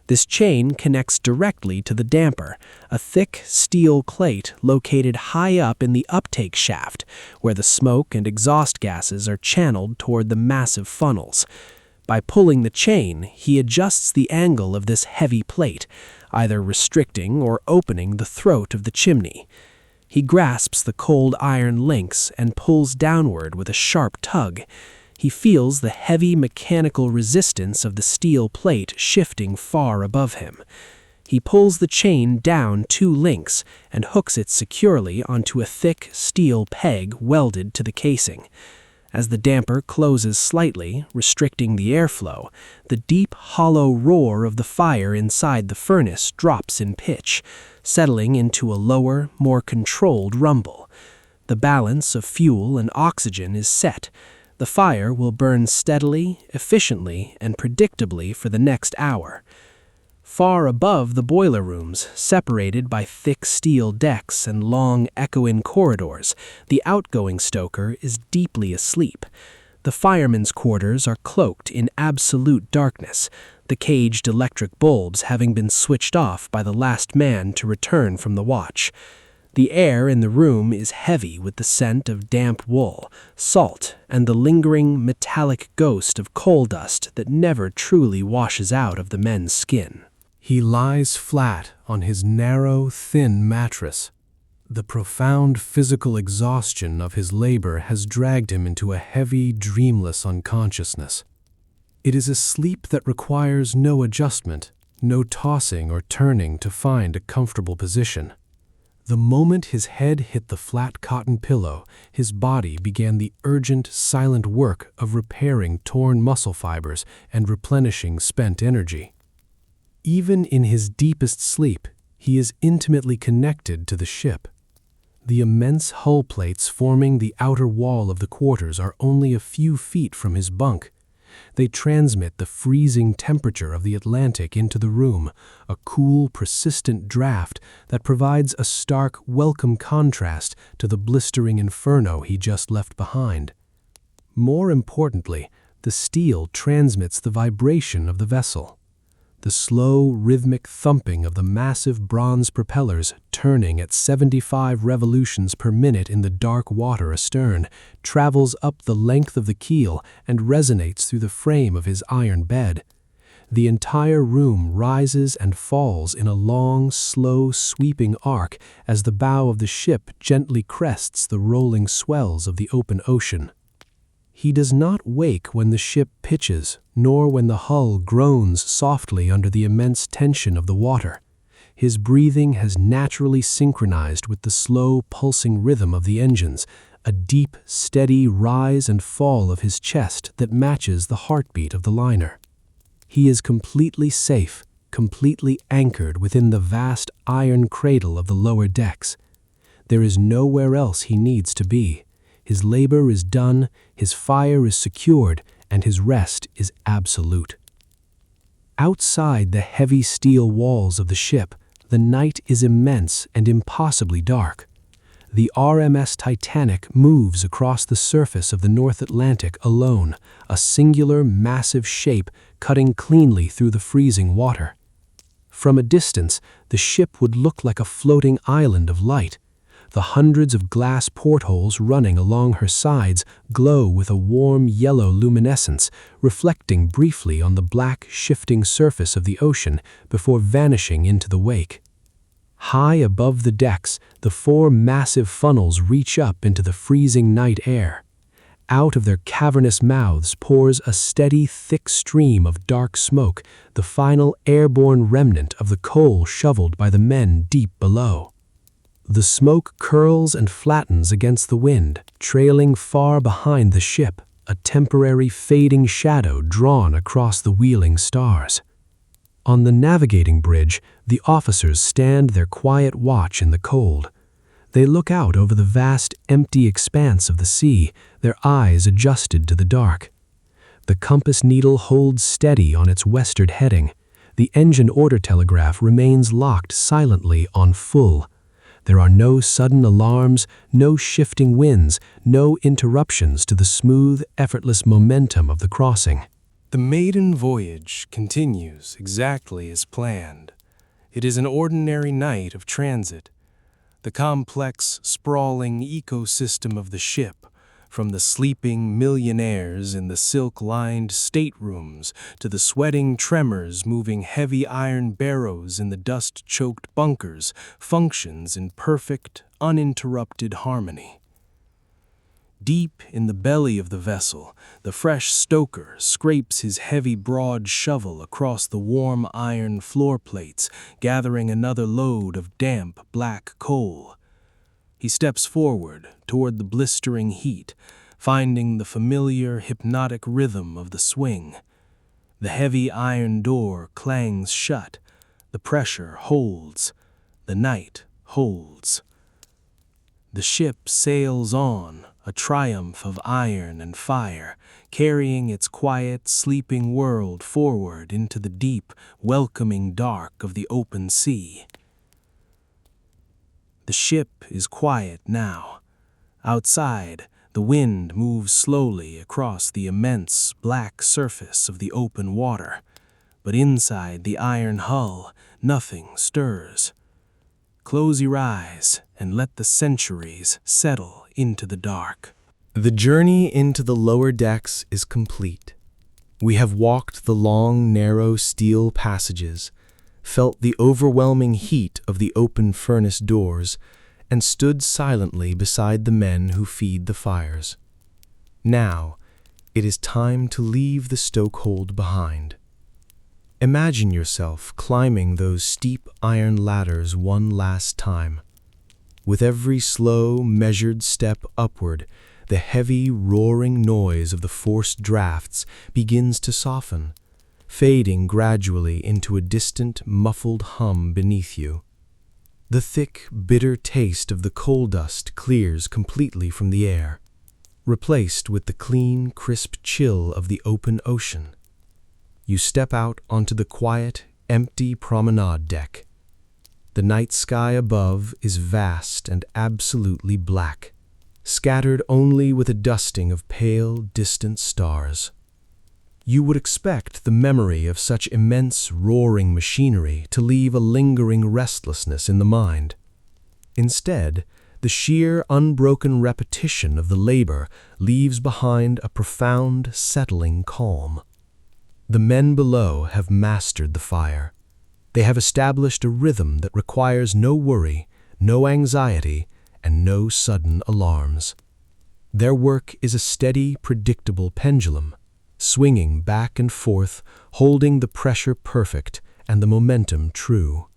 This chain connects directly to the damper, a thick steel plate located high up in the uptake shaft, where the smoke and exhaust gases are channeled toward the massive funnels. By pulling the chain, he adjusts the angle of this heavy plate, either restricting or opening the throat of the chimney. He grasps the cold iron links and pulls downward with a sharp tug. He feels the heavy mechanical resistance of the steel plate shifting far above him. He pulls the chain down 2 links and hooks it securely onto a thick steel peg welded to the casing. As the damper closes slightly, restricting the airflow, the deep, hollow roar of the fire inside the furnace drops in pitch, settling into a lower, more controlled rumble. The balance of fuel and oxygen is set. The fire will burn steadily, efficiently, and predictably for the next hour. Far above the boiler rooms, separated by thick steel decks and long, echoing corridors, the outgoing stoker is deeply asleep. The firemen's quarters are cloaked in absolute darkness, the caged electric bulbs having been switched off by the last man to return from the watch. The air in the room is heavy with the scent of damp wool, salt, and the lingering, metallic ghost of coal dust that never truly washes out of the men's skin. He lies flat on his narrow, thin mattress. The profound physical exhaustion of his labor has dragged him into a heavy, dreamless unconsciousness. It is a sleep that requires no adjustment, no tossing or turning to find a comfortable position. The moment his head hit the flat cotton pillow, his body began the urgent, silent work of repairing torn muscle fibers and replenishing spent energy. Even in his deepest sleep, he is intimately connected to the ship. The immense hull plates forming the outer wall of the quarters are only a few feet from his bunk. They transmit the freezing temperature of the Atlantic into the room, a cool, persistent draft that provides a stark, welcome contrast to the blistering inferno he just left behind. More importantly, the steel transmits the vibration of the vessel. The slow, rhythmic thumping of the massive bronze propellers turning at 75 revolutions per minute in the dark water astern travels up the length of the keel and resonates through the frame of his iron bed. The entire room rises and falls in a long, slow, sweeping arc as the bow of the ship gently crests the rolling swells of the open ocean. He does not wake when the ship pitches, nor when the hull groans softly under the immense tension of the water. His breathing has naturally synchronized with the slow, pulsing rhythm of the engines, a deep, steady rise and fall of his chest that matches the heartbeat of the liner. He is completely safe, completely anchored within the vast iron cradle of the lower decks. There is nowhere else he needs to be. His labor is done, his fire is secured, and his rest is absolute. Outside the heavy steel walls of the ship, the night is immense and impossibly dark. The RMS Titanic moves across the surface of the North Atlantic alone, a singular, massive shape cutting cleanly through the freezing water. From a distance, the ship would look like a floating island of light. The hundreds of glass portholes running along her sides glow with a warm yellow luminescence, reflecting briefly on the black, shifting surface of the ocean before vanishing into the wake. High above the decks, the four massive funnels reach up into the freezing night air. Out of their cavernous mouths pours a steady, thick stream of dark smoke, the final airborne remnant of the coal shoveled by the men deep below. The smoke curls and flattens against the wind, trailing far behind the ship, a temporary fading shadow drawn across the wheeling stars. On the navigating bridge, the officers stand their quiet watch in the cold. They look out over the vast, empty expanse of the sea, their eyes adjusted to the dark. The compass needle holds steady on its westward heading. The engine order telegraph remains locked silently on full. There are no sudden alarms, no shifting winds, no interruptions to the smooth, effortless momentum of the crossing. The maiden voyage continues exactly as planned. It is an ordinary night of transit. The complex, sprawling ecosystem of the ship, from the sleeping millionaires in the silk-lined staterooms to the sweating tremors moving heavy iron barrows in the dust-choked bunkers, functions in perfect, uninterrupted harmony. Deep in the belly of the vessel, the fresh stoker scrapes his heavy broad shovel across the warm iron floor plates, gathering another load of damp black coal. He steps forward toward the blistering heat, finding the familiar hypnotic rhythm of the swing. The heavy iron door clangs shut, the pressure holds, the night holds. The ship sails on, a triumph of iron and fire, carrying its quiet, sleeping world forward into the deep, welcoming dark of the open sea. The ship is quiet now. Outside, the wind moves slowly across the immense, black surface of the open water, but inside the iron hull, nothing stirs. Close your eyes and let the centuries settle into the dark. The journey into the lower decks is complete. We have walked the long, narrow steel passages, felt the overwhelming heat of the open furnace doors, and stood silently beside the men who feed the fires. Now, it is time to leave the stokehold behind. Imagine yourself climbing those steep iron ladders one last time. With every slow, measured step upward, the heavy, roaring noise of the forced drafts begins to soften, fading gradually into a distant, muffled hum beneath you. The thick, bitter taste of the coal dust clears completely from the air, replaced with the clean, crisp chill of the open ocean. You step out onto the quiet, empty promenade deck. The night sky above is vast and absolutely black, scattered only with a dusting of pale, distant stars. You would expect the memory of such immense, roaring machinery to leave a lingering restlessness in the mind. Instead, the sheer, unbroken repetition of the labor leaves behind a profound, settling calm. The men below have mastered the fire. They have established a rhythm that requires no worry, no anxiety, and no sudden alarms. Their work is a steady, predictable pendulum, swinging back and forth, holding the pressure perfect and the momentum true.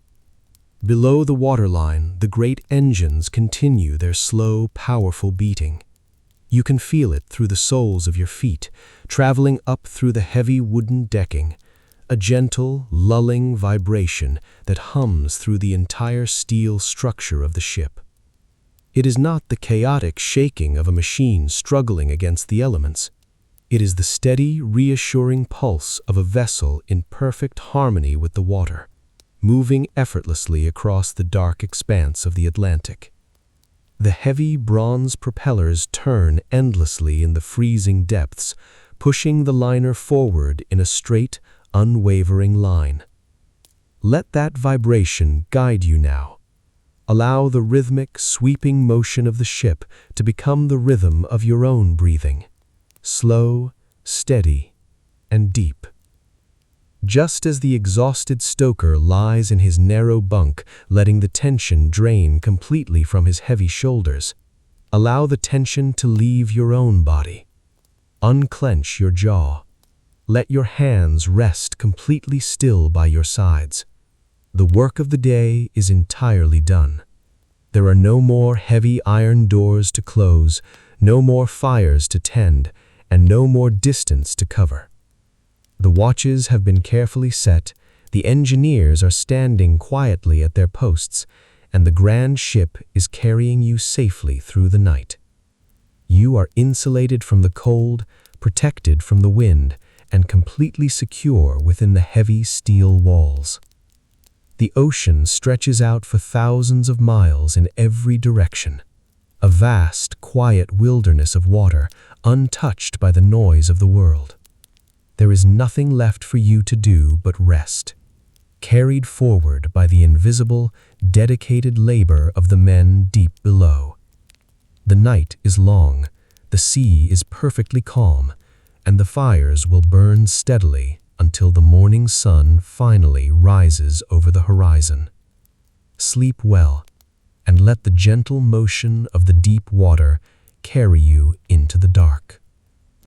Below the waterline, the great engines continue their slow, powerful beating. You can feel it through the soles of your feet, traveling up through the heavy wooden decking, a gentle, lulling vibration that hums through the entire steel structure of the ship. It is not the chaotic shaking of a machine struggling against the elements. It is the steady, reassuring pulse of a vessel in perfect harmony with the water, moving effortlessly across the dark expanse of the Atlantic. The heavy bronze propellers turn endlessly in the freezing depths, pushing the liner forward in a straight, unwavering line. Let that vibration guide you now. Allow the rhythmic, sweeping motion of the ship to become the rhythm of your own breathing. Slow, steady, and deep. Just as the exhausted stoker lies in his narrow bunk, letting the tension drain completely from his heavy shoulders, allow the tension to leave your own body. Unclench your jaw. Let your hands rest completely still by your sides. The work of the day is entirely done. There are no more heavy iron doors to close, no more fires to tend, and no more distance to cover. The watches have been carefully set, the engineers are standing quietly at their posts, and the grand ship is carrying you safely through the night. You are insulated from the cold, protected from the wind, and completely secure within the heavy steel walls. The ocean stretches out for thousands of miles in every direction, a vast, quiet wilderness of water, untouched by the noise of the world. There is nothing left for you to do but rest, carried forward by the invisible, dedicated labor of the men deep below. The night is long, the sea is perfectly calm, and the fires will burn steadily until the morning sun finally rises over the horizon. Sleep well, and let the gentle motion of the deep water carry you into the dark.